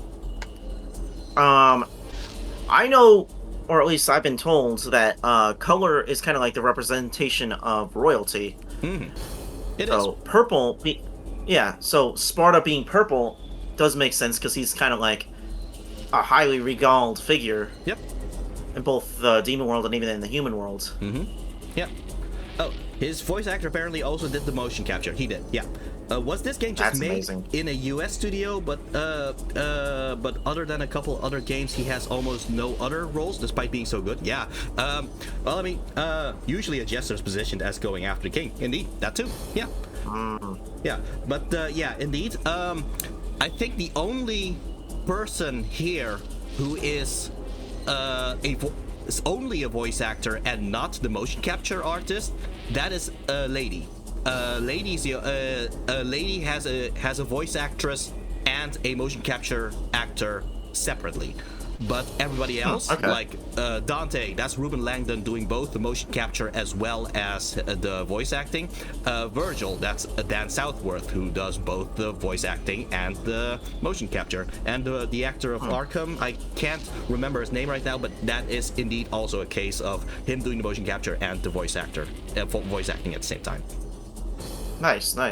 I know, or at least I've been told, that color is kind of like the representation of royalty. Mm-hmm. It so is. Purple, so Sparta being purple does make sense, because he's kind of like a highly regaled figure. Yep. In both the demon world and even in the human world. Mm-hmm. Yep. Oh, his voice actor apparently also did the motion capture. He did. Yeah. Was this game just made amazing. in a US studio? But other than a couple other games, he has almost no other roles, despite being so good. Yeah. Well, I mean, usually a Jester is positioned as going after the king. Indeed, that too. Yeah. Yeah. But yeah, indeed. I think the only person here who is is only a voice actor and not the motion capture artist, that is Lady. Lady has a voice actress and a motion capture actor separately. But everybody else, like Dante, that's Ruben Langdon doing both the motion capture as well as the voice acting. Virgil, that's Dan Southworth, who does both the voice acting and the motion capture. And the actor of Arkham, I can't remember his name right now, but that is indeed also a case of him doing the motion capture and the voice acting at the same time. Nice. The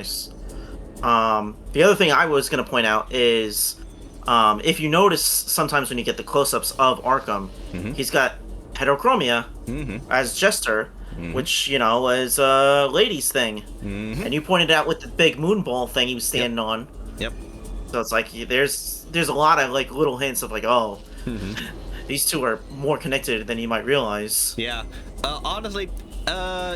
other thing I was going to point out is, if you notice, sometimes when you get the close-ups of Arkham, he's got heterochromia as Jester, which, you know, is a ladies thing. And you pointed out with the big moon ball thing he was standing on. Yep. So it's like there's a lot of like little hints of like, oh, these two are more connected than you might realize. Yeah. Honestly,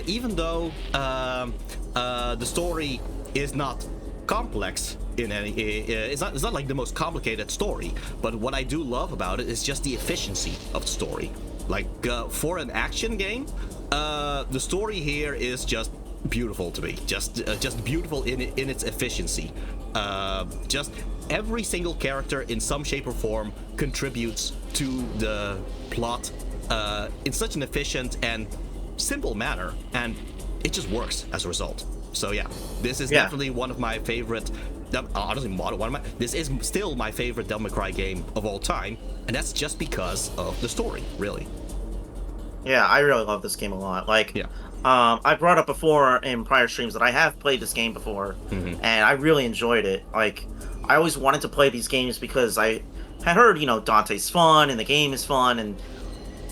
even though the story is not complex, in any. It's not like the most complicated story, but what I do love about it is just the efficiency of the story. Like for an action game, the story here is just beautiful to me. Just beautiful in its efficiency. Just every single character in some shape or form contributes to the plot in such an efficient and simple manner, and it just works as a result. So yeah, this is definitely one of my favorite. Honestly, this is still my favorite Devil May Cry game of all time, and that's just because of the story, really. Yeah, I really love this game a lot. Like, I brought up before in prior streams that I have played this game before, and I really enjoyed it. Like, I always wanted to play these games because I had heard, you know, Dante's fun and the game is fun, and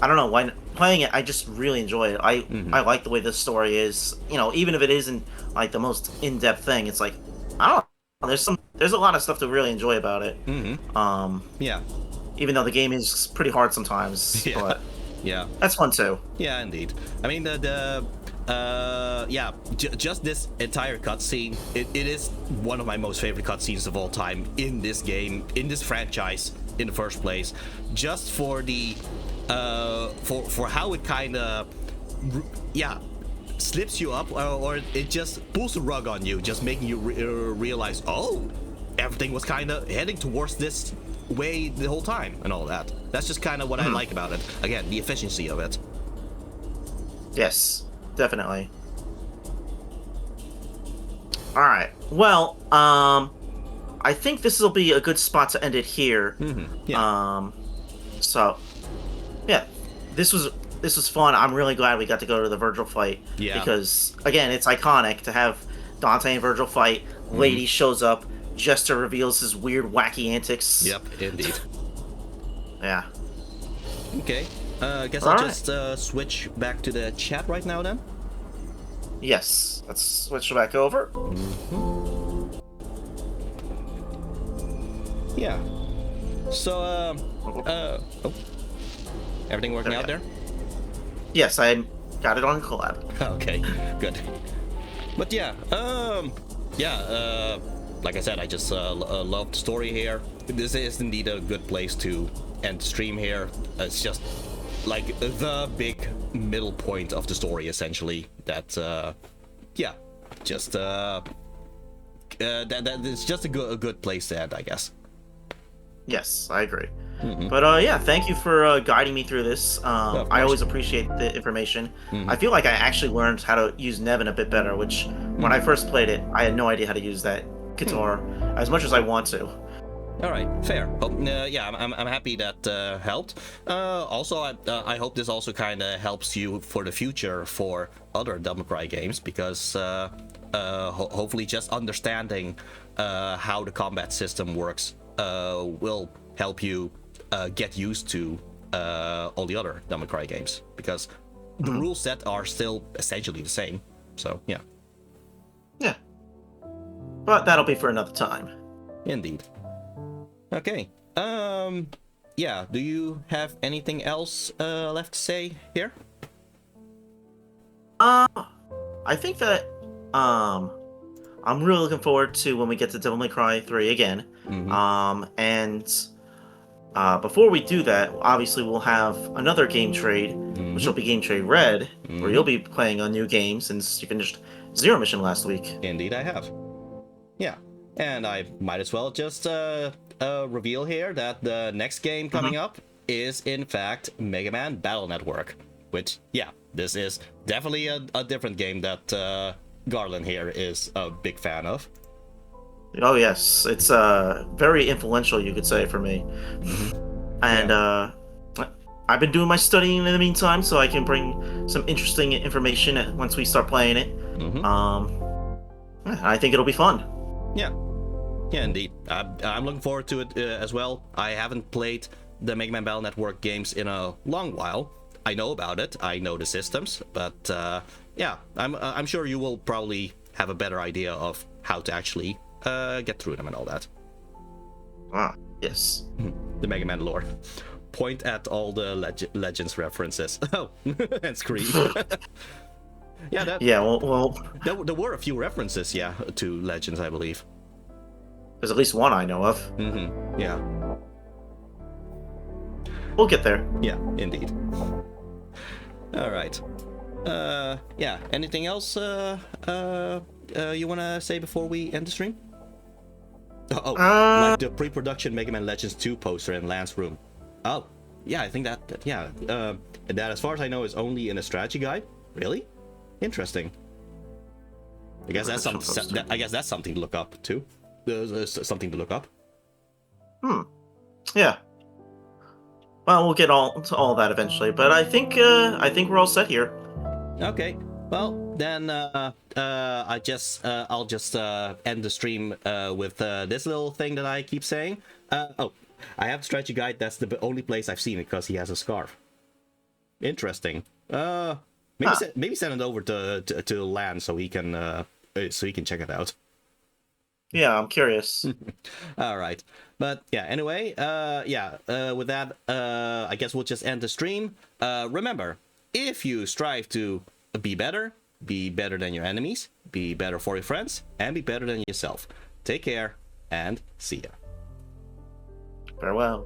I don't know, when playing it, I just really enjoy it. I like the way this story is. You know, even if it isn't like the most in-depth thing, it's like, I don't know. There's a lot of stuff to really enjoy about it. Yeah. Even though the game is pretty hard sometimes, but yeah, that's fun too. Yeah, indeed. I mean, just this entire cutscene, it is one of my most favorite cutscenes of all time in this game, in this franchise, in the first place. Just for the for how it kind of slips you up, or it just pulls the rug on you, just making you realize, oh, everything was kind of heading towards this way the whole time and all that. That's just kind of what I like about it. Again, the efficiency of it. Yes, definitely. All right. Well, I think this will be a good spot to end it here. So, yeah, this was fun. I'm really glad we got to go to the Virgil fight. Yeah. Because again, it's iconic to have Dante and Virgil fight. Lady shows up. Jester reveals his weird, wacky antics. Yep, indeed. Yeah. Okay. I guess I'll just switch back to the chat right now then. Yes. Let's switch back over. Yeah. So, everything working out there? Yes, I got it on Collab. Okay, good. But yeah, like I said, I just love the story here. This is indeed a good place to end the stream here. It's just like the big middle point of the story, essentially. That, that it's just a good place to end, I guess. Yes, I agree. But yeah, thank you for guiding me through this. I always appreciate the information. I feel like I actually learned how to use Nevin a bit better, which when I first played it, I had no idea how to use that guitar as much as I want to. All right, fair. Yeah, I'm happy that helped. Also, I hope this also kind of helps you for the future for other Devil May Cry games, because hopefully just understanding how the combat system works will help you get used to all the other Devil May Cry games, because the rule set are still essentially the same. So yeah. Yeah. But that'll be for another time. Indeed. Okay. Yeah. Do you have anything else left to say here? I think that I'm really looking forward to when we get to Devil May Cry 3 again. And before we do that, obviously we'll have another game trade, which will be Game Trade Red, where you'll be playing a new game since you finished Zero Mission last week. Indeed, I have. Yeah, and I might as well just reveal here that the next game coming up is in fact Mega Man Battle Network, which, yeah, this is definitely a different game that Garland here is a big fan of. Oh yes, it's very influential, you could say, for me. And I've been doing my studying in the meantime, so I can bring some interesting information once we start playing it. I think it'll be fun. Yeah, indeed. I'm looking forward to it as well. I haven't played the Mega Man Battle Network games in a long while. I know about it, I know the systems, but yeah, I'm sure you will probably have a better idea of how to actually get through them and all that. Yes. The Mega Man lore. Point at all the Legends references. Oh, and scream. Yeah, well, there were a few references, yeah, to Legends, I believe. There's at least one I know of. Mm-hmm. Yeah. We'll get there. Yeah, indeed. All right. Yeah. Anything else you wanna say before we end the stream? Like the pre-production Mega Man Legends 2 poster in Lance's room. Oh, yeah. I think that yeah. That, as far as I know, is only in a strategy guide. Really? Interesting. I guess that's something to look up too. Something to look up. Yeah. Well, we'll get to all that eventually, but I think we're all set here. Okay. Well, then I'll just end the stream with this little thing that I keep saying. I have the strategy guide. That's the only place I've seen it because he has a scarf. Interesting. Maybe send it over to Lance so he can check it out. Yeah, I'm curious. All right. But yeah, anyway, with that, I guess we'll just end the stream. Remember, if you strive to be better than your enemies, be better for your friends, and be better than yourself. Take care, and see ya. Farewell.